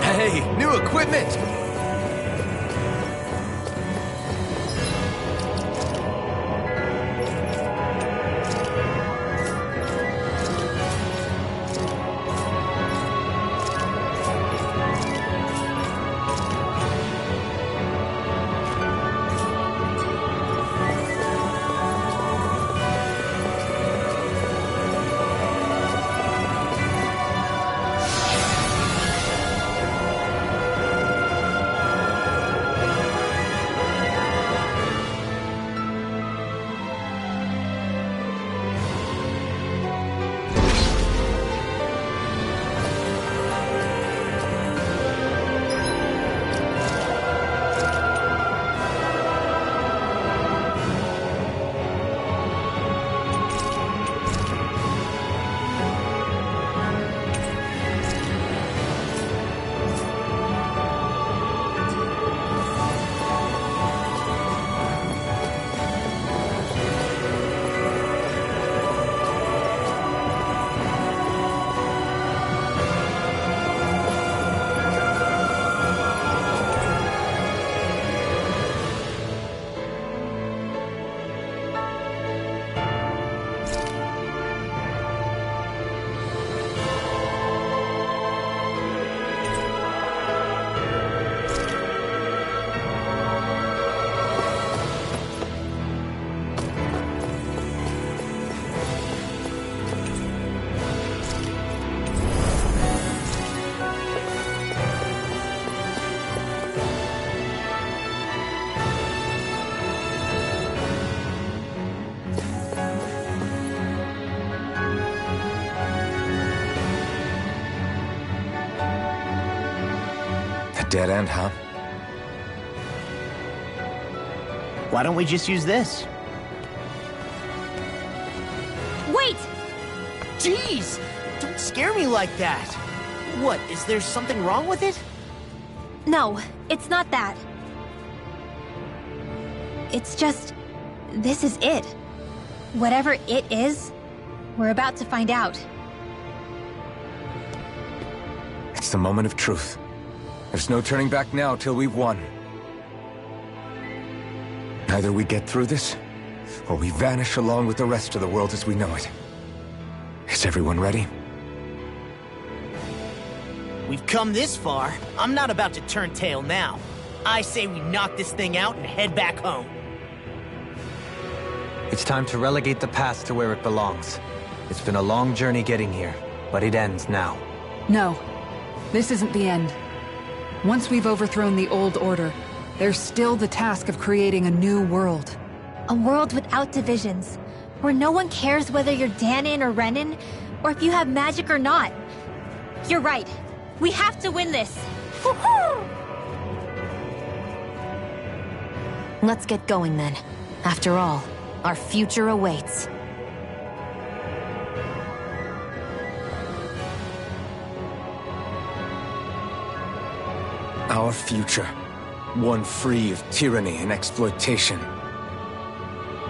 Hey, new equipment! dead end, huh? Why don't we just use this? Wait! Jeez! Don't scare me like that! What, is there something wrong with it? No, it's not that. It's just... this is it. Whatever it is, we're about to find out. It's the moment of truth. There's no turning back now till we've won. Either we get through this, or we vanish along with the rest of the world as we know it. Is everyone ready? We've come this far. I'm not about to turn tail now. I say we knock this thing out and head back home. It's time to relegate the past to where it belongs. It's been a long journey getting here, but it ends now. No, this isn't the end. Once we've overthrown the old order, there's still the task of creating a new world. A world without divisions, where no one cares whether you're Danon or Renan, or if you have magic or not. You're right. We have to win this! Let's get going then. After all, our future awaits. Our future. One free of tyranny and exploitation.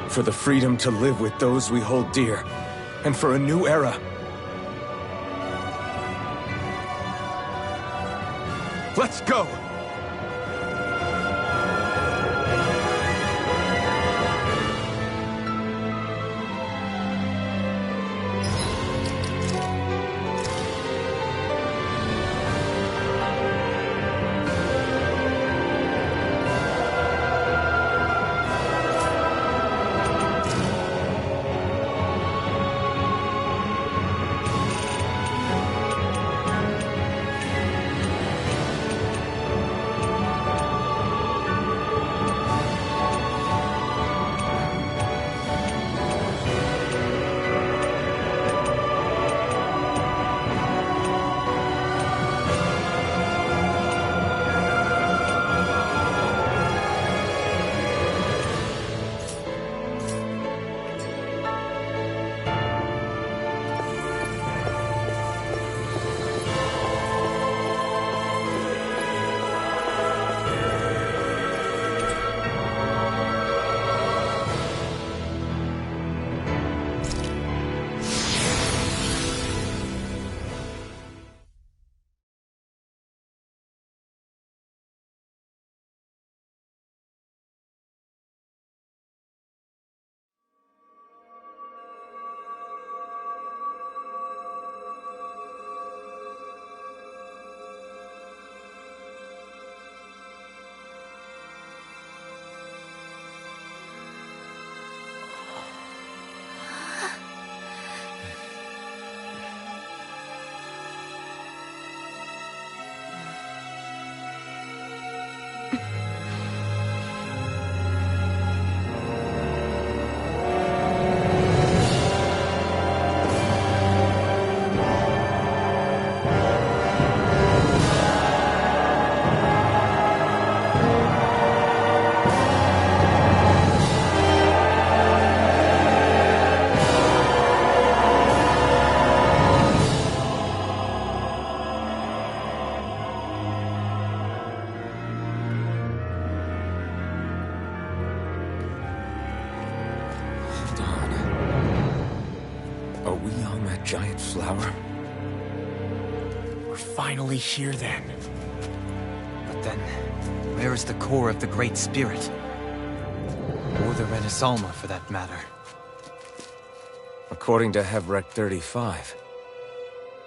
For the freedom to live with those we hold dear. And for a new era. Let's go! Giant flower? We're finally here then. But then, where is the core of the Great Spirit? Or the Renaissance, for that matter? According to Hevrek 35,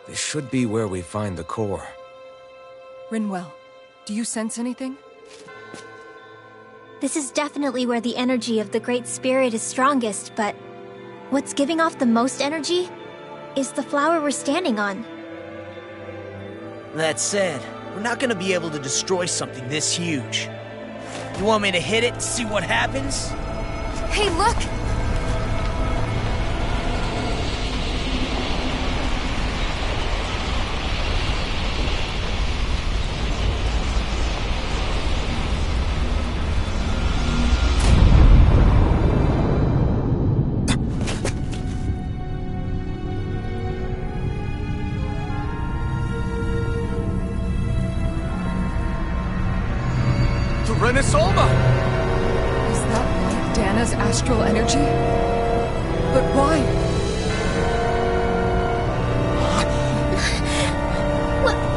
this should be where we find the core. Rinwell, do you sense anything? This is definitely where the energy of the Great Spirit is strongest, but what's giving off the most energy is the flower we're standing on. That said, we're not gonna be able to destroy something this huge. You want me to hit it and see what happens? Hey, look! Renis Alma! Is that like Dana's astral energy? But why?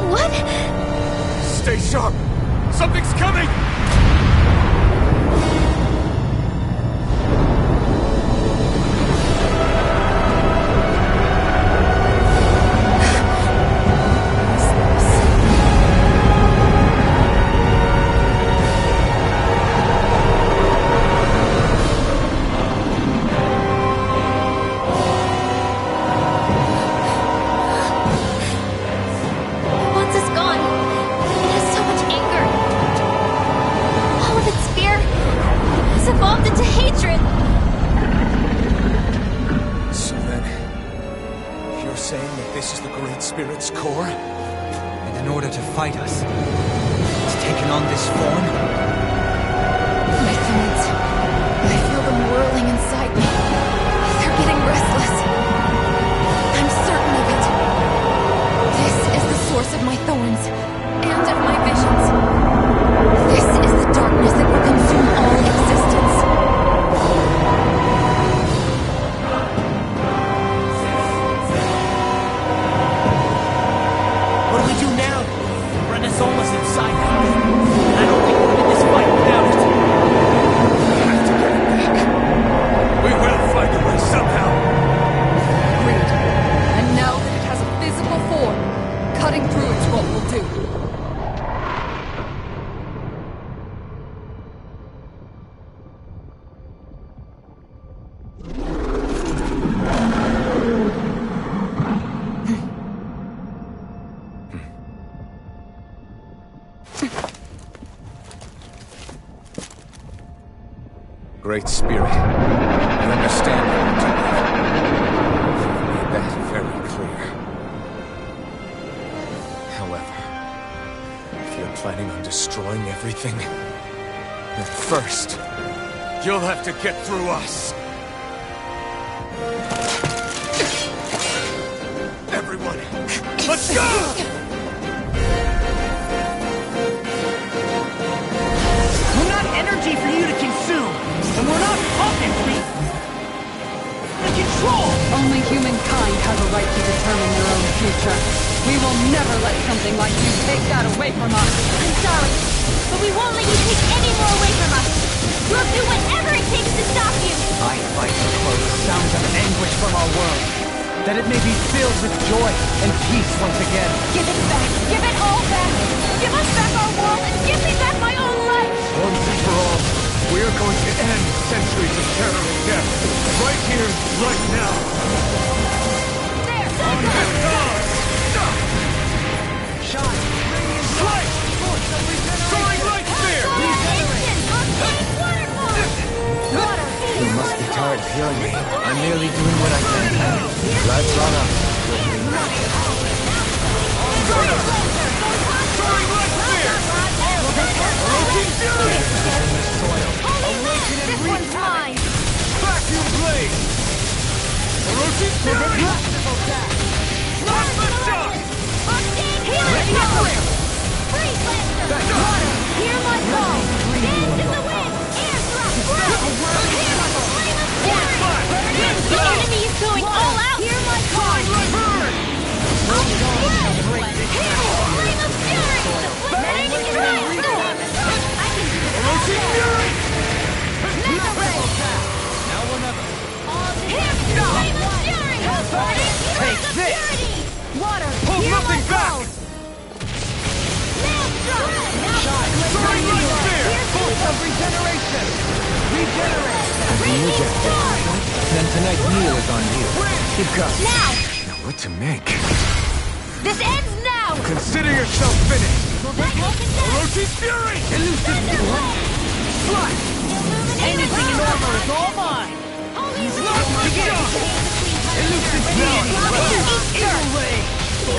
What? Stay sharp! Something's coming! Once it's gone, it has so much anger. All of its fear has evolved into hatred. So then, you're saying that this is the Great Spirit's core? And in order to fight us, it's taken on this form? My thorns. I feel them whirling inside me. They're getting restless. I'm certain of it. This is the source of my thorns and of my visions. This is the darkness that will consume all existence. What do we do now? Renis Alma's inside me. I don't think we're in this fight without it. We have to get it back. We will find a way somehow. Agreed. And now that it has a physical form, cutting through it's what we'll do. Great Spirit, I understand what you're doing. You've made that very clear. However, if you're planning on destroying everything, then first, You'll have to get through us. Everyone, let's go! We're not energy for you to consume, and we're not puppets. We control. Only humankind has a right to determine their own future. We will never let something like you take that away from us. I'm sorry, but we won't let you take any more away from us. We'll do whatever it takes to stop you. I fight to close the sounds of anguish from our world, that it may be filled with joy and peace once again. Give it back. Give it all back. Give us back our world and give me back my own life. Once and for all, we are going to end centuries of terror and death. Right here, right now. There. Get gone! Shine. Strike! Soaring light spear! You must be tired of hearing me. I'm merely doing what I can. Let's run up. Soaring light spear! Rotating fury! This one's mine. Vacuum blade! Rotating fury! Plasma shock! Healing power. Freeze blaster. Hear my call. Dance in the wind. Air drop. Hear my flame of fury. The enemy is going all out. Hear my call. Burn! I'll be flame of fury. Let it triumph. I can do it. Rotating fury! Mega ray. Now or never. Here, flame of fury. Take this. Water. Hold Hear nothing my back! call. Nail drop. Soaring light spear! Of regeneration. Regenerate. Then tonight's meal is on you. Keep going. Now. now what to make? This ends now. Consider yourself finished! Rotating fury! Flush. Anything in armor is all mine. Elusive fury. Evil ray.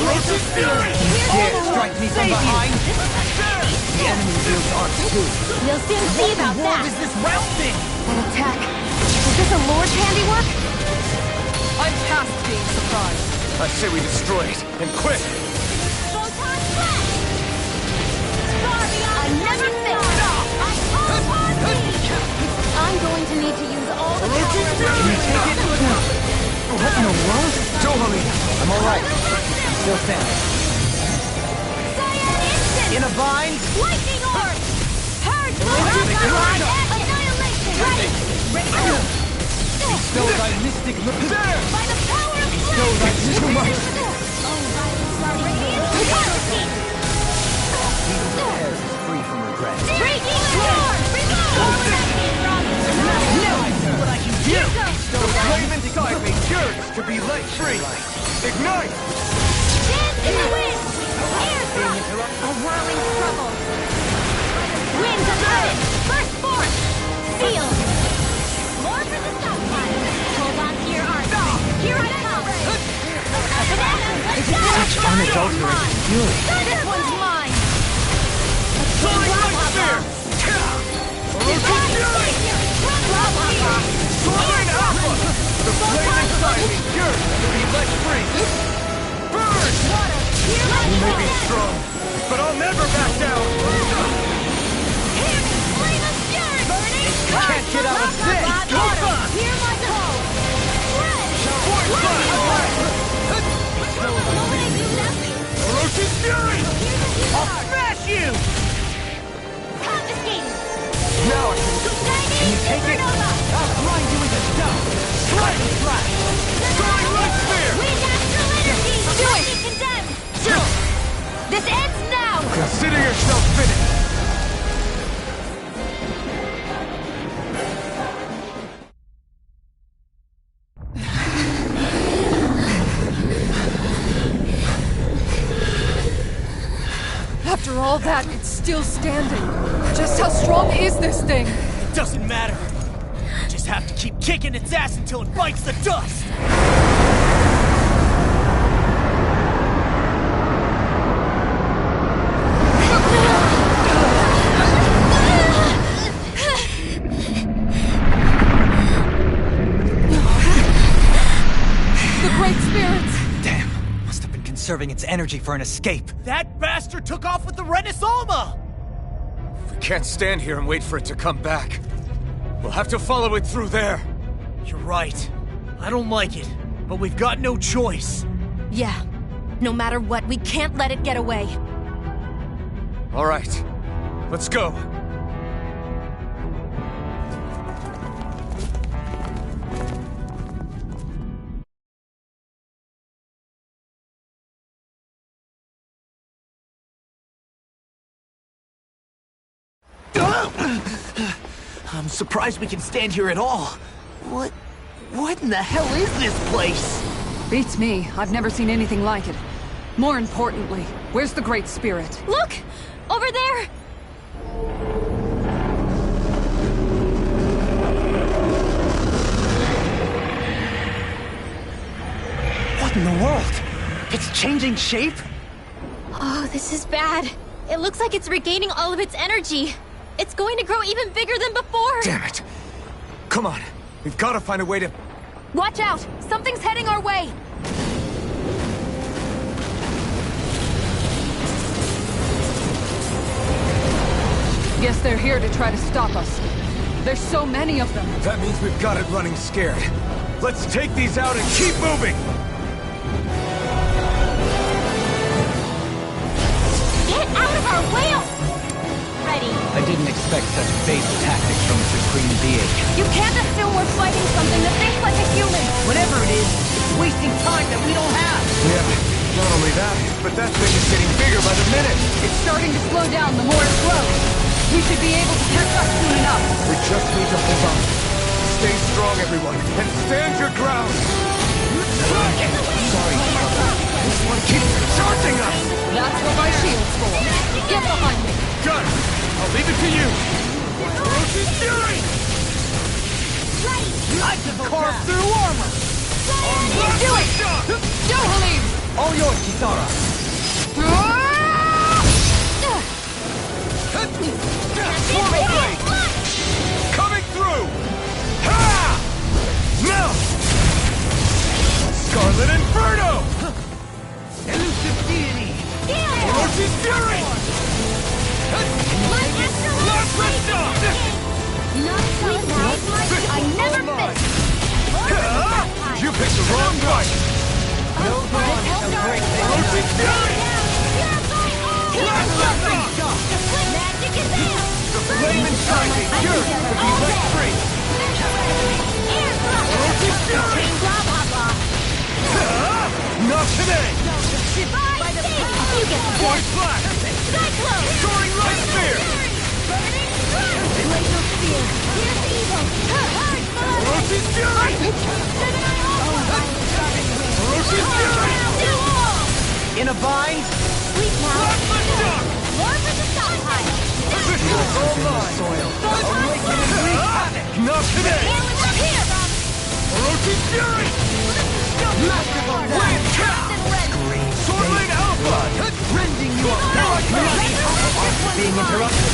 Rotating fury! Dare strike me from behind? The enemy wields arts too. We'll soon see about What that. is this round thing? An attack. Is this a Lord's handiwork? I'm past being surprised. I say we destroy it, and quick! Photon flash. Far beyond I never fail. I Still standing. Cyan Instant! In a bind. Lightning Orb! Hard Annihilation! Ready! Bestow thy mystic look. There! By the power of Bestow thy Too much! Theirs is free from regret. Breaking Storm! What I can do! The flame inside me yearns to be let free! Ignite! Dance in the wind! Air thrust! A whirling struggle! Winds of heaven! First force! Seal! More for the stockpile! Hold on to your arms! Here I come! Such unadulterated fury. This one's mine! Sonic Light Spear! Soaring Alpha! The flame inside me yearns to be let free! Burn! You may be strong, but I'll never back down! Can't get out of this! Hear my call! Ferocious Fury! I'll smash you! Confiscating! Now I Can you take it? I'll grind you into dust! Strike and flash! Soaring Light Spear! Wind astral energy! Do it! Condemned! This ends now! Consider yourself finished! After all that, it's still standing. Just how strong is this thing? It doesn't matter. Just have to keep kicking its ass until it bites the dust. The Great Spirits! Damn, must have been conserving its energy for an escape. That bastard took off with the Renis Alma! We can't stand here and wait for it to come back. We'll have to follow it through there. You're right. I don't like it, but we've got no choice. Yeah. No matter what, we can't let it get away. All right, let's go. I'm surprised we can stand here at all. What in the hell is this place? Beats me. I've never seen anything like it. More importantly, where's the Great Spirit? Look! Over there! What in the world? It's changing shape? Oh, this is bad. It looks like it's regaining all of its energy. It's going to grow even bigger than before. Damn it. Come on, we've got to find a way to... Watch out! Something's heading our way! Guess they're here to try to stop us. There's so many of them. That means we've got it running scared. Let's take these out and keep moving! Get out of our way! Ready. I didn't expect such base tactics from a supreme being. You can't assume we're fighting something that thinks like a human! Whatever it is, it's wasting time that we don't have. Yeah, not only that, but that thing is getting bigger by the minute. It's starting to slow down the more it grows. We should be able to catch up soon enough. We just need to hold on. Stay strong, everyone, and stand your ground! Sorry, this one keeps charging us! That's what my shield's for. Get behind me. Gun! I'll leave it to you! Ferocious Fury! I can carve through armor. Do it! Go, Halim! All yours, Kisara. Swarming Blade! Coming through! Ha! Now! Scarlet Inferno! Elusive deity. Ferocious Fury! Last Resta! I never miss! You picked the wrong fight! No, break this. Roasted Fury! Magic is there! The flame inside me yearns to be let free. Roasted Fury! Blah, blah, blah. Not today! By the power! You get the Void Blast! Cyclone! Soaring Light Spear! Burning Strike! Glacial Spear! Here's evil! Hard Blood! Roasted Fury! Gemini Alpha! Roasted Fury! Do all! In a bind? Sleep now! Plasma Shock! More for the stockpile! This is all mine! Awaken and wreak havoc! Not today! Healing here! Roasted Fury! Masterful Wind Cow! Swordblade Alpha! Rending you apart! Being interrupted.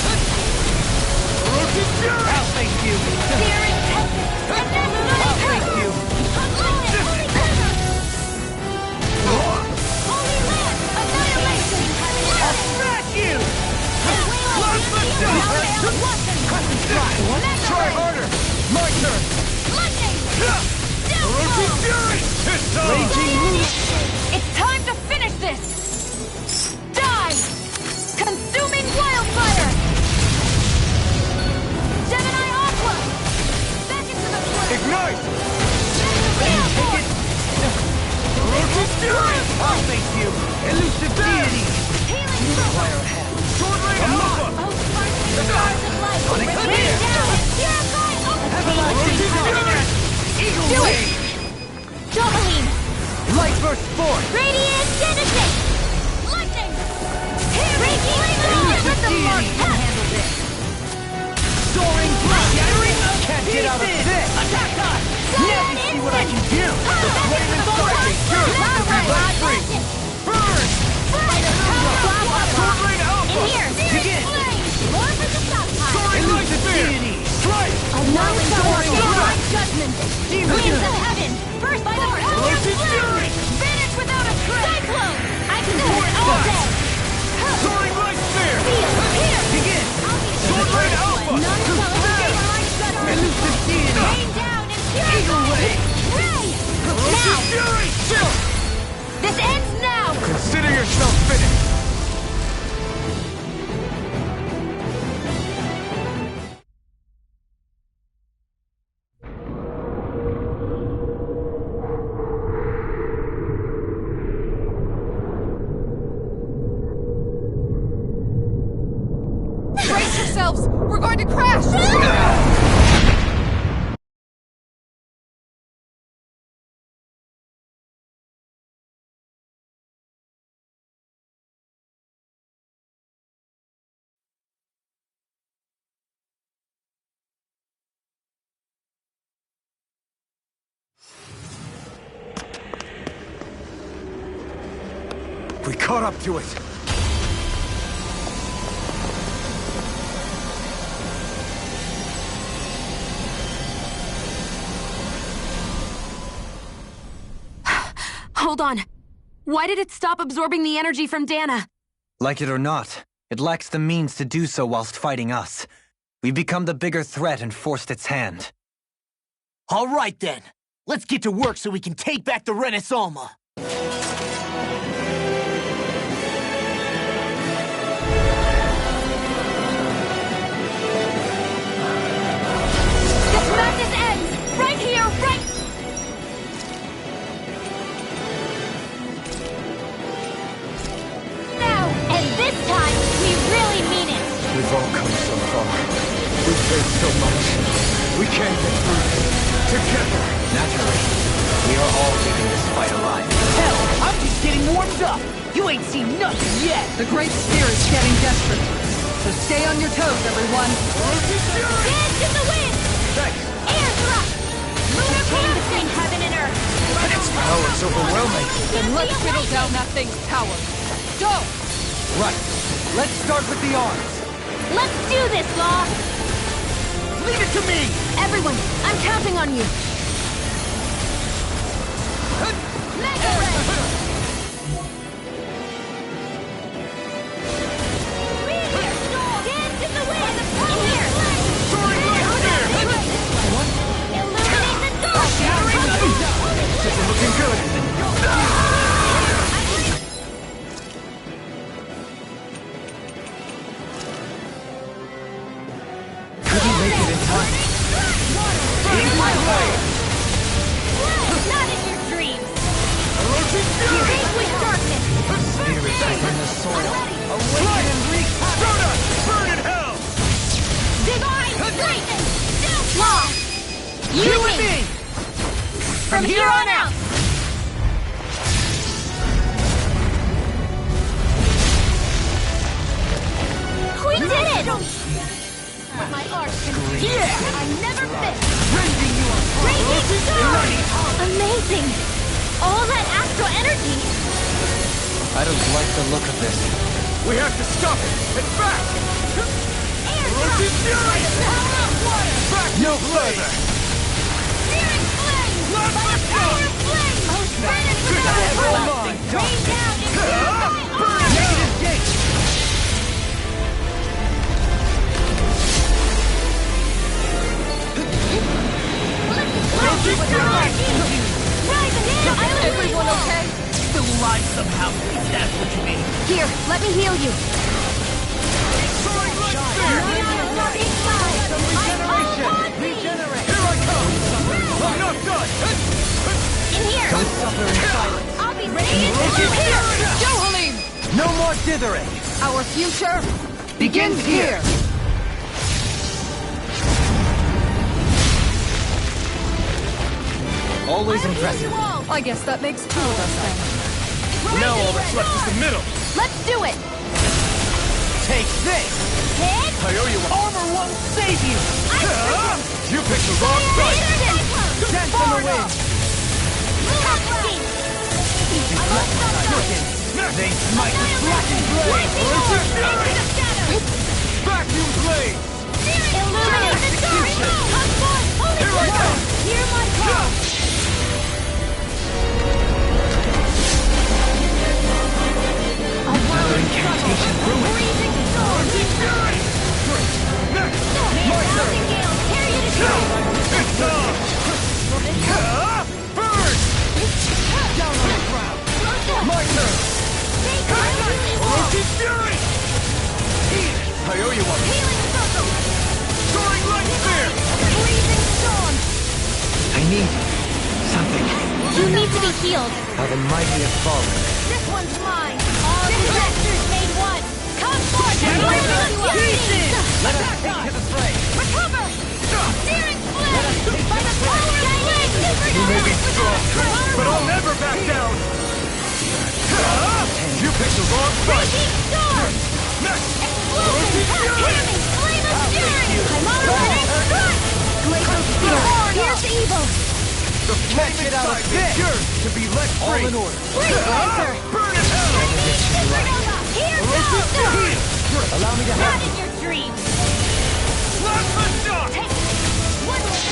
Roasted Fury! I'll face you. Searing Tempest! And then I'll face you. Holy Quiver! Holy Land! Annihilation! I'll smash you! Plasma Shock! Try harder! My turn! Lightning! Roasted Fury! Raging Loop! It's time to finish this! Die! Consuming Wildfire! Gemini Aqua! Back into the play! Ignite! Take it! Roasted Fury! I'll face you. Elusive deity. Healing Fire! Swordblade Alpha! Oh, sparkling stars of light! Onyx Rain Spear! down! Purify Roasted Fury! Eagle Do it! wing. Doubling! Light burst forth. Radiant Genesis! Lightning! Reiki! Let the mark handle this! Soaring blast. Can't get out of this. Attack us. Let me see what I can do. The flame inside me yearns to be let free! Burn! Swordblade Alpha! In here! Begin. More for the stockpile! Soaring Light Spear! Strike! Annihilate divine judgment! Demon! Winds of heaven! Burst by the power of Roasted flame! Fury! Vanish without a trace! Cyclone! I can do Void it all Blast! day! Soaring Light Spear! Feel! Here! Begin. Swordblade Alpha! None celebrate my judgment! Elusive deity. Rain down and purify! Eagle wing. Ray! Roasted Now! Fury! Chill! This ends now! Consider yourself finished! Brace yourselves! We're going to crash! We caught up to it. Hold on. Why did it stop absorbing the energy from Dana? Like it or not, it lacks the means to do so whilst fighting us. We've become the bigger threat and forced its hand. All right then. Let's get to work so we can take back the Renis Alma. This madness ends! Right here, right... Now! And this time, we really mean it! We've all come so far. We've faced so much. We can get through this. Together. Naturally, we are all leaving this fight alive. Hell, I'm just getting warmed up. You ain't seen nothing yet. The Great Spirit's getting desperate. So stay on your toes, everyone. Dance in the wind! Thanks! Air thrust! Lunar collapsing heaven and earth! Its power's overwhelming. Then let's whittle down that thing's power. Go! Right. Let's start with the arms. Let's do this, Law! Leave it to me. Everyone, I'm counting on you. Mega Ray! Meteor storm! Dance in the wind! In here! Soaring Light Spear! Illuminate the dark! This is looking good. Not in your dreams! Vanquish darkness! Spirits within the soil. Awaken and wreak havoc! Burn in hell! Divine lightning! Law! You and me! From here on out! We did it! What my art can do. I never miss! Rending you Raging storm! Amazing! All that astral energy! I don't like the look of this. We have to stop it! It's back! Roasted fury! Back no further! Searing flame! By the power of flame! Burn it without everlasting! Rain down into Burn it! Negative gate! Roasted fury! Everyone okay? Still alive somehow, if that's what you mean. Here, let me heal you. Soaring light spear! Regenerate! Here I come! I'm not done! In here! Don't suffer in silence. I'll be radiant! Here! Go, Halim! No more dithering. Our future begins here. Always impressive. I guess that makes two of us then. Now all that's left is the middle! Let's do it! Take this! Hit! I owe you one! Armor won't save you. You picked the wrong side! Dance in the wind. They smite with flashing blade! Vacuum blade! Illuminate the dark! Come forth! Here I come! Hear my call! Another incantation ruined. Freezing storm! May a thousand gales carry you to shore! It's on! Burn! Down on the ground! My turn! Roasted fury! I owe you one! Healing circle! Soaring light spear! Freezing storm! I need something. You need to be healed. How the mighty have fallen. This one's mine. All disasters made one. Come forth and bring us pieces. Let us take to the fray. Recover. Searing flame. By the power of flame. You may be strong, but I'll never back down! You picked the wrong fight! Raging storm. Explosion. Hear me. Flame of fury. I'm on a winning strike. Glacial spear. Here's evil. The flame inside is yours to be let free! All in order. Freeze Lancer. Burn in hell! Chinese supernova. Here goes. Allow me to Not have in your dreams. Plasma shock! Take one look.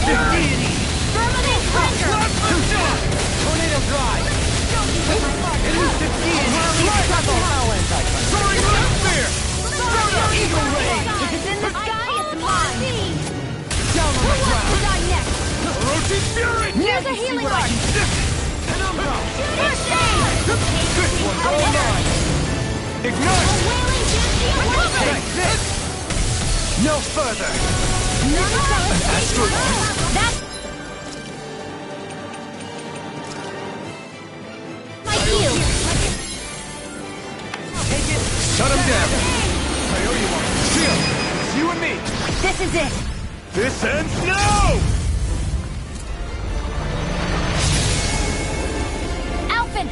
Deity! Firmament Ranger. Plasma shock! tornado drive. Elusive deity! Soaring light spear! Eagle Ray. If it's in the sky, it's mine. Down on Who the wants to ground! die next? Roasted fury! Here's a healing art. Penumbra! First aid. This one's all mine! Ignite! A wailing Gentian Take this! No further! That's my cue. Shut him down! I owe you one! Shield! It's you and me! This is it. This ends now! Alphen.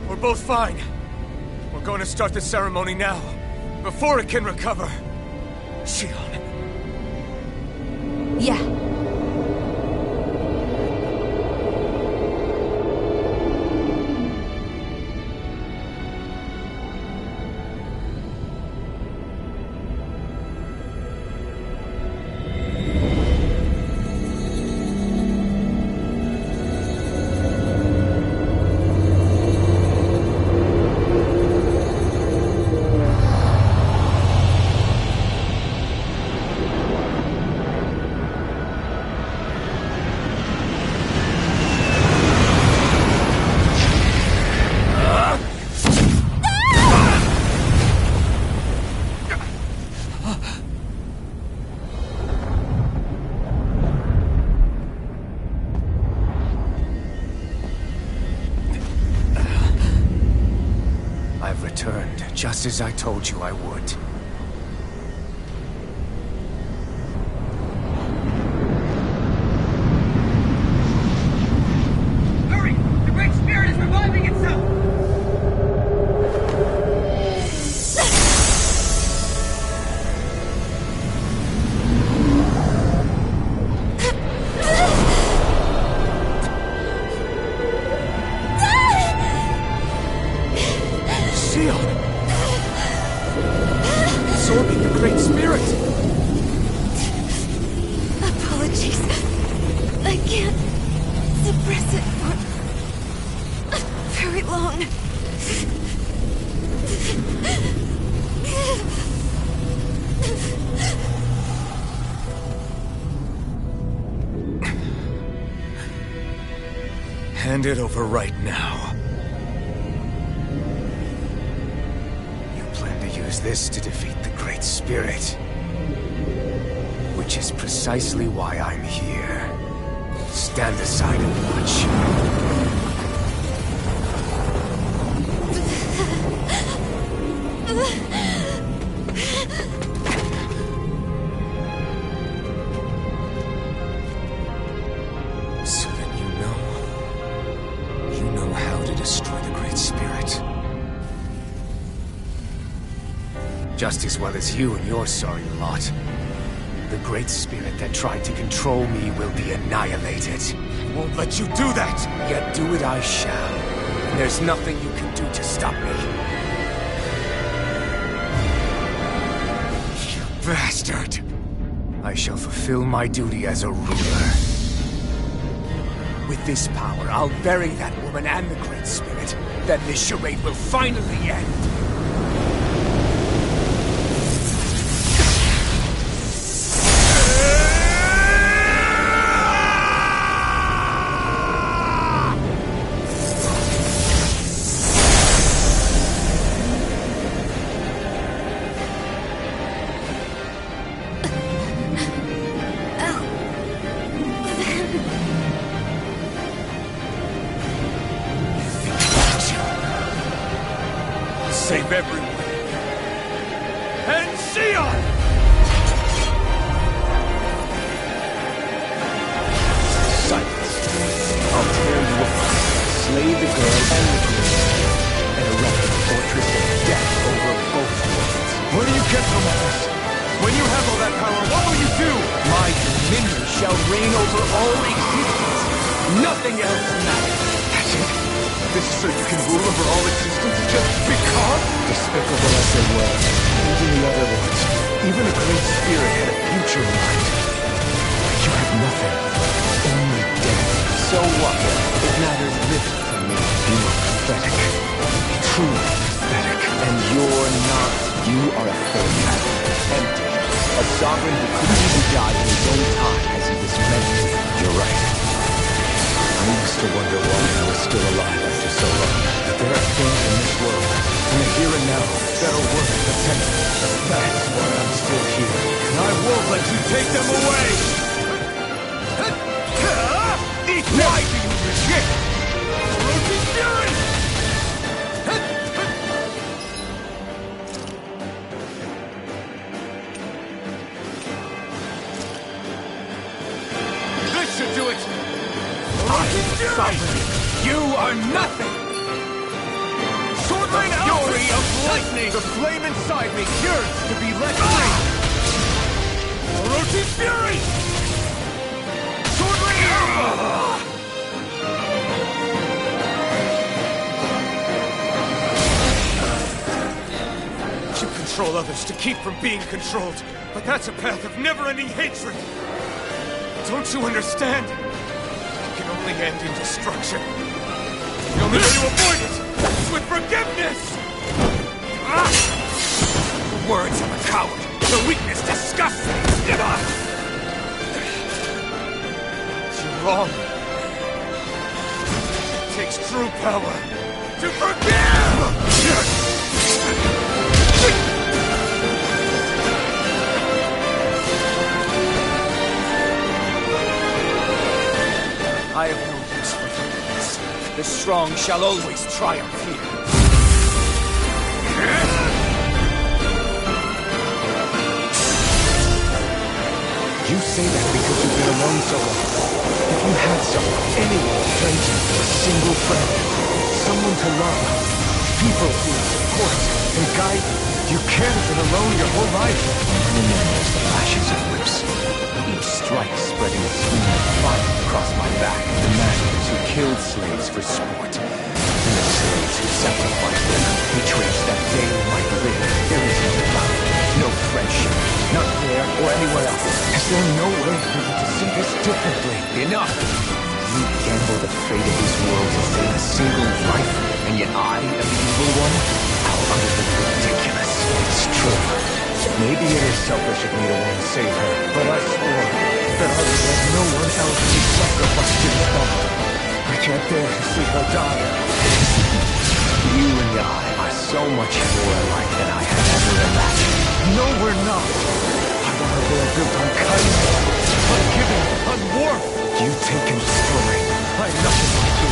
We're both fine. We're going to start the ceremony now, before it can recover. Shion. Yeah. I've returned, just as I told you I would. Hurry! The Great Spirit is reviving itself! Absorbing the Great Spirit! Apologies. I can't suppress it for very long. Hand it over right now. You plan to use this to defeat the Great Spirit. Which is precisely why I'm here. Stand aside and watch. So then you know how to destroy the Great Spirit. Just as well as you and your sorry lot. The Great Spirit that tried to control me will be annihilated. I won't let you do that! Yet do it I shall. And there's nothing you can do to stop me. You bastard! I shall fulfill my duty as a ruler. With this power, I'll bury that woman and the Great Spirit. Then this charade will finally end. Save everyone. And Shion! Silence. I'll tear you apart, slay the girl and the queen, and erect a fortress of death over both worlds. What do you get from all this? When you have all that power, what will you do? My dominion shall reign over all existence. Nothing else matters. That's it. This is so you can rule over all existence just because? Despicable as they were, even the other ones, even a Great Spirit had a future in mind. But you have nothing, only death. So what? It matters little to me. You are pathetic, truly pathetic. And you're not. You are a failure, empty. A sovereign who couldn't even die in his own time as he was meant to. You're right. I used to wonder why I was still alive after so long. But there are things in this world, in the here and now, that are worth protecting. That's why I'm still here. And I won't let you take them away! Why do you resist? Rosie Fury! This should do it! I am sovereign. You are nothing! me! The flame inside me yearns to be let free! Orochi's Fury! Sword Ring Alpha! You control others to keep from being controlled, but that's a path of never-ending hatred! Don't you understand? It can only end in destruction. The only way to avoid it is with forgiveness! The words of a coward. The weakness disgusts me. You're wrong. It takes true power to forgive! I have no use for forgiveness. The strong shall always triumph here. You say that because you've been alone so long. If you had someone, anyone to turn to, a single friend, someone to love, people who would support and guide you, you can't have been alone your whole life. And then there's the flashes of whips. Each strike spreading a stream of fire across my back. The masters who killed slaves for sport. And the slaves who sacrificed their compatriots that they might live. There is no love, no friendship, not there or anywhere else. Is there no way for you to see this differently? Enough! You gamble the fate of this world to save a single life, and yet I am the evil one? How utterly ridiculous. It's true. Maybe it is selfish of me to want to save her, but I swore that I would let no one else be sacrificed in the battle. I can't bear to see her die. You and I are so much more alike than I had ever imagined. No, we're not. I want a world built on kindness, on giving, on warmth. You take and destroy. I'm nothing like you.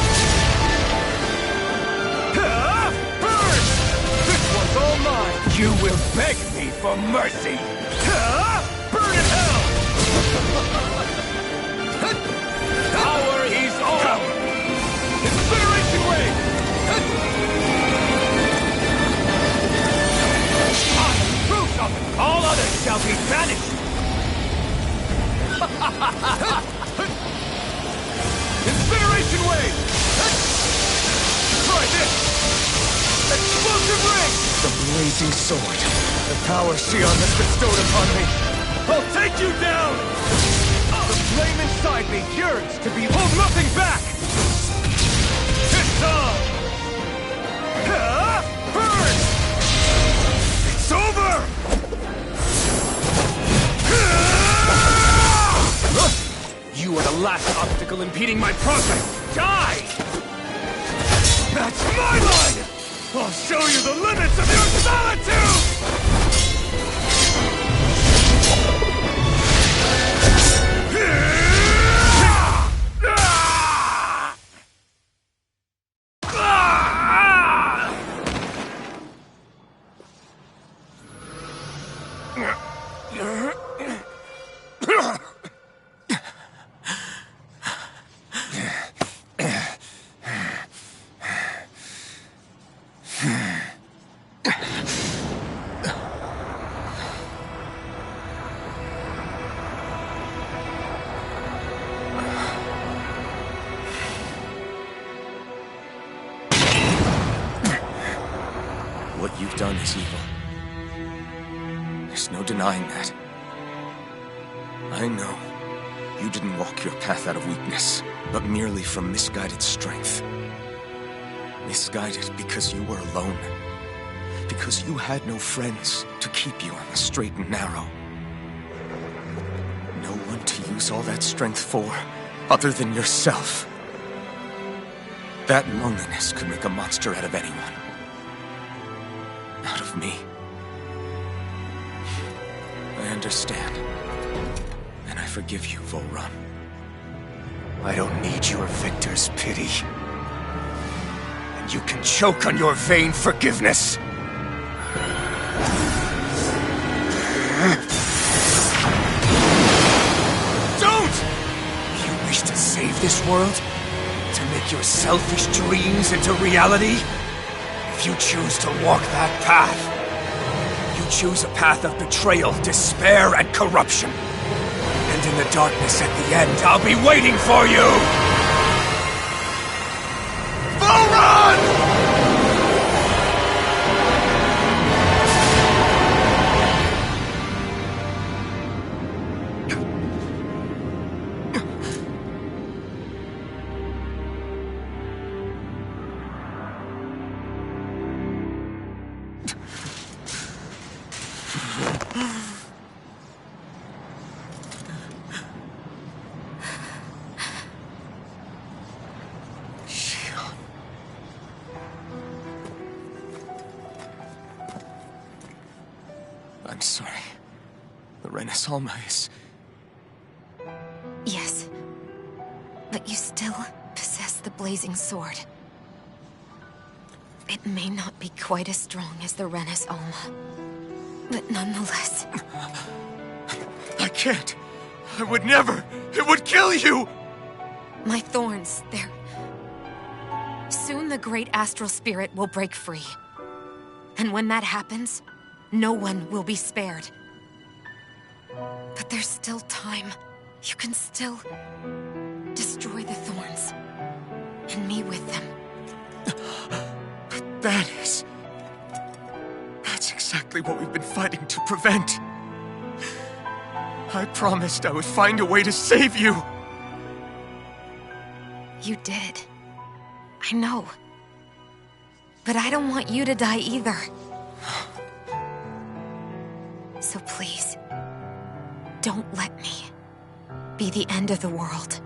Burn! This one's all mine. You will beg me for mercy. Burn in hell! Power is all. Incineration wave! I am proof of it. All others shall be banished. Incineration wave! Try this! Explosive ring! The blazing sword. The power Shion has bestowed upon me. I'll take you down! The flame inside me yearns to be hold nothing back! It's on! Burn! It's over! You are the last obstacle impeding my progress! Die! That's my line! I'll show you the limits of your solitude! What you've done is evil. There's no denying that. I know you didn't walk your path out of weakness, but merely from misguided strength. Misguided because you were alone. Because you had no friends to keep you on the straight and narrow. No one to use all that strength for, other than yourself. That loneliness could make a monster out of anyone. Out of me. I understand. And I forgive you, Volrun. I don't need your victor's pity. And you can choke on your vain forgiveness. Don't! You wish to save this world? To make your selfish dreams into reality? If you choose to walk that path, choose a path of betrayal, despair, and corruption. And in the darkness at the end, I'll be waiting for you! Full run! I'm sorry. The Renis Alma is... Yes. But you still possess the blazing sword. It may not be quite as strong as the Renis Alma, but nonetheless... I can't! I would never! It would kill you! My thorns, they're... Soon the great astral spirit will break free. And when that happens, no one will be spared. But there's still time. You can still destroy the thorns. And me with them. But that's exactly what we've been fighting to prevent. I promised I would find a way to save you. You did. I know. But I don't want you to die either. So please, don't let me be the end of the world.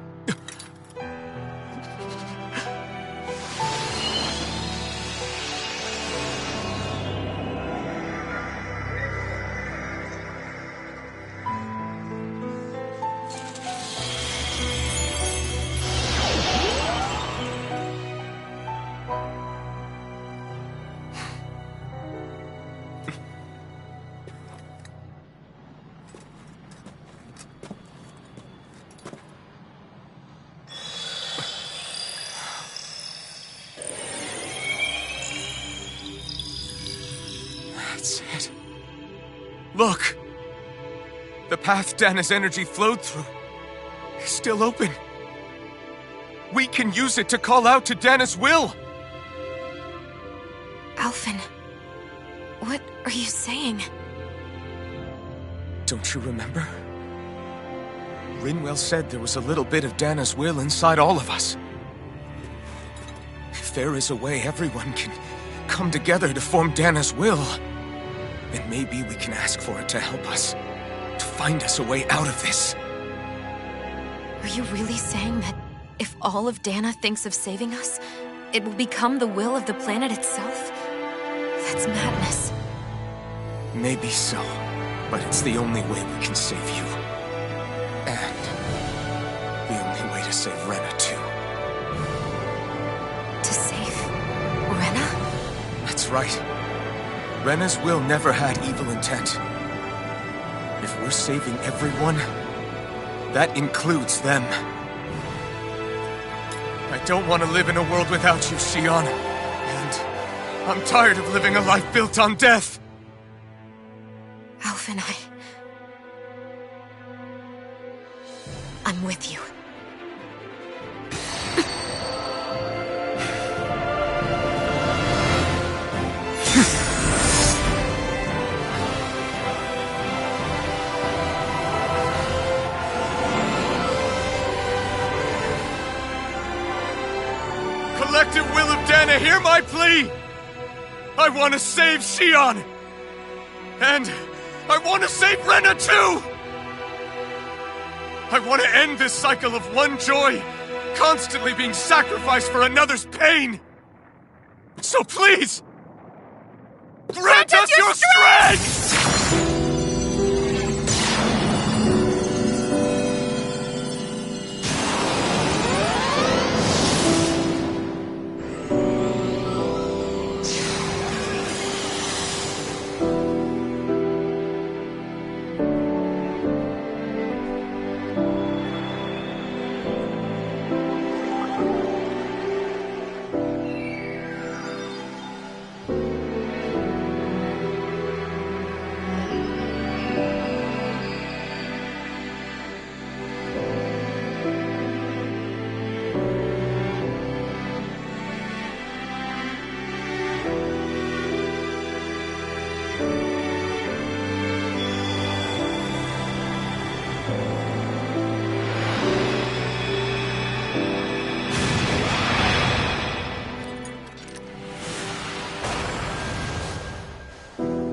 That's it. Look! The path Dana's energy flowed through is still open. We can use it to call out to Dana's will! Alphen, what are you saying? Don't you remember? Rinwell said there was a little bit of Dana's will inside all of us. If there is a way everyone can come together to form Dana's will, then maybe we can ask for it to help us, to find us a way out of this. Are you really saying that if all of Dana thinks of saving us, it will become the will of the planet itself? That's madness. Maybe so, but it's the only way we can save you. And the only way to save Rena, too. To save Rena? That's right. Rena's will never had evil intent. If we're saving everyone, that includes them. I don't want to live in a world without you, Xion. And I'm tired of living a life built on death. Alphen, I'm with you. Collective will of Dana, hear my plea! I want to save Xion! And I want to save Rena too! I want to end this cycle of one joy, constantly being sacrificed for another's pain! So please, grant us your strength!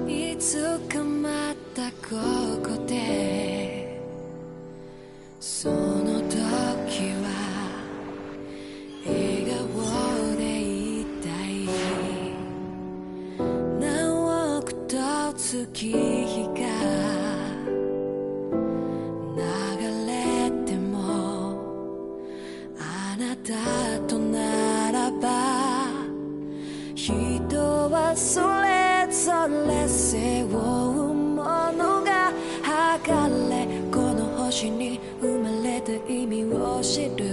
いつかまたここでその時は笑顔でいたい何億と月日が流れてもあなたとならば人はそれぞれ背負うものが測れこの星に生まれた意味を知る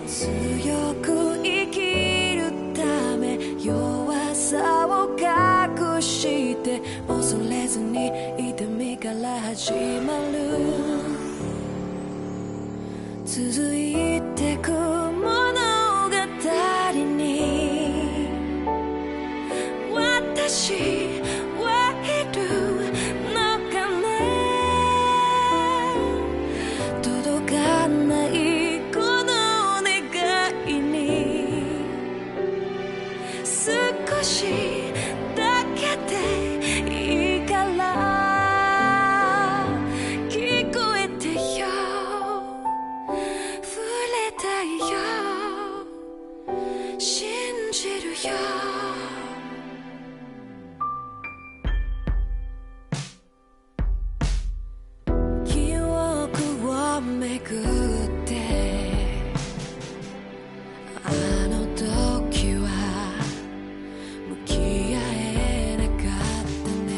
強く生きるため弱さを隠して恐れずに痛みから始まる続いてく物語に私はいるのかね届かないこの願いに少しだけでいいから聞こえてよ触れたいよ信じるよ記憶をめぐってあの時は向き合えなかったね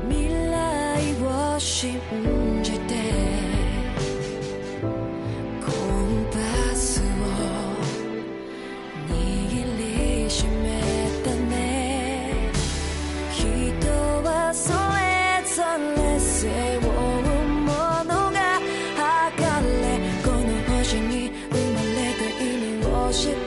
未来を信じてコンパスを握りしめたね人はそれぞれ背負うものが測れこの星に生まれた意味を知る